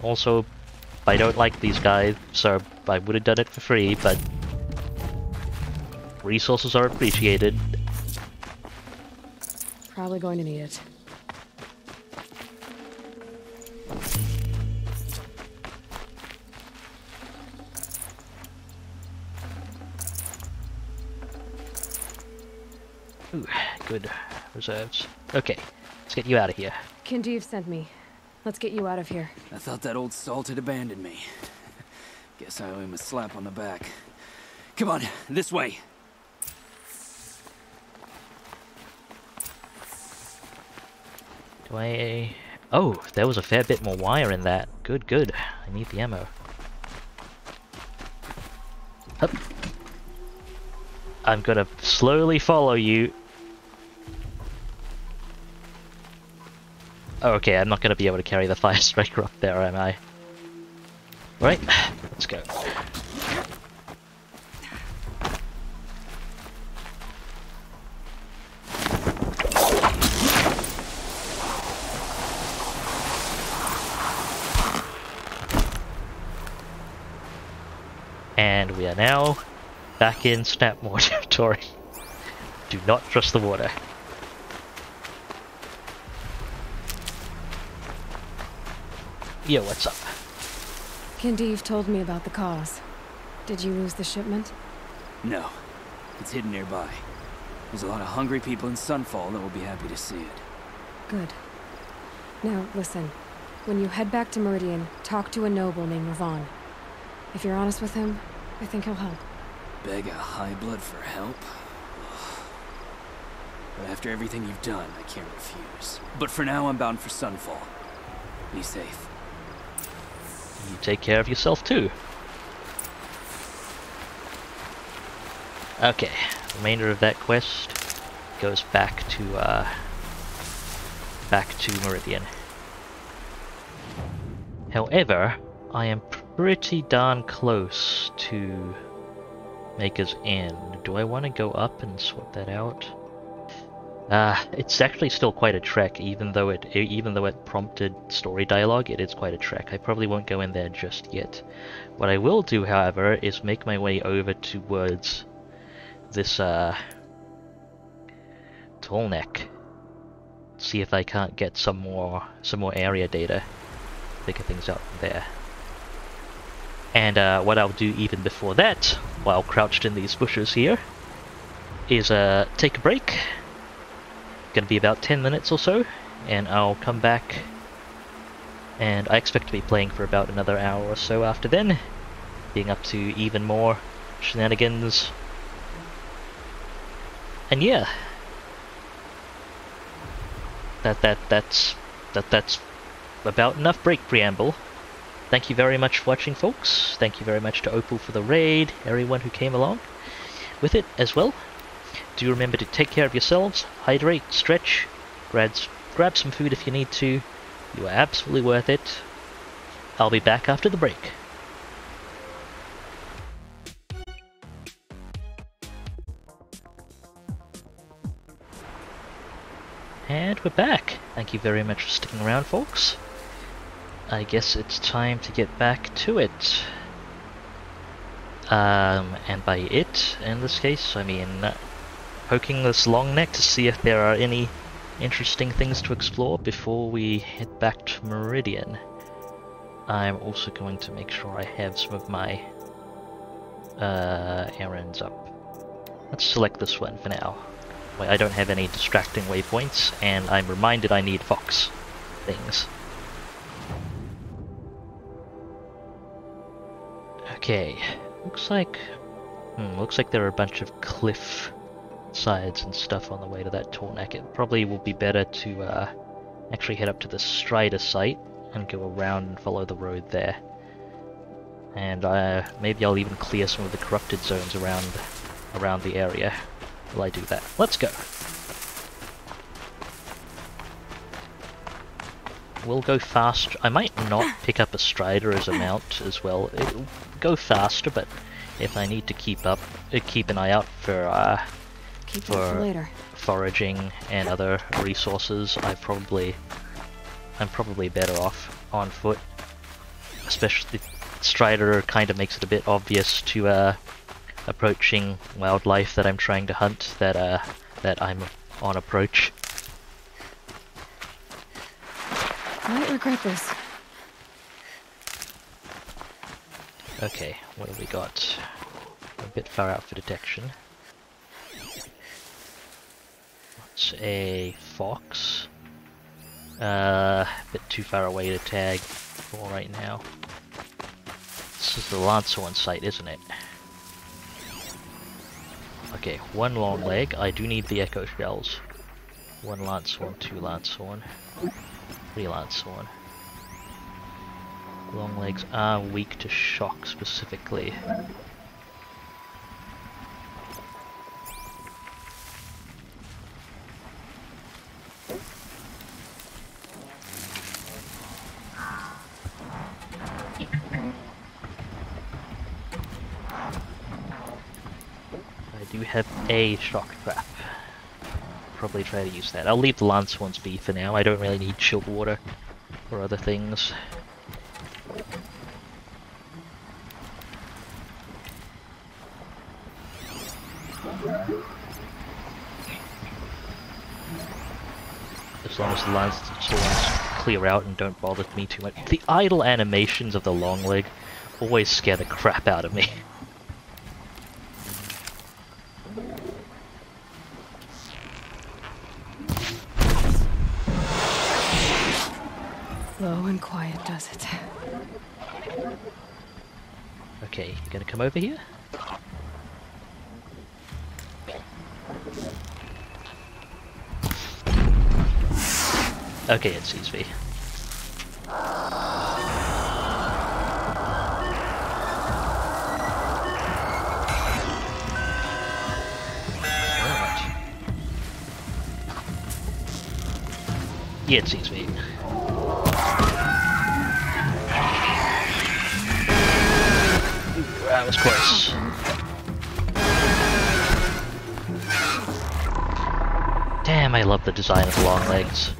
Also, I don't like these guys, so I would have done it for free, but resources are appreciated. Probably going to need it. Ooh, good reserves. Okay, let's get you out of here. Kindeev sent me. Let's get you out of here. I thought that old salt had abandoned me. Guess I owe him a slap on the back. Come on, this way. Do I... Oh, there was a fair bit more wire in that. Good, good. I need the ammo. Hup. I'm gonna slowly follow you. Oh, okay, I'm not gonna be able to carry the fire striker up there, am I? Right, let's go. And we are now back in Snapmore territory. Do not trust the water. Yo, what's up? Kindeev told me about the cause. Did you lose the shipment? No. It's hidden nearby. There's a lot of hungry people in Sunfall that will be happy to see it. Good. Now, listen. When you head back to Meridian, talk to a noble named Ravon. If you're honest with him, I think he'll help. Beg a high blood for help? But after everything you've done, I can't refuse. But for now, I'm bound for Sunfall. Be safe. You take care of yourself too. Okay, remainder of that quest goes back to Meridian. However, I am pretty darn close to Maker's End. Do I want to go up and sort that out? It's actually still quite a trek, even though it prompted story dialogue. It is quite a trek. I probably won't go in there just yet. What I will do, however, is make my way over towards this Tallneck. See if I can't get some more area data. Figure things out from there. And what I'll do even before that, while crouched in these bushes here, is take a break. Gonna be about 10 minutes or so, and I'll come back, and I expect to be playing for about another hour or so after then, being up to even more shenanigans. And yeah, that's about enough break preamble. thank you very much for watching, folks. Thank you very much to Opal for the raid, everyone who came along with it as well. Do remember to take care of yourselves, hydrate, stretch, grab some food if you need to. You are absolutely worth it. I'll be back after the break. And we're back. Thank you very much for sticking around, folks. I guess it's time to get back to it. And by it, in this case, I mean poking this long neck to see if there are any interesting things to explore before we head back to Meridian. I'm also going to make sure I have some of my errands up. Let's select this one for now. I don't have any distracting waypoints, and I'm reminded I need fox things. Okay, looks like there are a bunch of cliff sides and stuff on the way to that tall neck. It probably will be better to actually head up to the Strider site and go around and follow the road there. And maybe I'll even clear some of the corrupted zones around the area. Will I do that? Let's go. We'll go fast. I might not pick up a Strider as a mount as well. It'll go faster, but if I need to keep an eye out for foraging and other resources, I'm probably better off on foot. Especially Strider kind of makes it a bit obvious to approaching wildlife that I'm trying to hunt that I'm on approach. I might regret this. Okay, what have we got? A bit far out for detection. What's a fox? A bit too far away to tag for right now. This is the Lancelot site, isn't it? Okay, one long leg. I do need the echo shells. One Lancelot, two Lancelot, three Lancelot. Long legs are weak to shock specifically. I do have a shock trap. Probably try to use that. I'll leave the lance ones be for now. I don't really need chilled water or other things. As long as the lance clear out and don't bother me too much. The idle animations of the long leg always scare the crap out of me. Low and quiet does it. Okay, you gonna come over here? Okay, it sees me. Alright. Yeah, it sees me. That was close. Damn, I love the design of the long legs.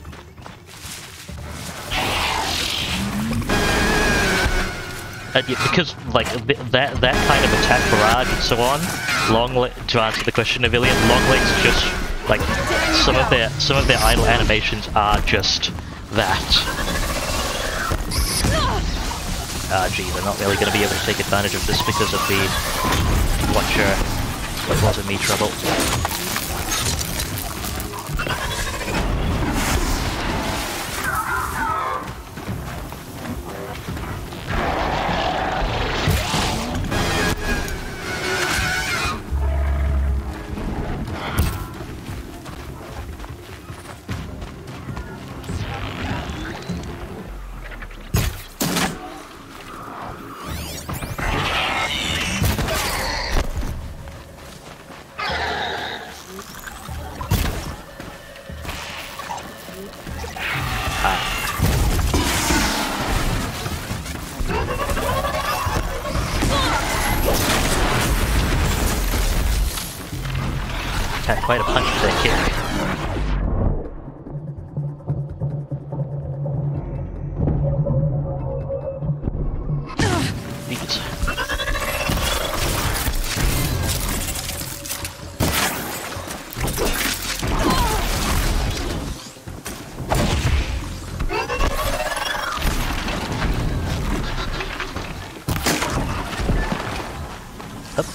Because like that kind of attack barrage and so on, to answer the question, Avilian, long legs just like some of their idle animations are just that. Gee, they're not really going to be able to take advantage of this because of the what wasn't me trouble. Had quite a punch to that kick. These. Up.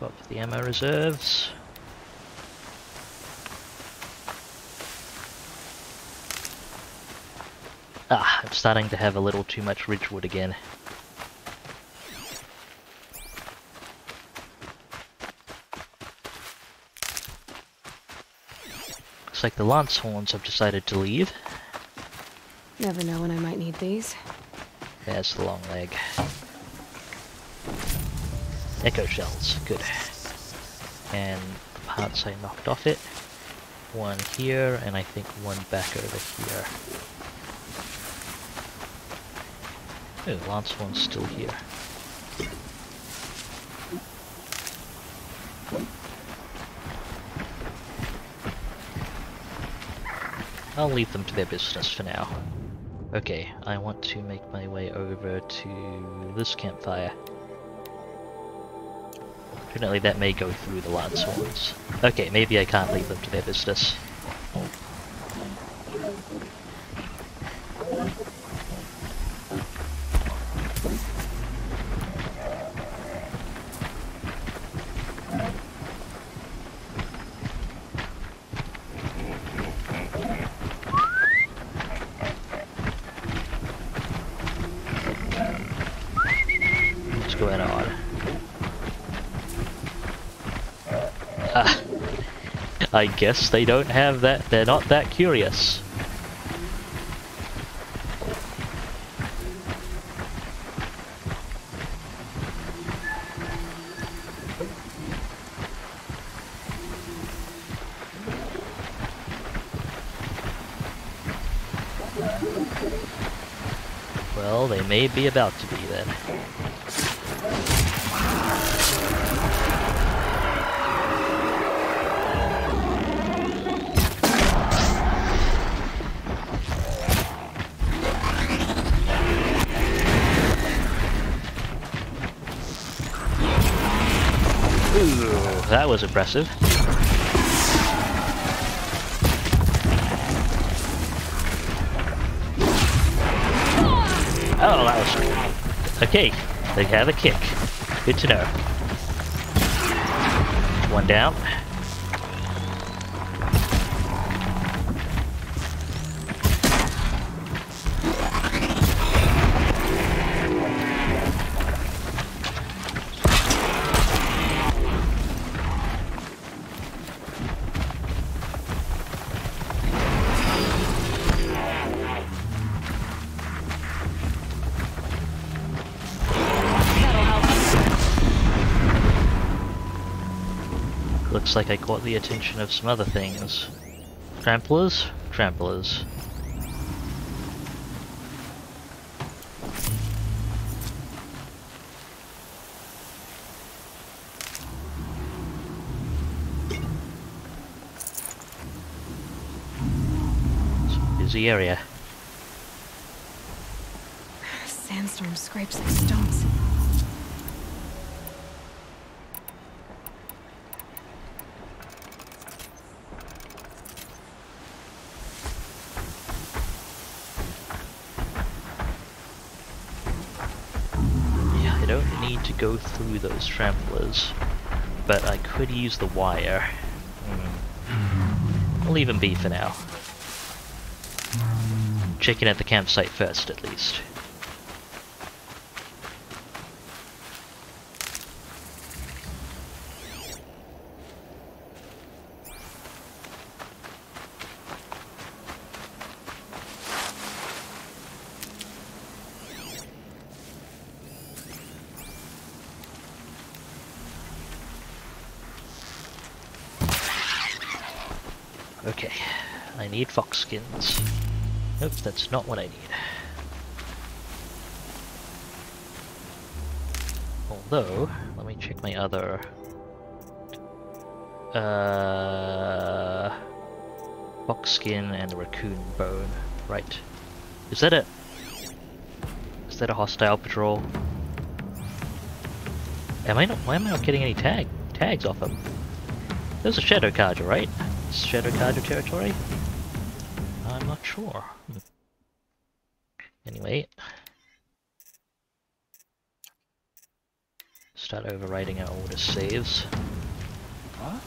Up the ammo reserves. Ah, I'm starting to have a little too much ridgewood again. Looks like the lance horns have decided to leave. Never know when I might need these. There's the long leg. Echo shells, good. And the parts I knocked off it. One here, and I think one back over here. Oh, lance one's still here. I'll leave them to their business for now. Okay, I want to make my way over to this campfire. Fortunately, that may go through the lance horns. Okay, maybe I can't leave them to their business. What's going on? I guess they don't have that, they're not that curious. Well, they may be about to be then. Ooh, that was impressive. Oh, that was... Okay, they have a kick. Good to know. One down. Looks like I caught the attention of some other things. Tramplers? Tramplers. It's a busy area. Sandstorm scrapes like stones. don't need to go through those tramplers, but I could use the wire. I'll leave him be for now. Checking at the campsite first, at least. Okay, I need fox skins. Nope, that's not what I need. Although, let me check my other... fox skin and a raccoon bone. Right. Is that a hostile patrol? Why am I not getting any tags off him? There's a shadow carja, right? Shadow carja territory? I'm not sure. Anyway. Start overwriting our order saves. What?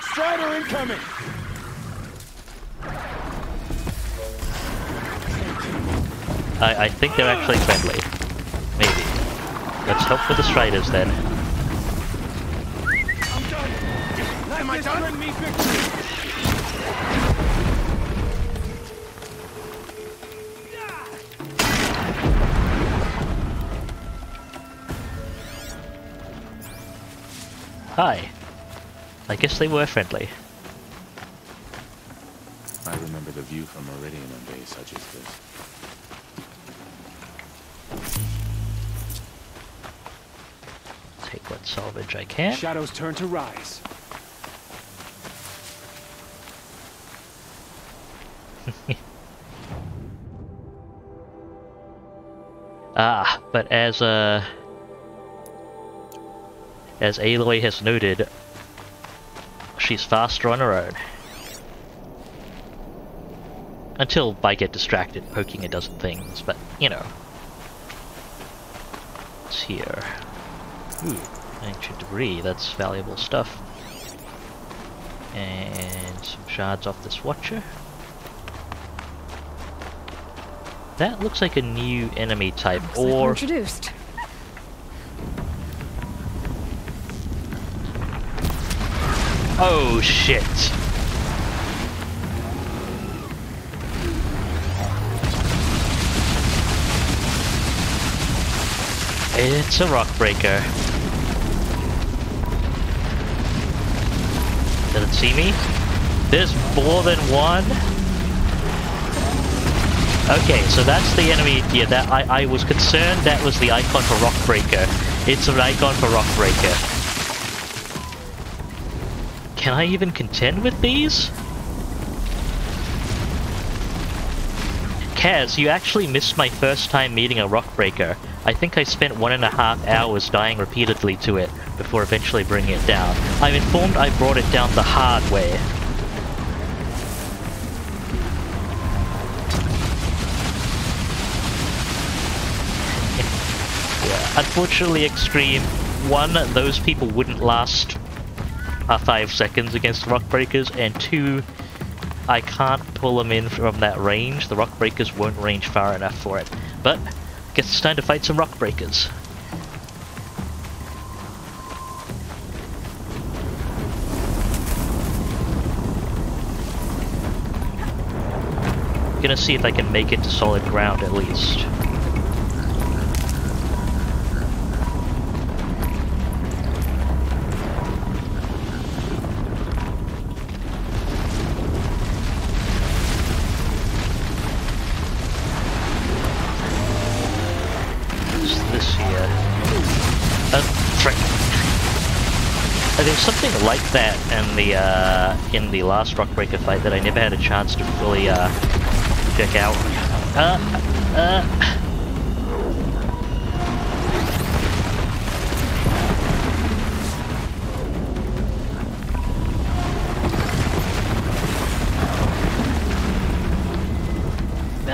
Strider incoming! I think they're actually friendly. Maybe. Let's help with the Striders then. I'm done! Am I done? Bring me victory! Hi. I guess they were friendly. I remember the view from Meridian on days such as this. Take what salvage I can. Shadows turn to rise. But as Aloy has noted, she's faster on her own. Until I get distracted poking a dozen things, but you know. What's here? Ooh, ancient debris, that's valuable stuff. And some shards off this watcher. That looks like a new enemy type, Looks or... like we're introduced. Oh shit! It's a rock breaker. Did it see me? There's more than one? Okay, so that's the enemy. Yeah, that I was concerned that was the icon for rock breaker. It's an icon for rock breaker. Can I even contend with these? Kaz, you actually missed my first time meeting a rock breaker. I think I spent 1.5 hours dying repeatedly to it before eventually bringing it down. I'm informed I brought it down the hard way. Yeah, unfortunately, Extreme, one, those people wouldn't last 5 seconds against rock breakers, and 2, I can't pull them in from that range. The rock breakers won't range far enough for it. But guess it's time to fight some rock breakers. Gonna see if I can make it to solid ground at least. There's something like that in the last Rockbreaker fight that I never had a chance to fully check out.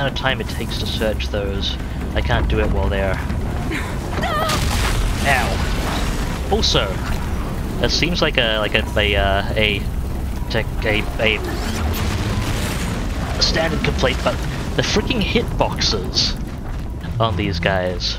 amount of time it takes to search those, I can't do it while they're... Ow! Also, it seems like a standard complaint, but the freaking hitboxes on these guys.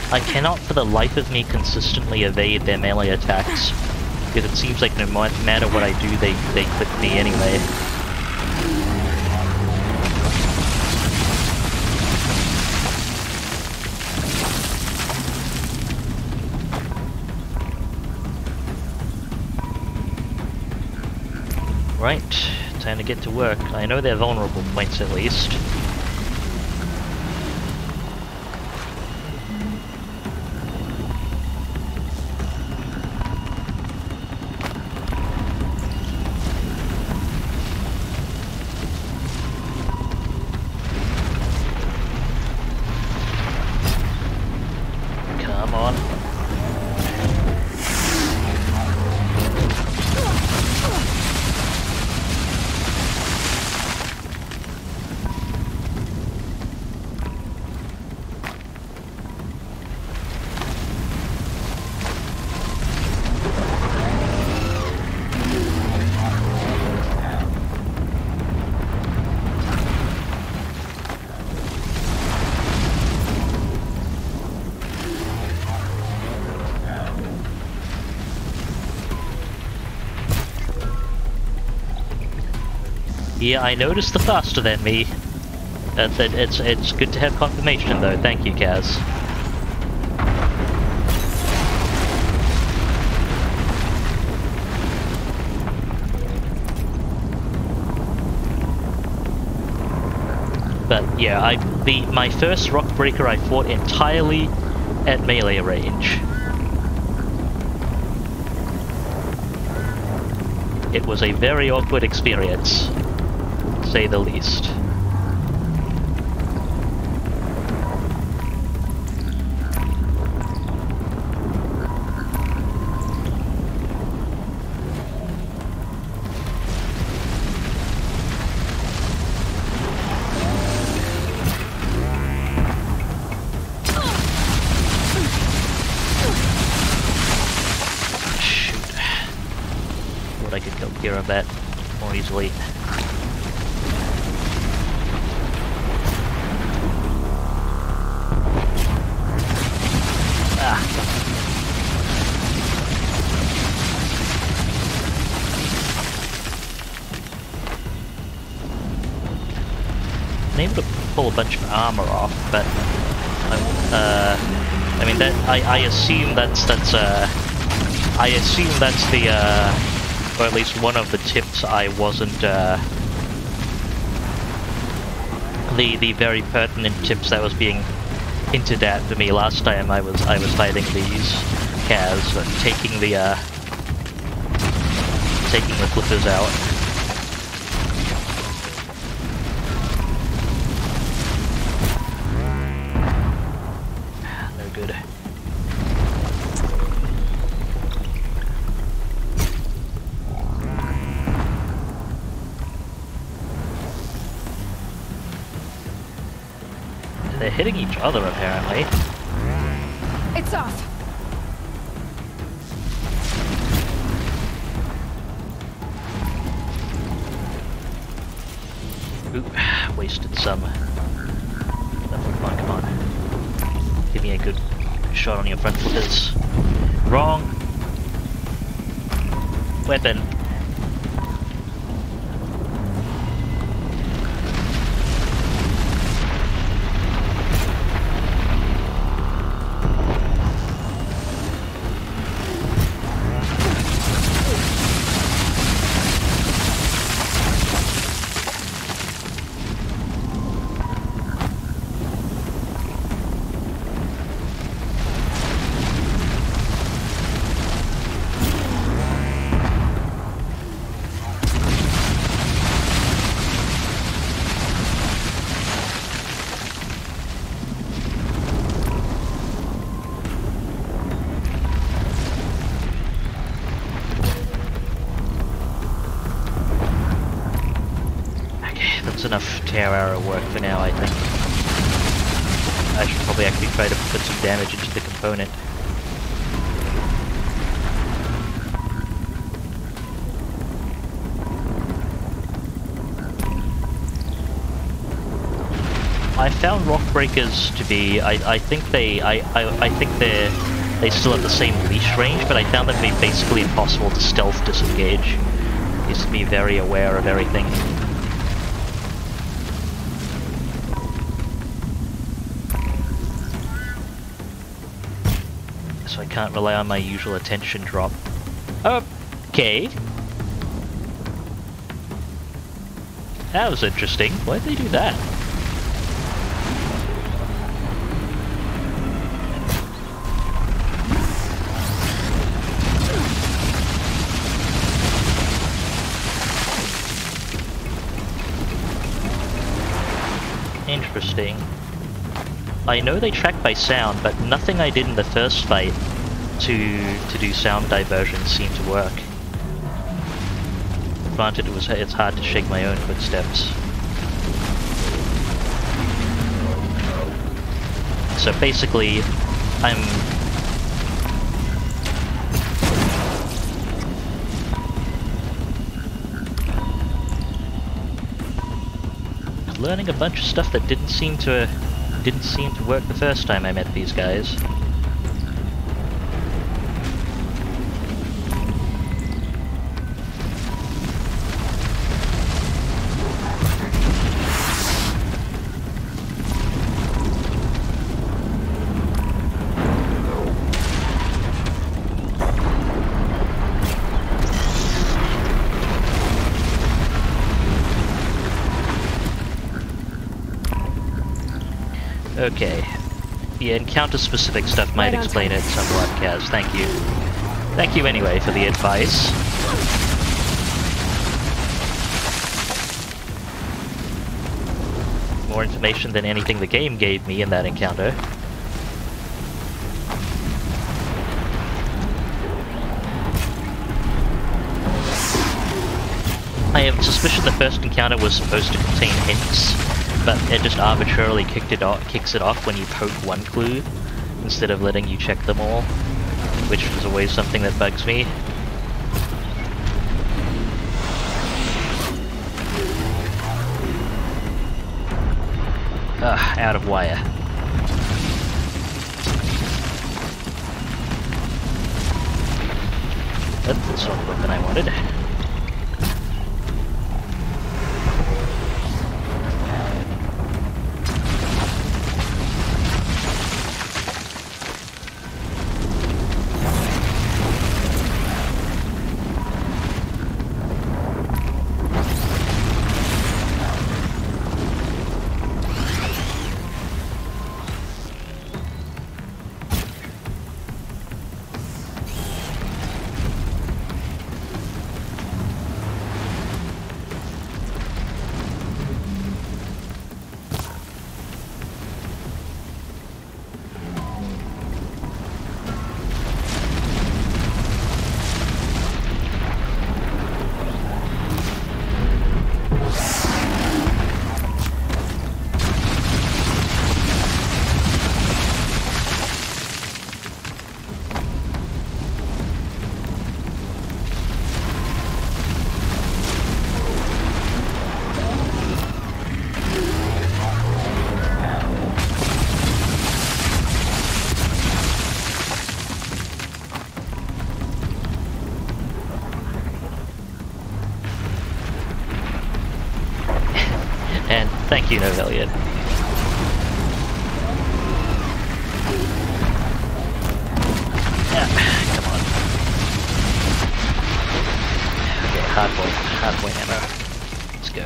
I cannot for the life of me consistently evade their melee attacks, because it seems like no matter what I do, they clip me anyway. Right, time to get to work. I know they're vulnerable points at least. Come on. Yeah, I noticed the faster than me. It's good to have confirmation though. Thank you, Kaz. But yeah, my first rock breaker I fought entirely at melee range. It was a very awkward experience, to say the least. I could take care of that more easily. I'm able to pull a bunch of armor off, but I mean that I assume that's the or at least one of the tips I wasn't the very pertinent tips that was being hinted at to me last time I was fighting these Kaz, taking the flippers out. No good. They're hitting each other, apparently. It's off. Ooh, wasted some. Come on. Give me a good shot on your front flippers. Wrong. Weapon. enough tear arrow work for now, I think. I should probably actually try to put some damage into the component. I found rock breakers to be. I think they. I think they still have the same leash range, but I found them to be basically impossible to stealth disengage. You have to be very aware of everything. So I can't rely on my usual attention drop. Okay. That was interesting. Why'd they do that? Interesting. I know they track by sound, but nothing I did in the first fight to do sound diversion seemed to work. Granted, it's hard to shake my own footsteps. So basically, I'm learning a bunch of stuff that didn't seem to work the first time I met these guys. Okay. Yeah, encounter-specific stuff might explain it somewhat, Kaz. Thank you. Thank you anyway for the advice. More information than anything the game gave me in that encounter. I have a suspicion the first encounter was supposed to contain hints, but it just arbitrarily kicks it off when you poke one clue, instead of letting you check them all, which is always something that bugs me. Out of wire. That's not the weapon I wanted. Thank you, Novellian. Yeah, come on. Okay, hardpoint ammo. Let's go.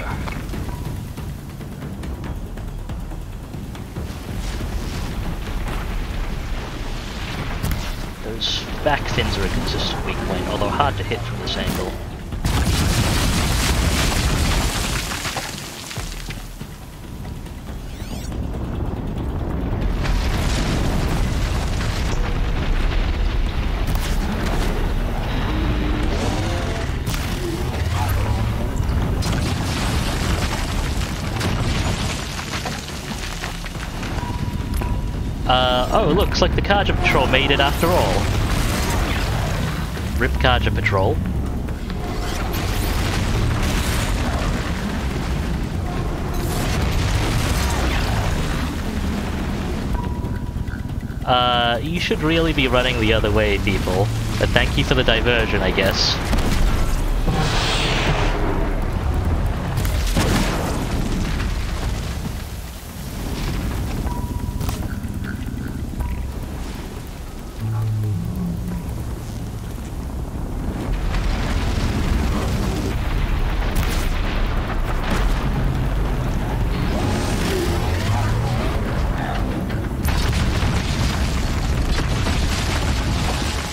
Those back fins are a consistent weak point, although hard to hit from this angle. Oh, looks like the Carja Patrol made it after all. RIP Carja Patrol. You should really be running the other way, people. But thank you for the diversion, I guess.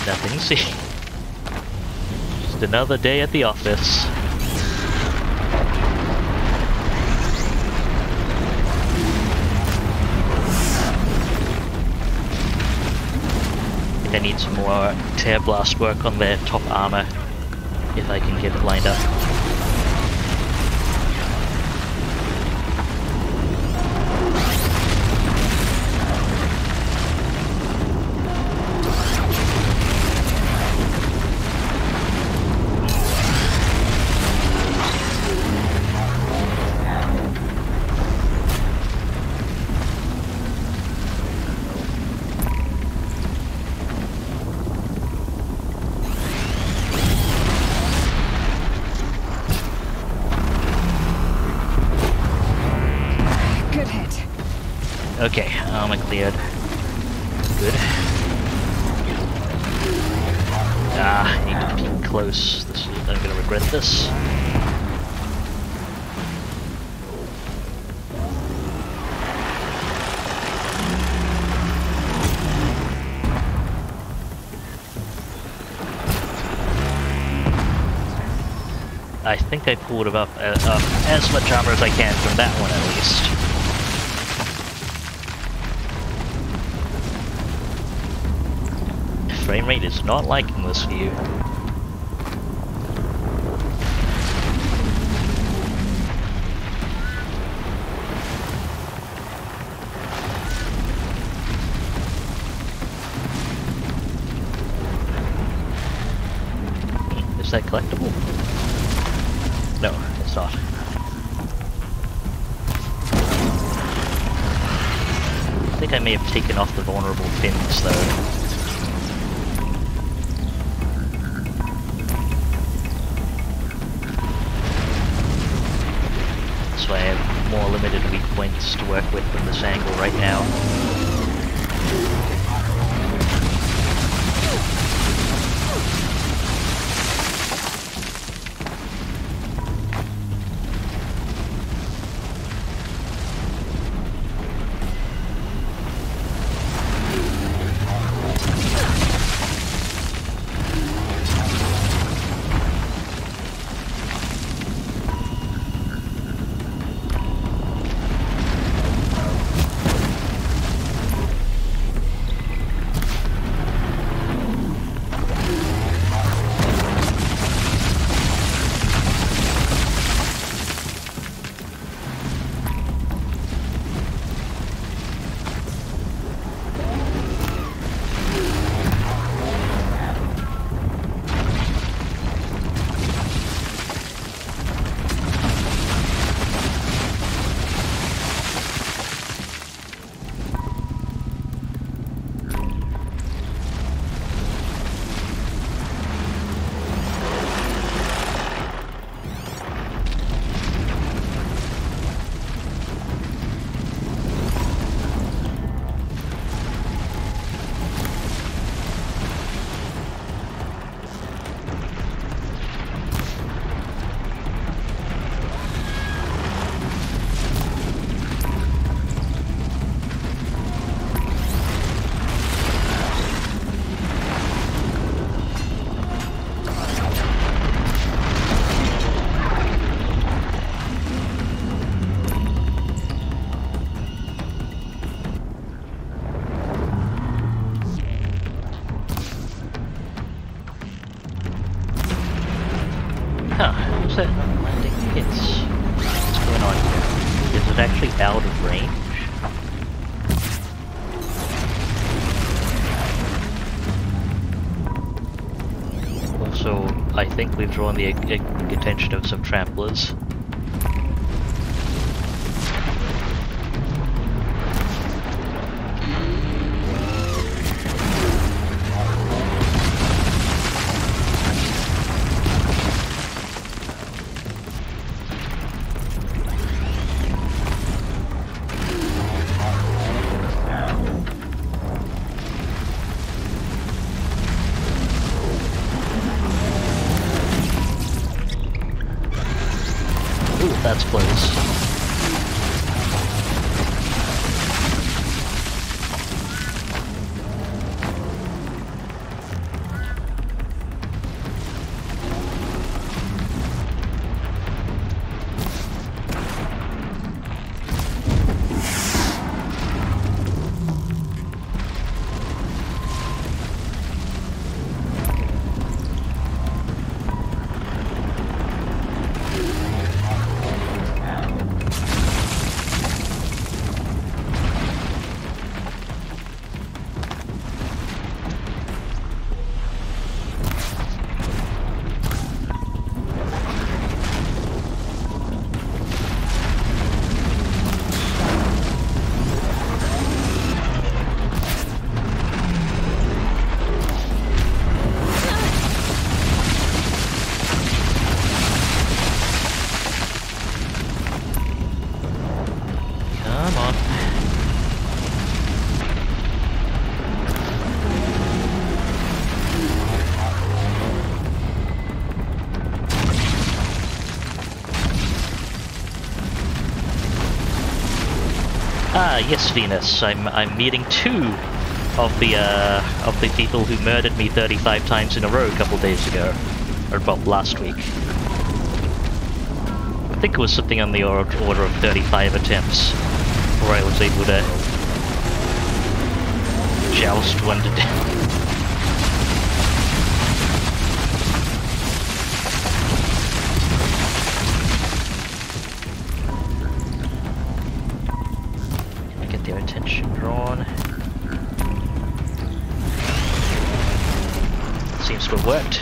Nothing to see. Just another day at the office. I need some more tear blast work on their top armor, if I can get it lined up. Okay, armor cleared. Good. Ah, I need to peek close. I'm gonna regret this. I think I pulled up as much armor as I can from that one at least. Frame rate is not liking this view. Is that collectible? No, it's not. I think I may have taken off the vulnerable pins though. So I have more limited weak points to work with from this angle right now. What's going on here? Is it actually out of range? So I think we've drawn the attention of some tramplers. That's close. Yes, Venus. I'm meeting two of the people who murdered me 35 times in a row a couple days ago, or well, last week. I think it was something on the order of 35 attempts, where I was able to joust one to death. Attention drawn. Seems to have worked.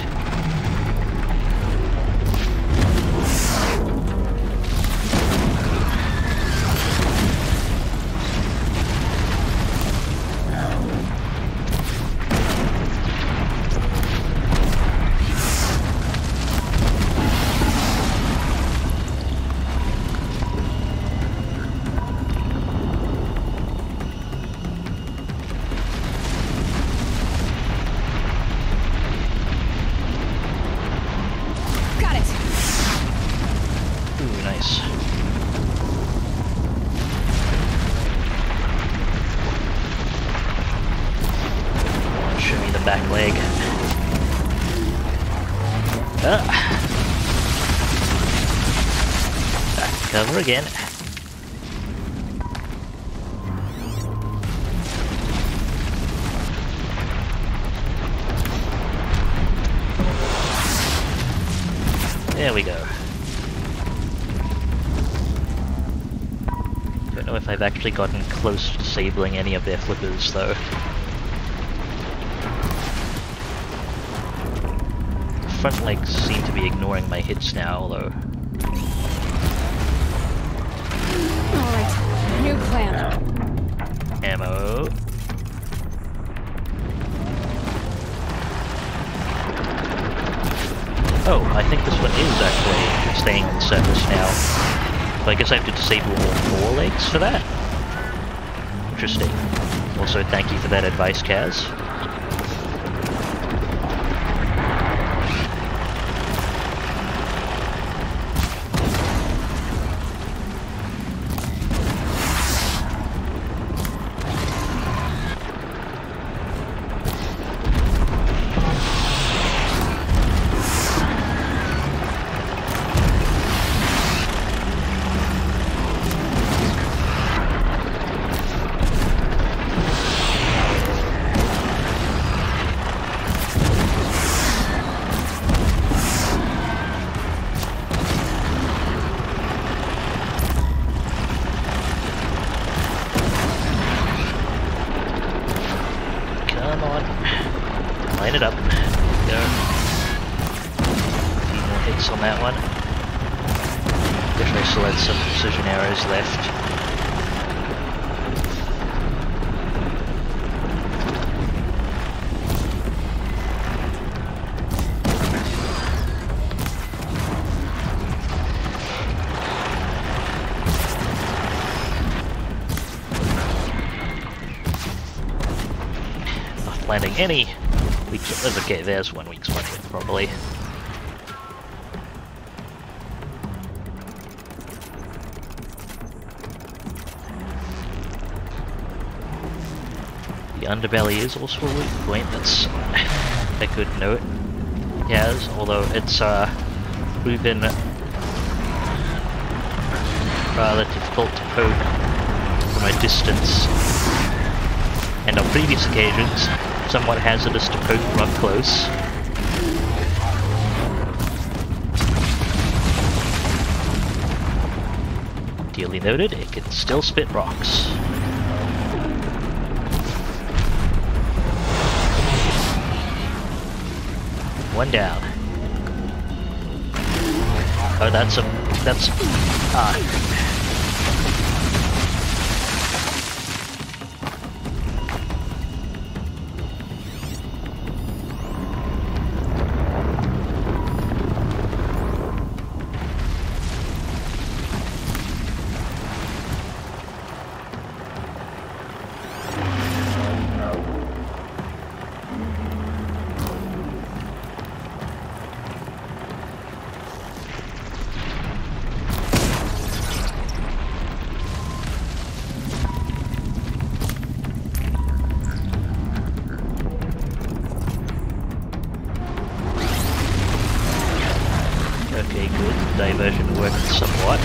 Back leg. Back to cover again. There we go. Don't know if I've actually gotten close to disabling any of their flippers though. Front legs seem to be ignoring my hits now, although. Alright, new plan. Ammo. Oh, I think this one is actually staying on the surface now. So I guess I have to disable all four legs for that? Interesting. Also, thank you for that advice, Kaz. Line it up. Go. hits on that one. Wish I still had some precision arrows left. Landing any weak spot. Okay, there's one weak spot here, probably. The underbelly is also a weak point. That's a good note. Yes, although it's proven rather difficult to poke from a distance, and on previous occasions somewhat hazardous to poke from up close. Duly noted, it can still spit rocks. One down. Oh, that's okay, good. Diversion worked somewhat.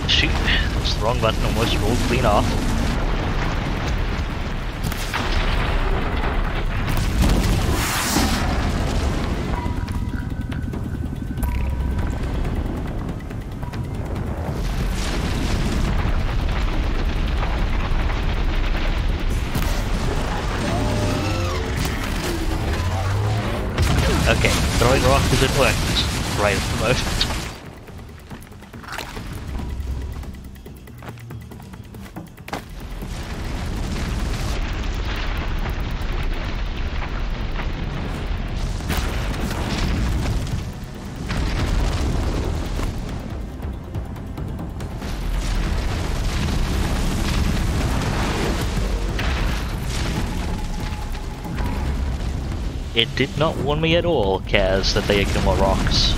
Shoot, that's the wrong button, almost rolled clean off. Okay, throwing rock isn't working right at the moment. It did not warn me at all, Kaz, that they ignore rocks.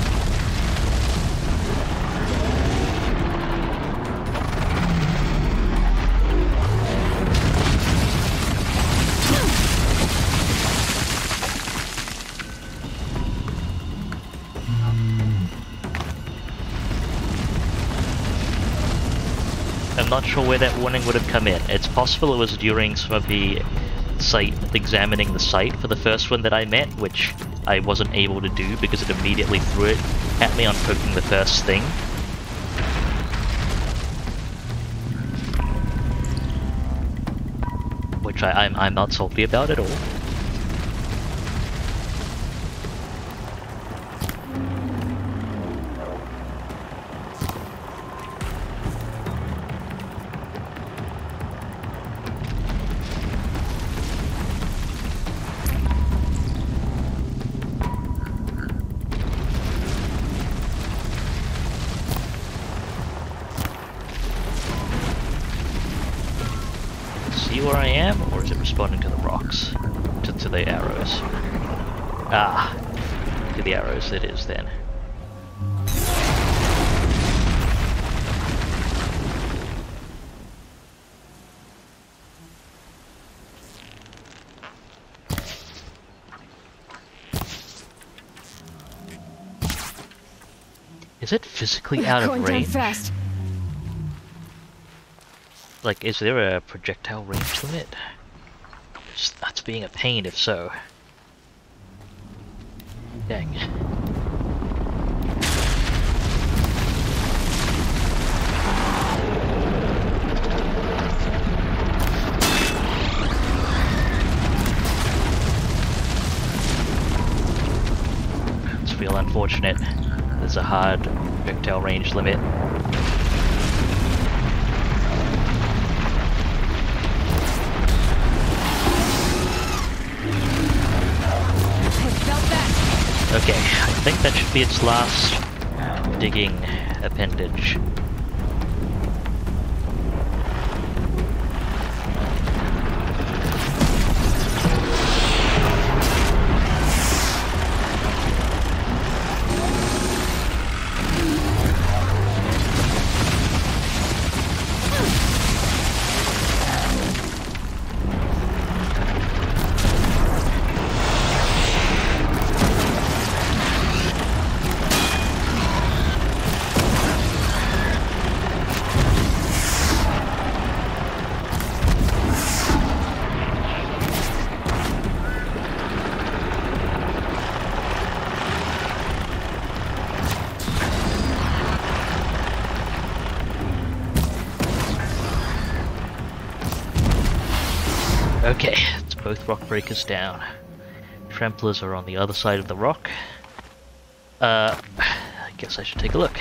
I'm not sure where that warning would have come in. It's possible it was during some of the site, examining the site for the first one that I met, which I wasn't able to do because it immediately threw it at me on poking the first thing. Which I'm not salty about at all. See where I am, or is it responding to the rocks? To the arrows? Ah, to the arrows it is then. Is it physically out of range? Fast. Like, is there a projectile range limit? That's being a pain if so. Dang. It's real unfortunate. There's a hard projectile range limit. Okay, I think that should be its last digging appendage. Okay, it's both rock breakers down. Tramplers are on the other side of the rock. I guess I should take a look.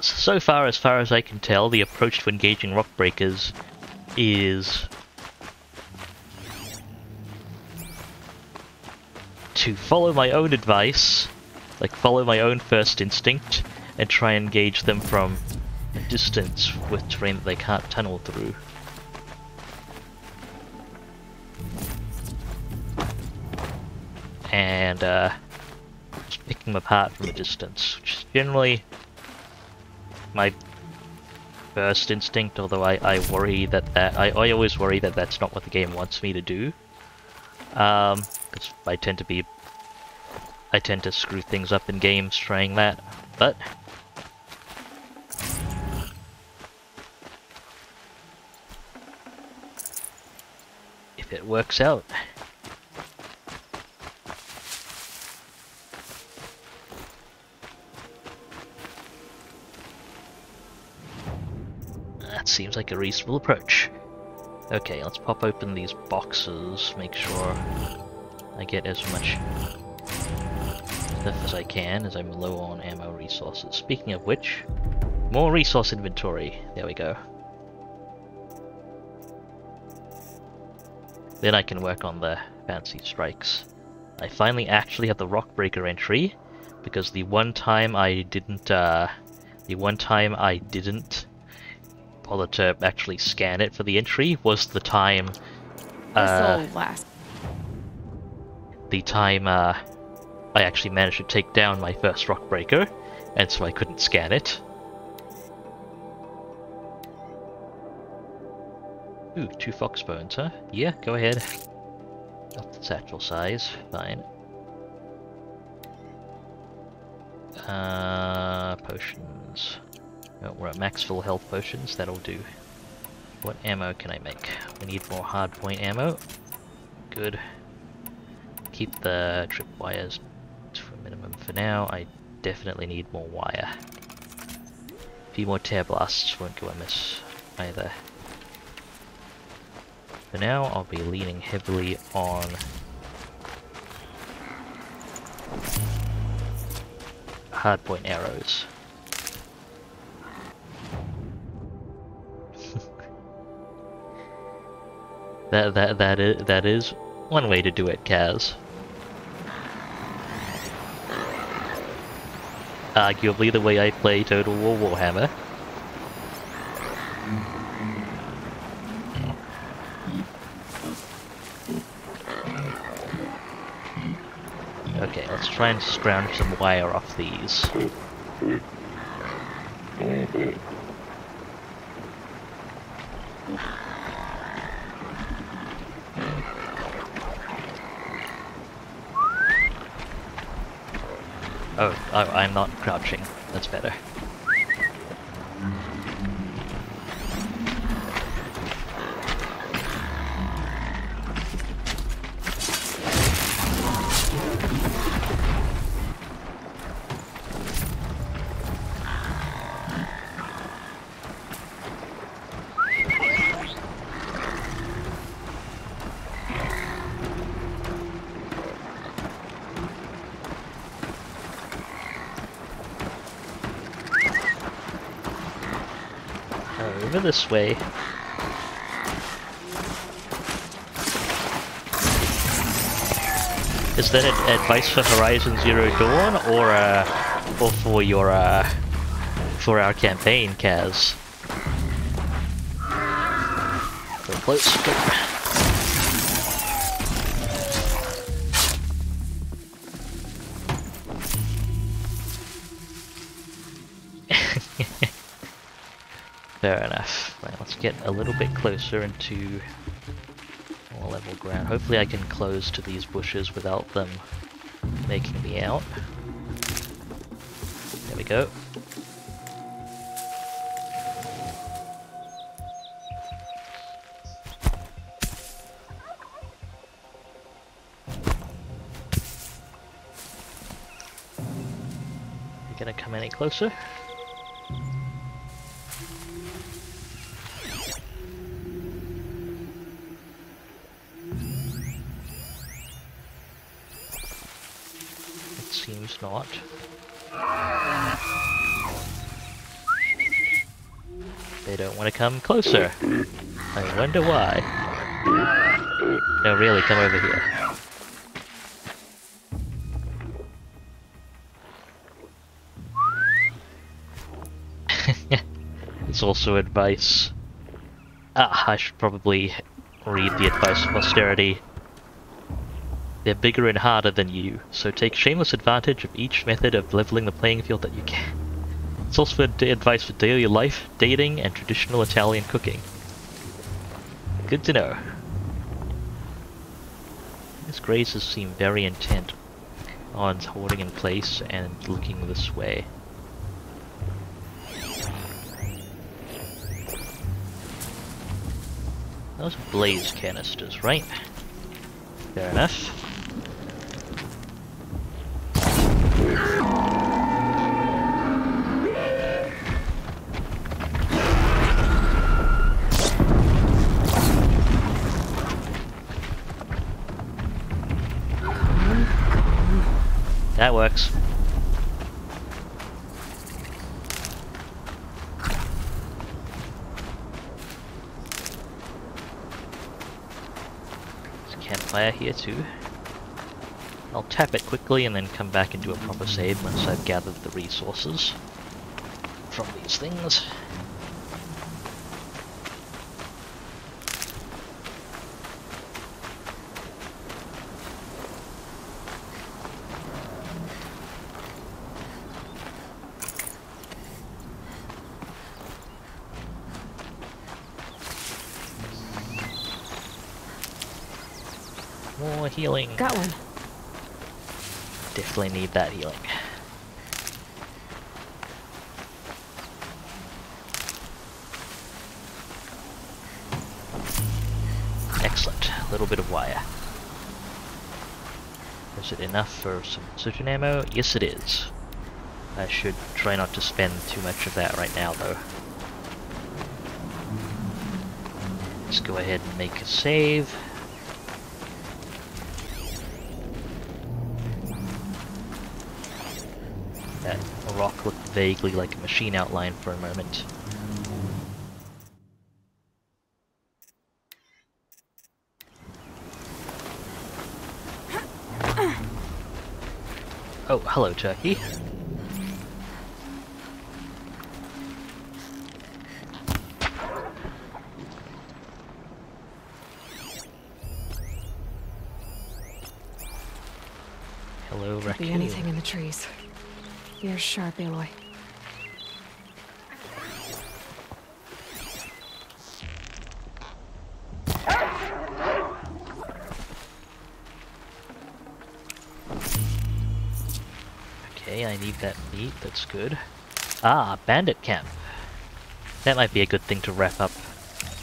So far as I can tell, the approach to engaging rock breakers is to follow my own advice, like follow my own first instinct, and try and engage them from a distance with terrain that they can't tunnel through. And just pick them apart from a distance, which is generally my first instinct, although I worry that I always worry that that's not what the game wants me to do. Because I tend to screw things up in games trying that, but if it works out. That seems like a reasonable approach. Okay, let's pop open these boxes, make sure I get as much stuff as I can, as I'm low on ammo resources. Speaking of which, more resource inventory. There we go. Then I can work on the fancy strikes. I finally actually have the rock breaker entry, because the one time I didn't bother to actually scan it for the entry was the time the time I actually managed to take down my first rock breaker, and so I couldn't scan it. Ooh, 2 fox bones, huh? Yeah, go ahead. Not the satchel size, fine. Potions. Oh, we're at max full health potions, that'll do. What ammo can I make? We need more hardpoint ammo. Good. Keep the tripwires to a minimum for now. I definitely need more wire. A few more tear blasts won't go amiss either. For now, I'll be leaning heavily on hardpoint arrows. That is one way to do it, Kaz. Arguably the way I play Total War Warhammer. Okay, let's try and scrounge some wire off these. Oh, I'm not crouching. That's better. Over this way. Is that advice for Horizon Zero Dawn, or for your for our campaign, Kaz? Go close. Go. Fair enough. Right, let's get a little bit closer into more level ground. Hopefully I can close to these bushes without them making me out. There we go. You gonna come any closer? Seems not. They don't want to come closer. I wonder why. No, really, come over here. It's also advice. I should probably read the advice of posterity. They're bigger and harder than you, so take shameless advantage of each method of leveling the playing field that you can. It's also advice for daily life, dating, and traditional Italian cooking. Good to know. These grazers seem very intent on holding in place and looking this way. Those are blaze canisters, right? Fair enough. That works. There's a campfire here too. I'll tap it quickly and then come back and do a proper save once I've gathered the resources from these things. More healing. Got one. Definitely need that healing. a little bit of wire. Is it enough for some precision ammo? Yes, it is. I should try not to spend too much of that right now, though. Let's go ahead and make a save. That rock looked vaguely like a machine outline for a moment. Oh, hello, Turkey. Hello, Could raccoon. be anything in the trees. You're sharp, Aloy. Okay, I need that meat, that's good. Ah, bandit camp. That might be a good thing to wrap up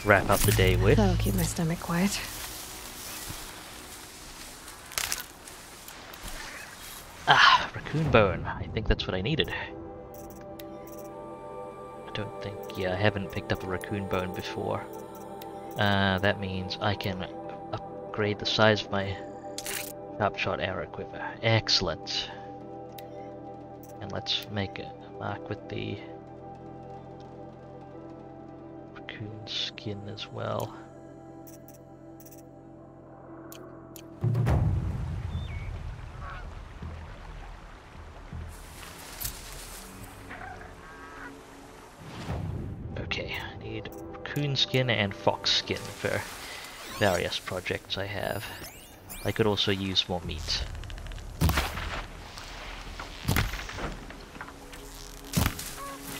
the day with. That'll keep my stomach quiet. Ah, raccoon bone. I think that's what I needed. I don't think, yeah, I haven't picked up a raccoon bone before. That means I can upgrade the size of my sharp shot arrow quiver. Excellent. And let's make a mark with the raccoon skin as well. Okay, I need raccoon skin and fox skin for various projects I have. I could also use more meat.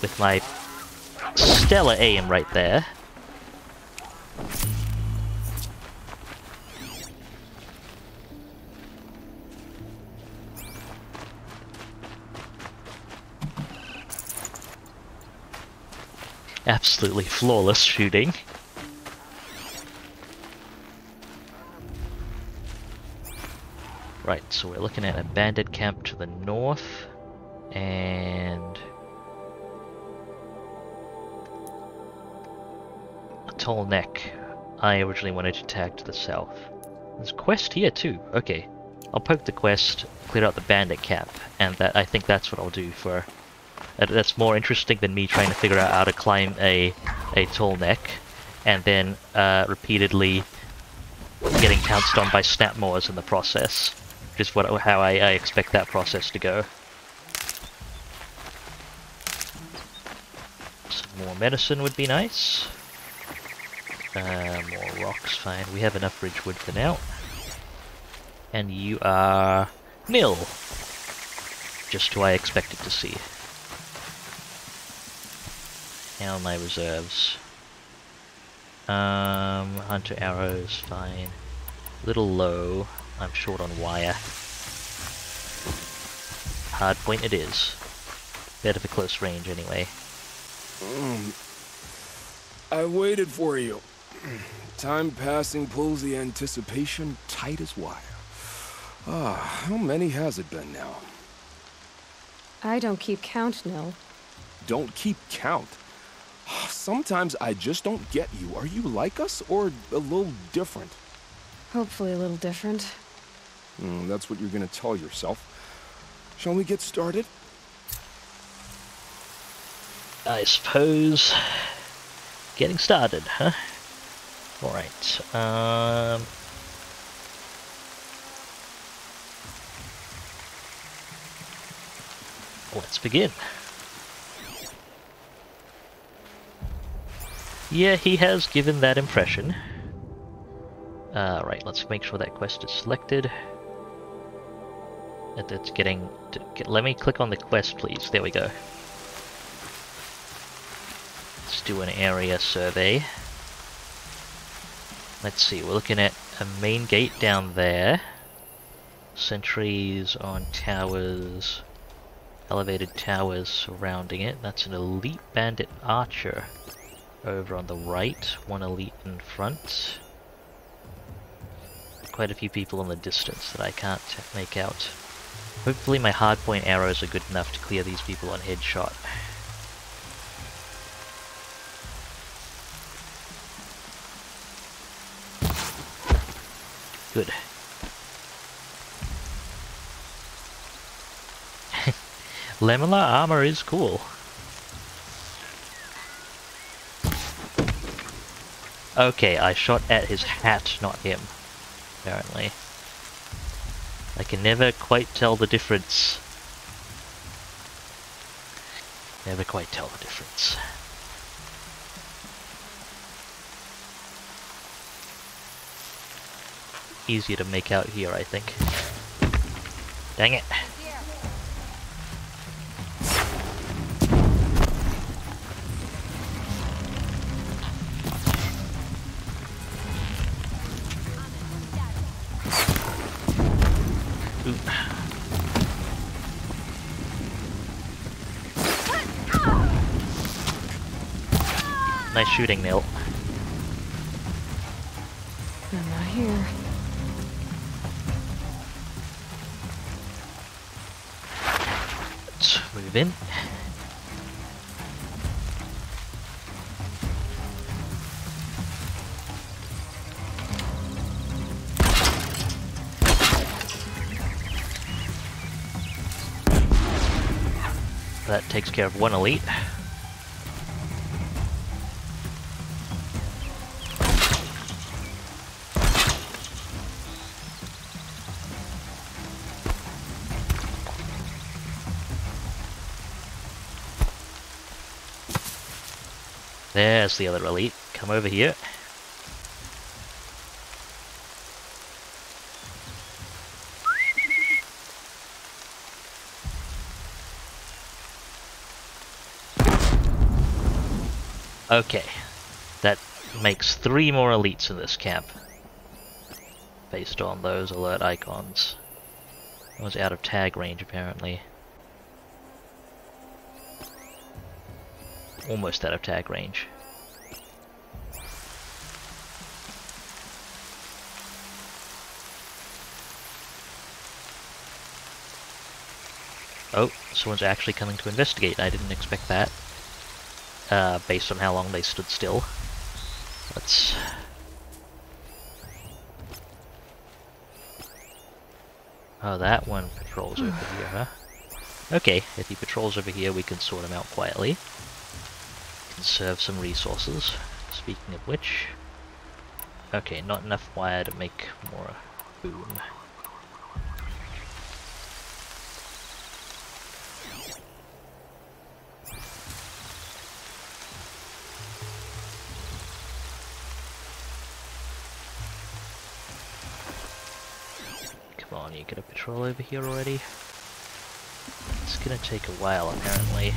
With my stellar aim right there. Absolutely flawless shooting. Right, so we're looking at a bandit camp to the north, and a tall neck. I originally wanted to tag to the south. There's a quest here too. Okay, I'll poke the quest, clear out the bandit camp, and that I think that's what I'll do for. That's more interesting than me trying to figure out how to climb a tall neck, and then repeatedly getting pounced on by snapmaws in the process. Just how I expect that process to go. Some more medicine would be nice. More rocks, fine. We have enough ridgewood for now. And you are nil. Just who I expected to see. Now my reserves. Hunter arrows, fine. Little low. I'm short on wire. Hard point it is. Better for close range anyway. I waited for you. Time passing pulls the anticipation tight as wire. How many has it been now? I don't keep count, Nil. Don't keep count? Sometimes I just don't get you. Are you like us, or a little different? Hopefully a little different. That's what you're gonna tell yourself. Shall we get started? I suppose... Getting started, huh? Alright, let's begin. Yeah, he has given that impression. Right, let's make sure that quest is selected. It's getting... let me click on the quest, please. There we go. Let's do an area survey. Let's see, we're looking at a main gate down there. Sentries on towers. Elevated towers surrounding it. That's an elite bandit archer over on the right. One elite in front. quite a few people in the distance that I can't make out. Hopefully my hardpoint arrows are good enough to clear these people on headshot. Good. Lamella armor is cool. Okay, I shot at his hat, not him, apparently. I can never quite tell the difference. Never quite tell the difference. Easier to make out here, I think. Dang it. Nice shooting, Neil. I'm not here. Let's move in. That takes care of one elite. There's the other elite. Come over here. Okay, that makes 3 more elites in this camp, based on those alert icons. I was out of tag range, apparently. Almost out of tag range. Oh, someone's actually coming to investigate. I didn't expect that. Based on how long they stood still. Let's... Oh, that one patrols over here, huh? Okay, if he patrols over here, we can sort him out quietly. Conserve some resources. Speaking of which... Okay, not enough wire to make more boom. Come on, you get a patrol over here already? It's gonna take a while, apparently.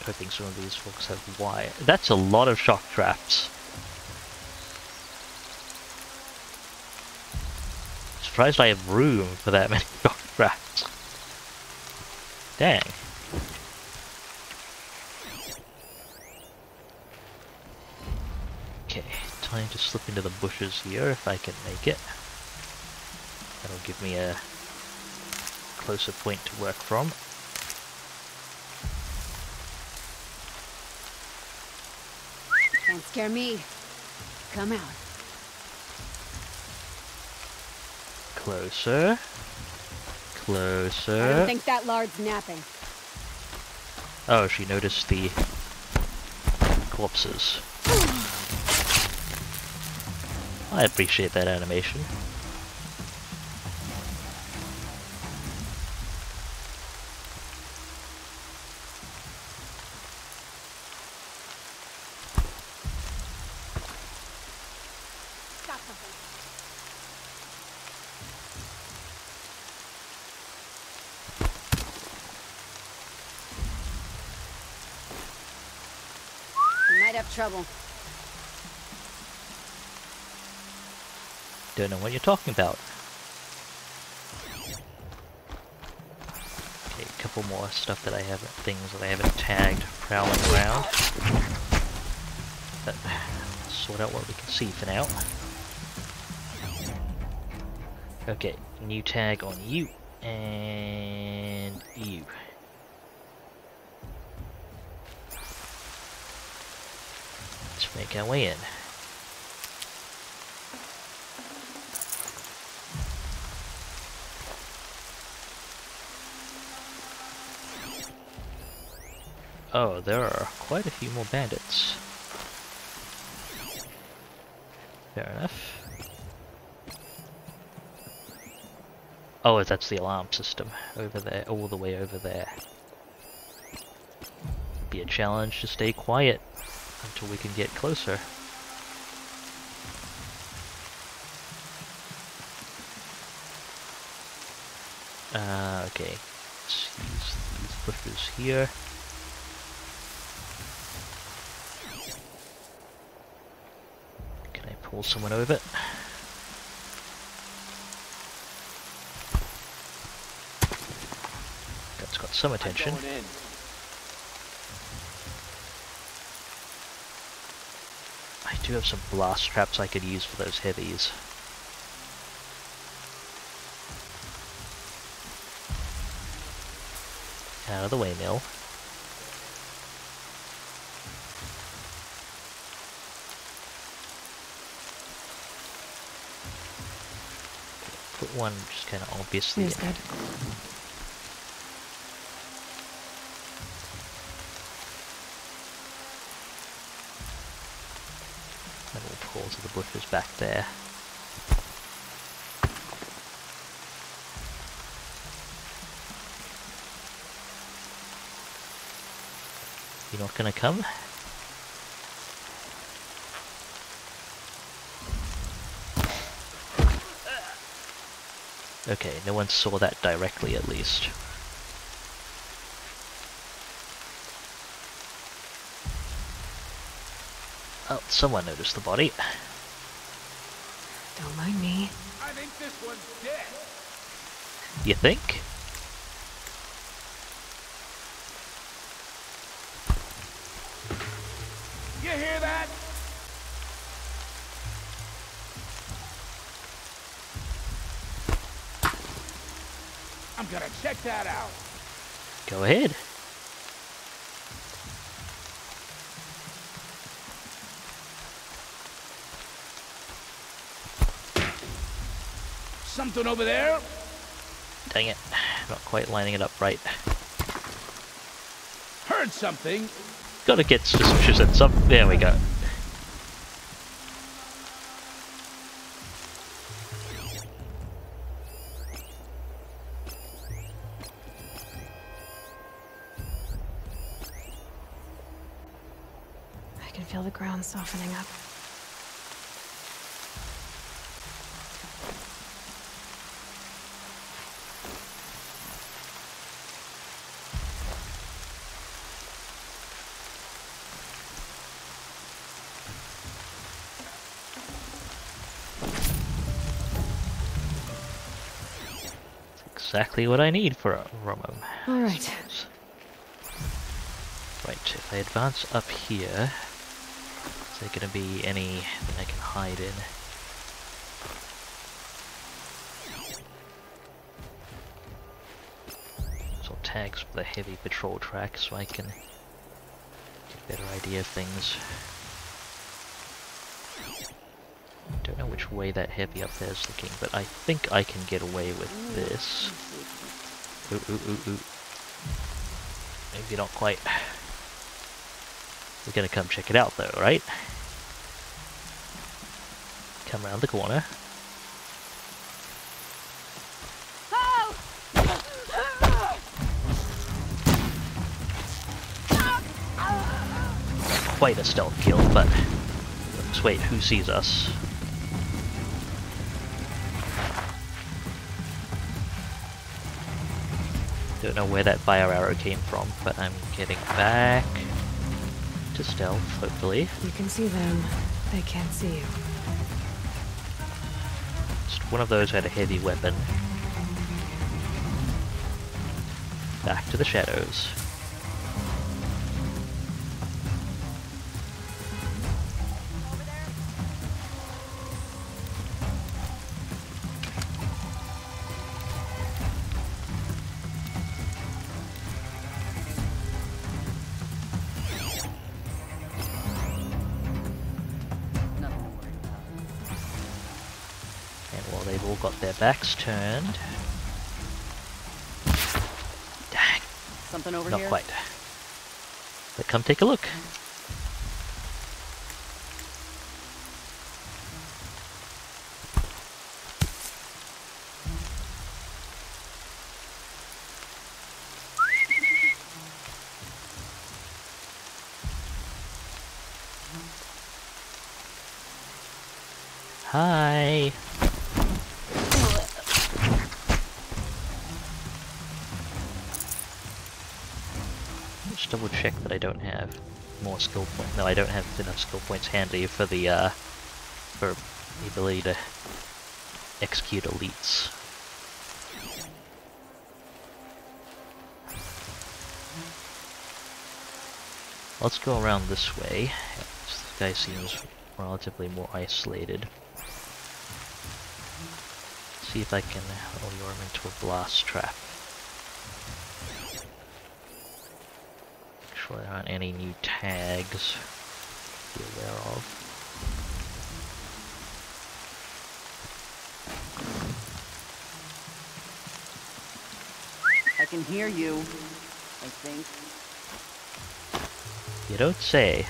Hoping some of these folks have wire. That's a lot of shock traps. Surprised I have room for that many shock traps. Dang. Okay, time to slip into the bushes here if I can make it. That'll give me a closer point to work from. Can't scare me. Come out. Closer. Closer. I don't think that lard's napping. Oh, she noticed the corpses. I appreciate that animation. Trouble. Don't know what you're talking about. Okay, a couple more stuff that I haven't, things that I haven't tagged prowling around. But sort out what we can see for now. Okay, new tag on you and you. Let's make our way in. Oh, there are quite a few more bandits. Fair enough. Oh, that's the alarm system over there, all the way over there. Be a challenge to stay quiet until we can get closer. Okay. Let's use these buffers here. Can I pull someone over? That's got some attention. I do have some blast traps I could use for those heavies. Out of the way, Mill. Put one just kind of obviously. Here's good. And we'll pull to the bushes back there. You're not gonna come? Okay, no one saw that directly at least. Oh, someone noticed the body. Don't mind me. I think this one's dead. You think? You hear that? I'm gonna check that out. Go ahead. Something over there? Dang it. Not quite lining it up right. Heard something. Gotta get suspicious at some. There we go. I can feel the ground softening up. Exactly what I need for a Romo. All right. Right, if I advance up here, is there going to be anything I can hide in? So tags for the heavy patrol track so I can get a better idea of things. Don't know which way that heavy up there is looking, but I think I can get away with this. Ooh. Maybe not quite. We're gonna come check it out though, right? Come around the corner. Quite a stealth kill, but let's wait, who sees us? Don't know where that fire arrow came from, but I'm getting back to stealth, hopefully. You can see them. They can't see you. Just one of those had a heavy weapon. Back to the shadows. got their backs turned. Dang. Something over Not here? quite. But come take a look. Hi. Just double check that I don't have more skill points. No, I don't have enough skill points handy for the ability to execute elites. Let's go around this way. This guy seems relatively more isolated. See if I can lure him into a blast trap. Make sure there aren't any new tags to be aware of. I can hear you, I think. You don't say.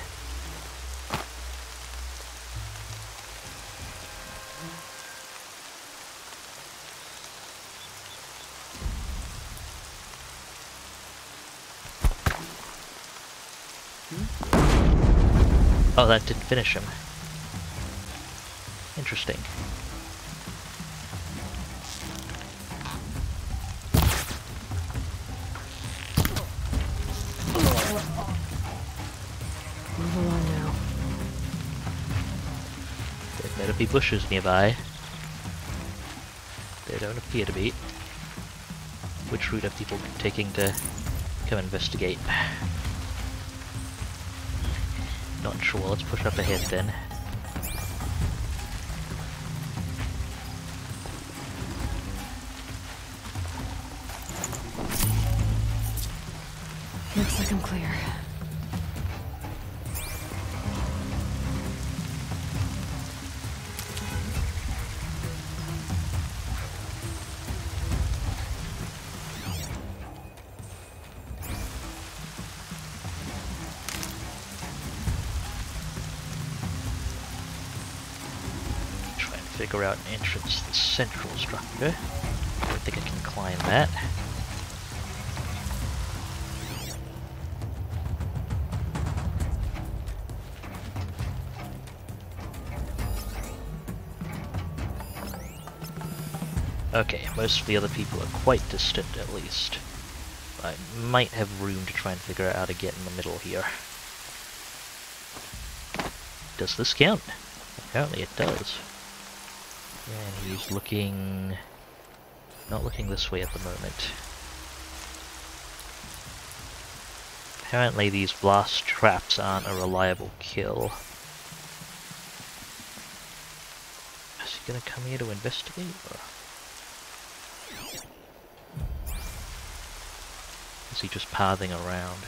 Oh, that didn't finish him. Interesting. Move along now. There better be bushes nearby. There don't appear to be. Which route are people taking to come investigate? Not sure. Let's push up ahead then. Looks like I'm clear. Figure out an entrance to the central structure. I don't think I can climb that. Okay, most of the other people are quite distant at least. I might have room to try and figure out how to get in the middle here. Does this count? Apparently it does. And he's looking... not looking this way at the moment. Apparently these blast traps aren't a reliable kill. Is he gonna come here to investigate? Or is he just pathing around?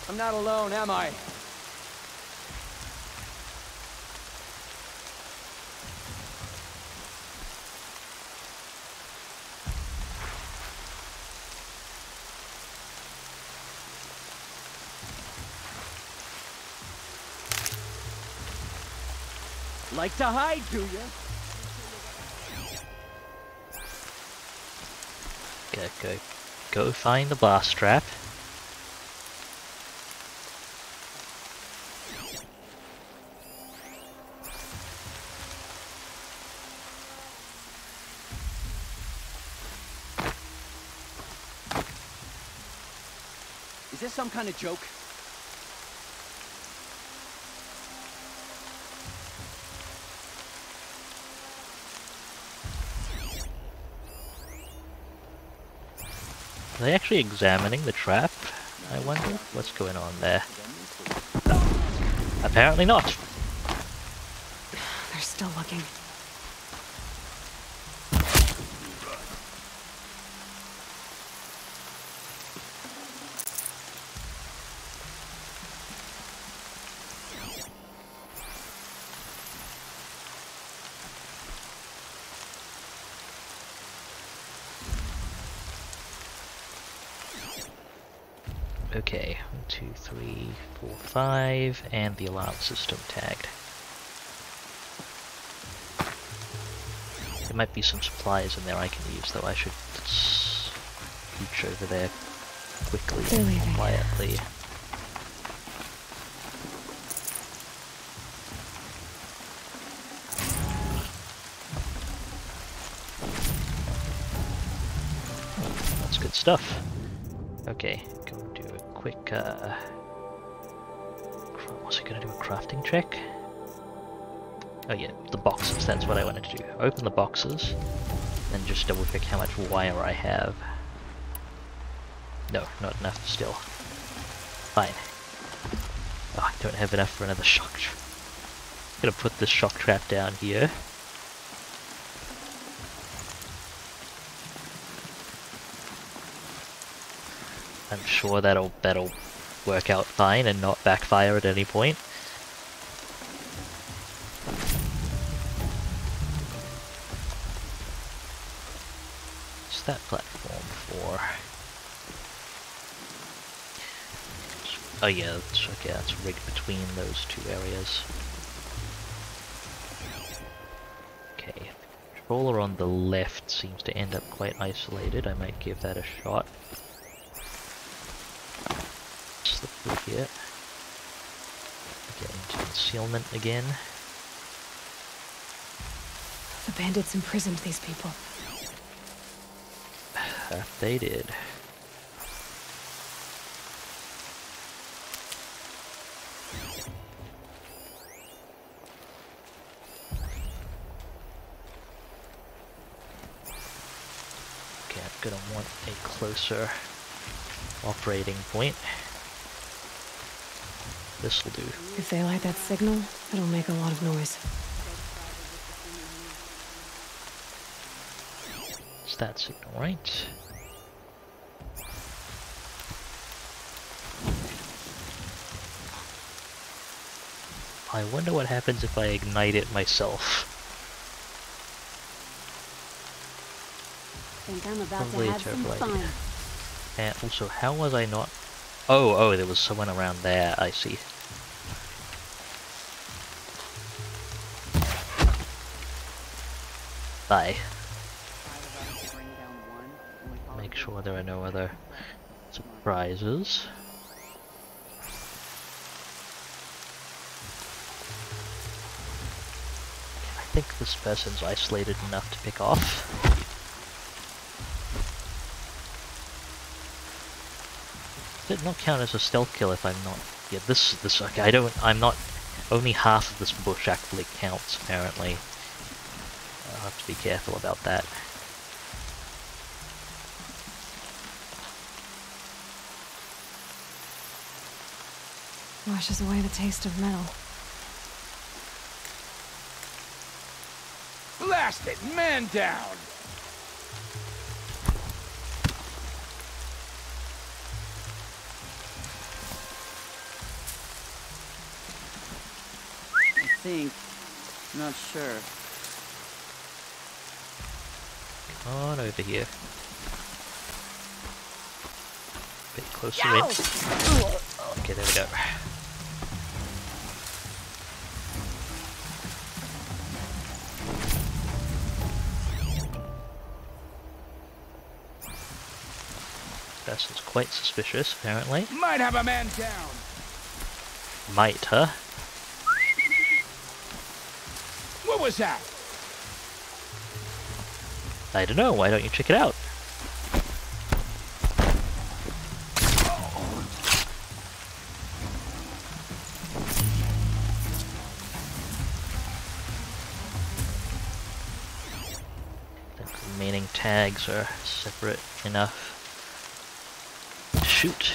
I'm not alone, am I? Like to hide, do ya? Go find the blast trap. Is this some kind of joke? Are they actually examining the trap? I wonder what's going on there. Apparently not. They're still looking. Okay, 1, 2, 3, 4, 5, and the alarm system tagged. There might be some supplies in there I can use, though I should scooch over there quickly and quietly. That's good stuff. Okay, go do a quick, was I gonna do a crafting check? Oh yeah, the boxes, that's what I wanted to do. Open the boxes, and just double check how much wire I have. No, not enough still. Fine. Oh, I don't have enough for another shock trap. I'm gonna put this shock trap down here. I'm sure that'll work out fine and not backfire at any point. What's that platform for? Oh yeah, okay, that's rigged between those two areas. Okay, controller on the left seems to end up quite isolated. I might give that a shot. Slip through here. Get into concealment again. The bandits imprisoned these people. That they did. Okay, I'm gonna want a closer operating point. This will do. If they light that signal, it'll make a lot of noise. It's that signal, right? I wonder what happens if I ignite it myself. Think I'm about Probably to a have some terrible fun. idea. And also, how was I not... Oh, there was someone around there, I see. Bye. Make sure there are no other surprises. I think this person's isolated enough to pick off. Did it not count as a stealth kill if I'm not... Yeah, this okay, I'm not... Only half of this bush actually counts, apparently. I'll have to be careful about that. Washes away the taste of metal. Blast it! Man down! I think. I'm not sure. Come on over here. Bit closer in. Okay, there we go. This is quite suspicious, apparently. Might have a man down. Might, huh? What was that? I don't know, why don't you check it out? The remaining tags are separate enough. Shoot.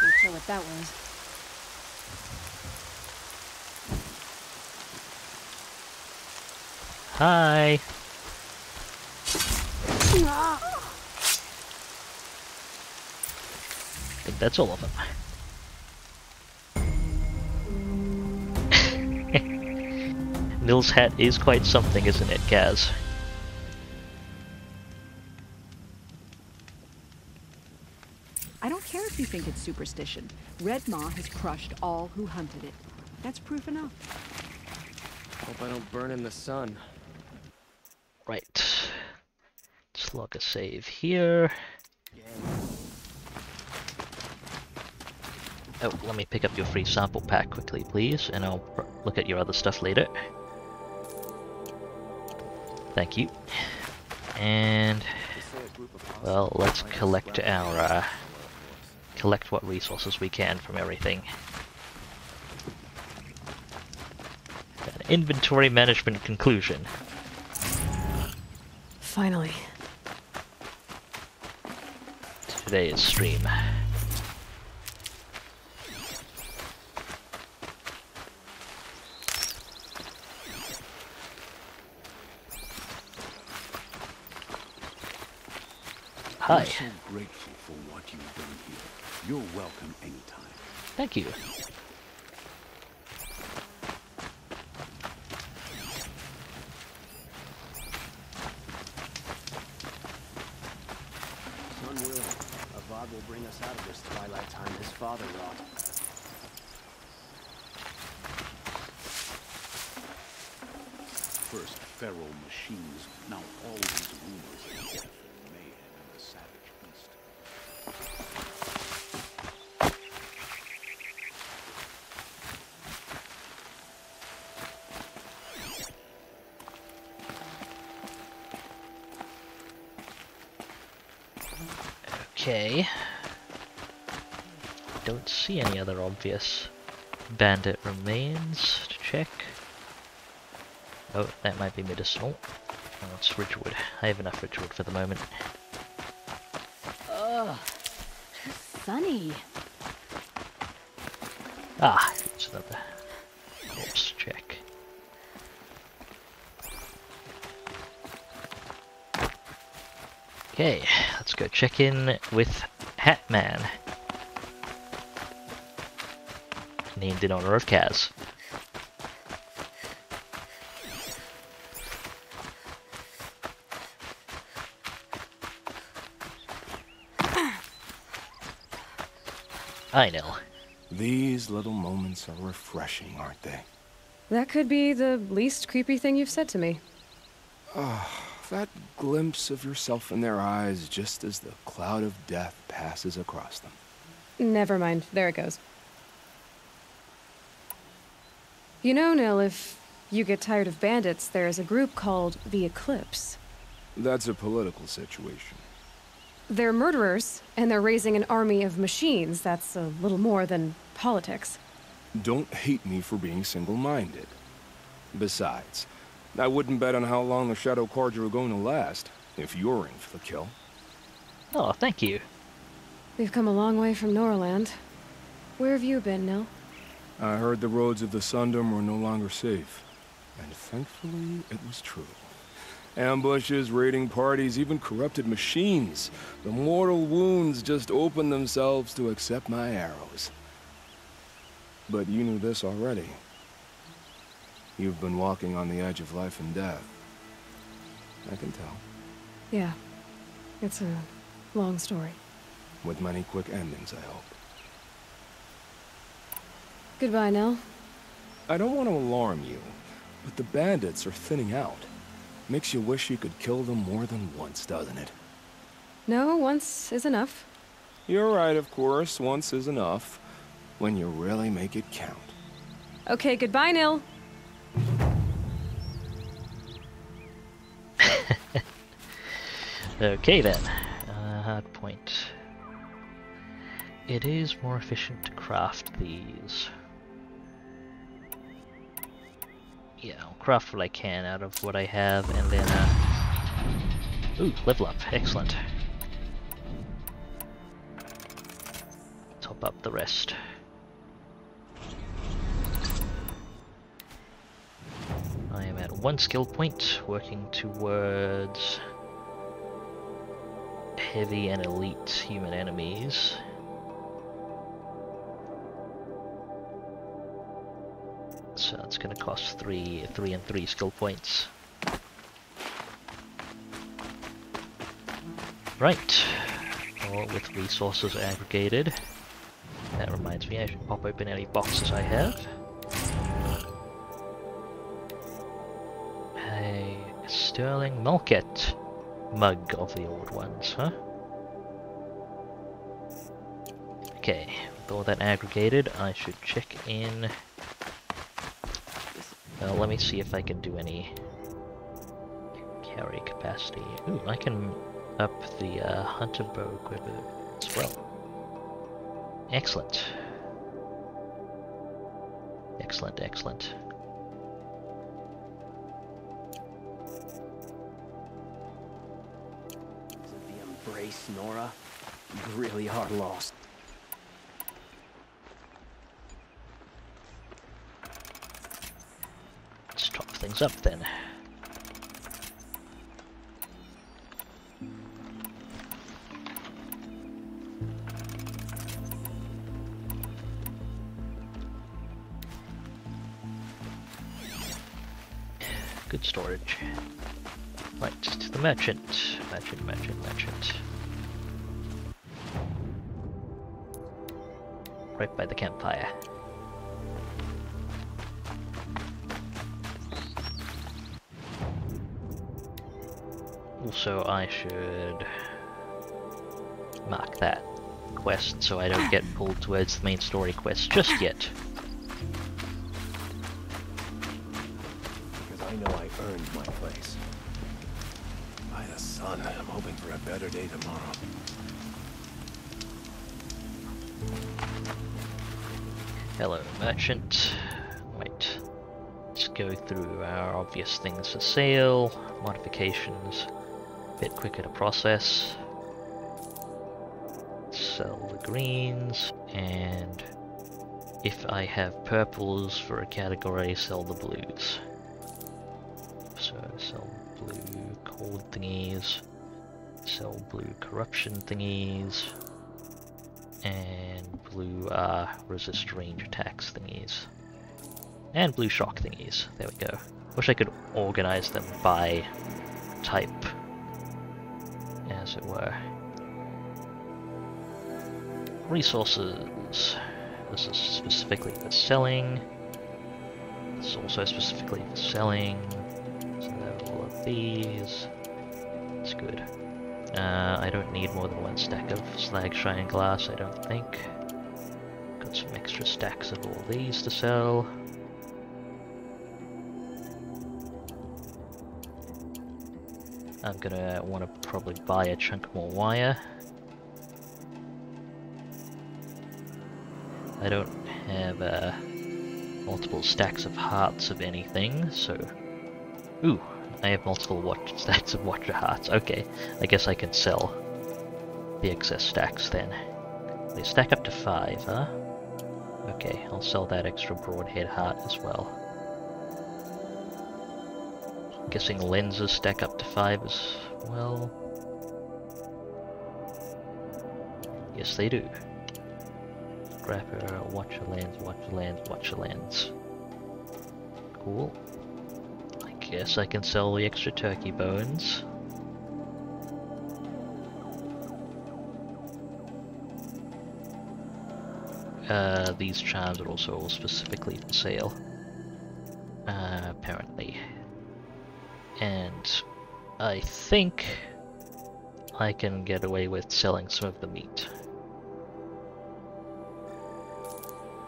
Not sure what that was. Hi. I think that's all of them. Nil's hat is quite something, isn't it, Gaz? I don't care if you think it's superstition. Red Maw has crushed all who hunted it. That's proof enough. Hope I don't burn in the sun. Right. Let's log a save here. Oh, let me pick up your free sample pack quickly, please, and I'll look at your other stuff later. Thank you. And, well, let's collect our, collect what resources we can from everything. An inventory management conclusion. Finally. Today's stream. Hi. I'm so grateful for what you've done here. You're welcome anytime. Thank you. Unwilling, Avad will bring us out of this twilight time his father wrought. First feral machines, now all these rumors of death and mayhem in the savage east. Okay. Don't see any other obvious bandit remains to check. Oh, that might be medicinal. Oh, it's Ridgewood. I have enough Ridgewood for the moment. Ugh. Sunny. Ah, it's another corpse check. Okay, let's go check in with Hatman. Named in honor of Kaz. I know. These little moments are refreshing, aren't they? That could be the least creepy thing you've said to me. That glimpse of yourself in their eyes just as the cloud of death passes across them. Never mind. There it goes. You know, Nil, if you get tired of bandits, there's a group called the Eclipse. That's a political situation. They're murderers, and they're raising an army of machines. That's a little more than politics. Don't hate me for being single-minded. Besides, I wouldn't bet on how long the Shadow Cordial are going to last, if you're in for the kill. Oh, thank you. We've come a long way from Norland. Where have you been, Nil? I heard the roads of the Sundom were no longer safe. And thankfully, it was true. Ambushes, raiding parties, even corrupted machines. The mortal wounds just opened themselves to accept my arrows. But you knew this already. You've been walking on the edge of life and death. I can tell. Yeah. It's a long story. With many quick endings, I hope. Goodbye, Nell. I don't want to alarm you, but the bandits are thinning out. Makes you wish you could kill them more than once, doesn't it? No, once is enough. You're right, of course. Once is enough. When you really make it count. Okay, goodbye, Nil. Okay then. Hard point. It is more efficient to craft these. Yeah, I'll craft what I can out of what I have, and then ooh, level up. Excellent. Top up the rest. I am at 1 skill point, working towards heavy and elite human enemies. So it's going to cost 3 and 3 skill points. Right, all with resources aggregated. That reminds me, I should pop open any boxes I have. A sterling Malket mug of the old ones, huh? Okay, with all that aggregated, I should check in. Well, let me see if I can do any carry capacity. Ooh, I can up the hunter bow quiver as well. Excellent. Excellent, excellent. The embrace, Nora. You really are lost. Let's top things up then. Good storage. Right, to the merchant. Merchant. Right by the campfire. Also, I should mark that quest so I don't get pulled towards the main story quest just yet. Because I know I earned my place. By the sun, I'm hoping for a better day tomorrow. Hello, merchant. Wait. Let's go through our obvious things for sale. Modifications. A bit quicker to process. Sell the greens. And if I have purples for a category, sell the blues. So sell blue cold thingies. Sell blue corruption thingies. And blue resist range attacks thingies. And blue shock thingies. There we go. Wish I could organize them by type, as it were. Resources. This is specifically for selling. This is also specifically for selling. So there are all of these. It's good. I don't need more than 1 stack of slag shine glass, I don't think. Got some extra stacks of all these to sell. I'm gonna want to probably buy a chunk more wire. I don't have multiple stacks of hearts of anything, so... Ooh, I have multiple stacks of watcher hearts. Okay, I guess I can sell the excess stacks then. They stack up to 5, huh? Okay, I'll sell that extra broadhead heart as well. Guessing lenses stack up to 5 as well. Yes, they do. Scrapper, watcher lens, watcher lens, watcher lens. Cool. Guess I can sell the extra turkey bones. These charms are also all specifically for sale. Apparently. And I think I can get away with selling some of the meat.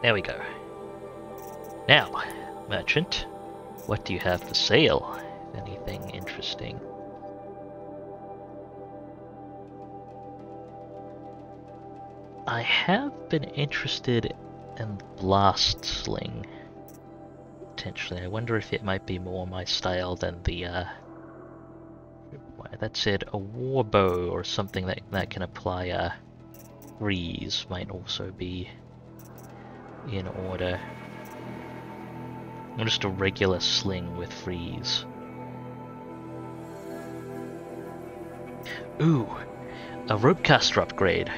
There we go. Now, merchant, what do you have for sale? Anything interesting? I have been interested in Blast Sling. Potentially. I wonder if it might be more my style than the, that said, a war bow or something that can apply, freeze might also be in order. Or just a regular sling with freeze. Ooh, a ropecaster upgrade.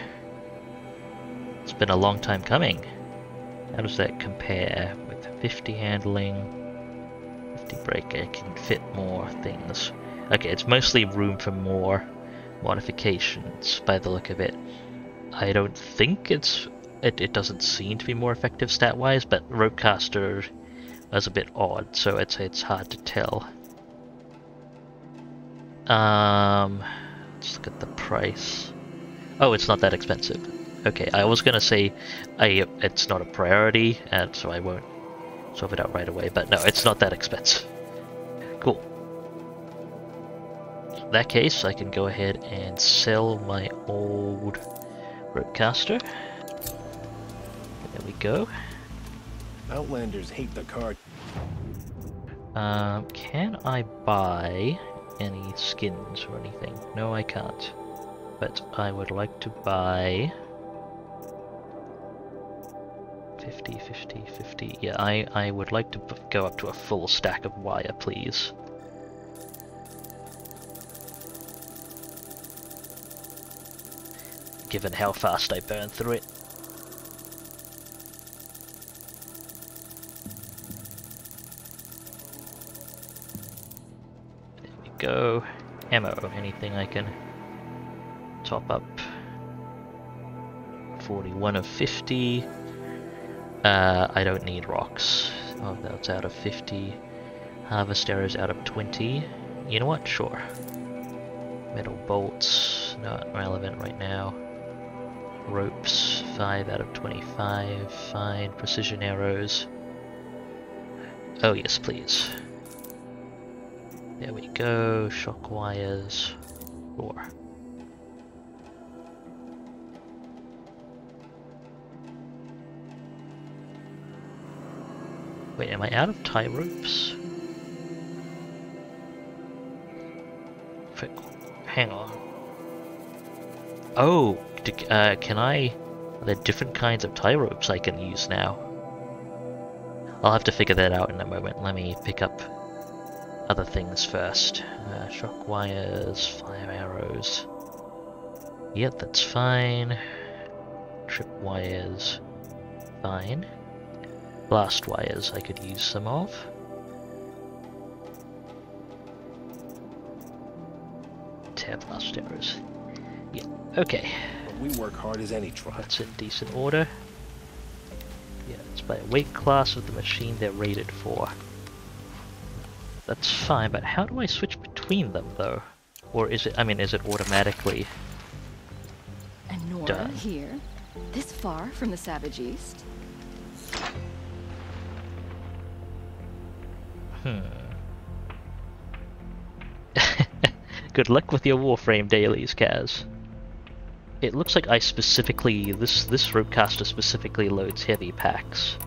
It's been a long time coming. How does that compare with 50 handling, 50 break? I can fit more things. Okay, it's mostly room for more modifications by the look of it. I don't think it doesn't seem to be more effective stat-wise, but ropecaster is a bit odd, so I'd say it's hard to tell. Let's look at the price. Oh, it's not that expensive. Okay, I was gonna say it's not a priority, and so I won't swap it out right away, but no, it's not that expensive. Cool. In that case, I can go ahead and sell my old ropecaster. There we go. Outlanders hate the card. Can I buy any skins or anything? No, I can't. But I would like to buy 50, 50, 50. Yeah, I would like to go up to a full stack of wire, please. Given how fast I burn through it. There we go. Ammo, anything I can top up. 41 of 50. I don't need rocks. Oh, that's out of 50. Harvest arrows out of 20. You know what? Sure. Metal bolts, not relevant right now. Ropes, 5 out of 25. Fine. Precision arrows. Oh yes, please. There we go. Shock wires. 4. Wait, am I out of tie ropes? Hang on. Oh, can I... Are there different kinds of tie ropes I can use now? I'll have to figure that out in a moment. Let me pick up other things first. Shock wires, fire arrows. Yep, that's fine. Trip wires, fine. Blast wires, I could use some of. Tear blast arrows. Yeah, okay. But we work hard as any tribe. That's in decent order. Yeah, it's by weight class of the machine they're rated for. That's fine, but how do I switch between them though? Or is it, is it automatically And Nora done? Here, this far from the Savage East. Good luck with your Warframe dailies, Kaz. It looks like I specifically, this ropecaster specifically loads heavy packs.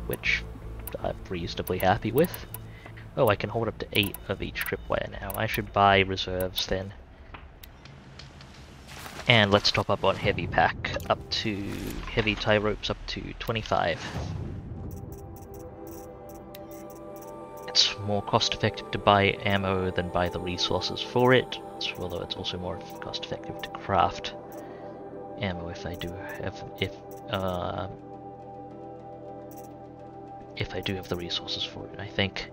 Which I'm reasonably happy with. Oh, I can hold up to 8 of each tripwire now. I should buy reserves then. And let's top up on heavy pack up to, heavy tie ropes up to 25. It's more cost effective to buy ammo than buy the resources for it, although it's also more cost effective to craft ammo if I do have the resources for it, I think.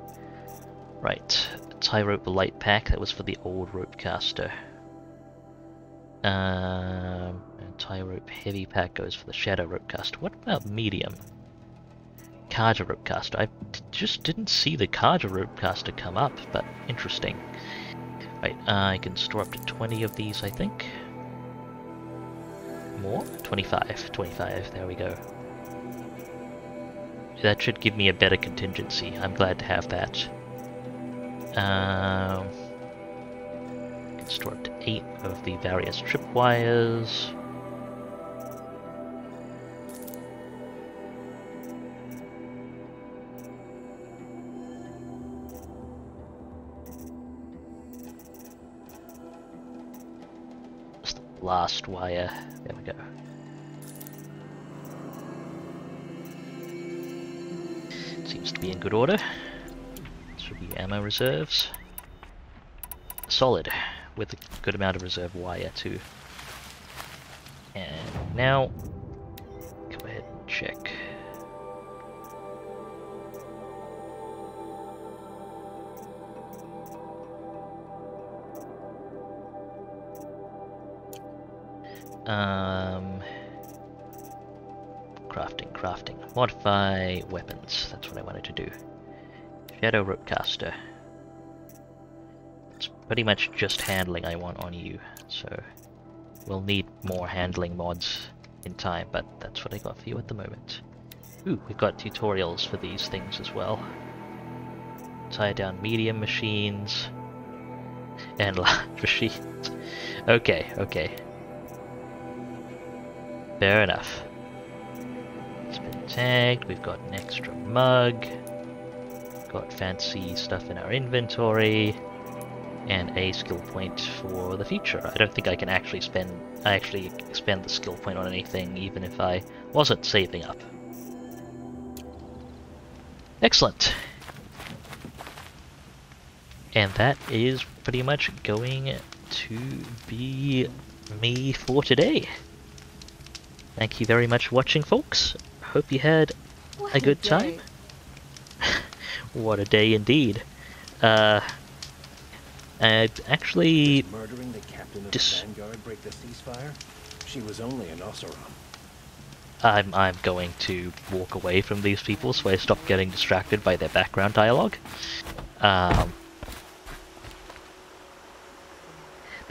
Right, tie rope light pack, that was for the old rope caster. And tie rope heavy pack goes for the shadow rope caster. What about medium? Carja rope caster. I just didn't see the Carja rope caster come up, but interesting. Right, I can store up to 20 of these, I think. More? 25. 25, there we go. That should give me a better contingency. I'm glad to have that. I can store up to 8 of the various tripwires. Just the last wire. There we go. Seems to be in good order. Should be ammo reserves. Solid, with a good amount of reserve wire too. And now, go ahead and check. Crafting. Modify weapons. That's what I wanted to do. Shadow rope caster. It's pretty much just handling I want on you, so we'll need more handling mods in time, but that's what I got for you at the moment. Ooh, we've got tutorials for these things as well. Tie down medium machines and large machines. Okay. Fair enough. It's been tagged, we've got an extra mug, got fancy stuff in our inventory, and a skill point for the future. I don't think I can actually expend the skill point on anything, even if I wasn't saving up. Excellent. And that is pretty much going to be me for today. Thank you very much for watching, folks. Hope you had a good time. What a day indeed. I actually murdering the captain of the Vanguard break the ceasefire? She was only an Oseram. I'm going to walk away from these people so I stop getting distracted by their background dialogue. But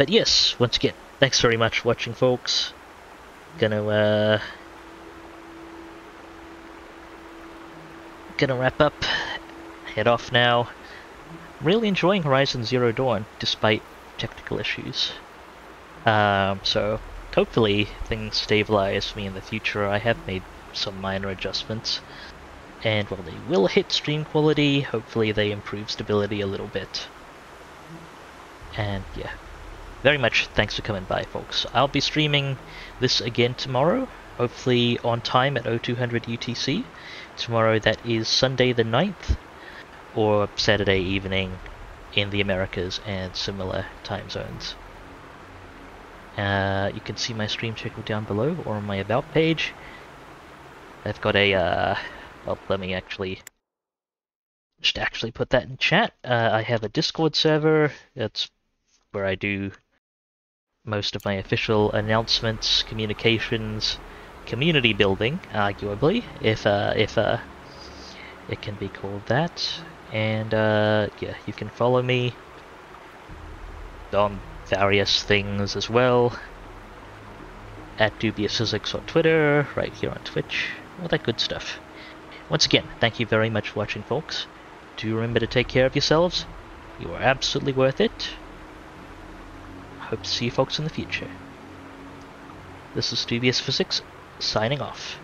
yes, once again, thanks very much for watching, folks. Gonna wrap up, head off now. Really enjoying Horizon Zero Dawn, despite technical issues. So hopefully things stabilize for me in the future. I have made some minor adjustments, and while they will hit stream quality, hopefully they improve stability a little bit. And yeah, very much thanks for coming by, folks. I'll be streaming this again tomorrow, hopefully on time at 0200 UTC. Tomorrow, that is Sunday the 9th, or Saturday evening in the Americas and similar time zones. You can see my stream schedule down below or on my about page. I've got a, well, let me just actually put that in chat. I have a Discord server. That's where I do most of my official announcements, communications, community building, arguably, if it can be called that. And yeah, you can follow me on various things as well. At Dubious Physics on Twitter, right here on Twitch, all that good stuff. Once again, thank you very much for watching, folks. Do remember to take care of yourselves. You are absolutely worth it. Hope to see you folks in the future. This is Dubious Physics, signing off.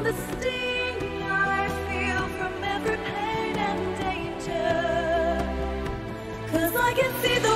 the sting I feel from every pain and danger. 'Cause I can see the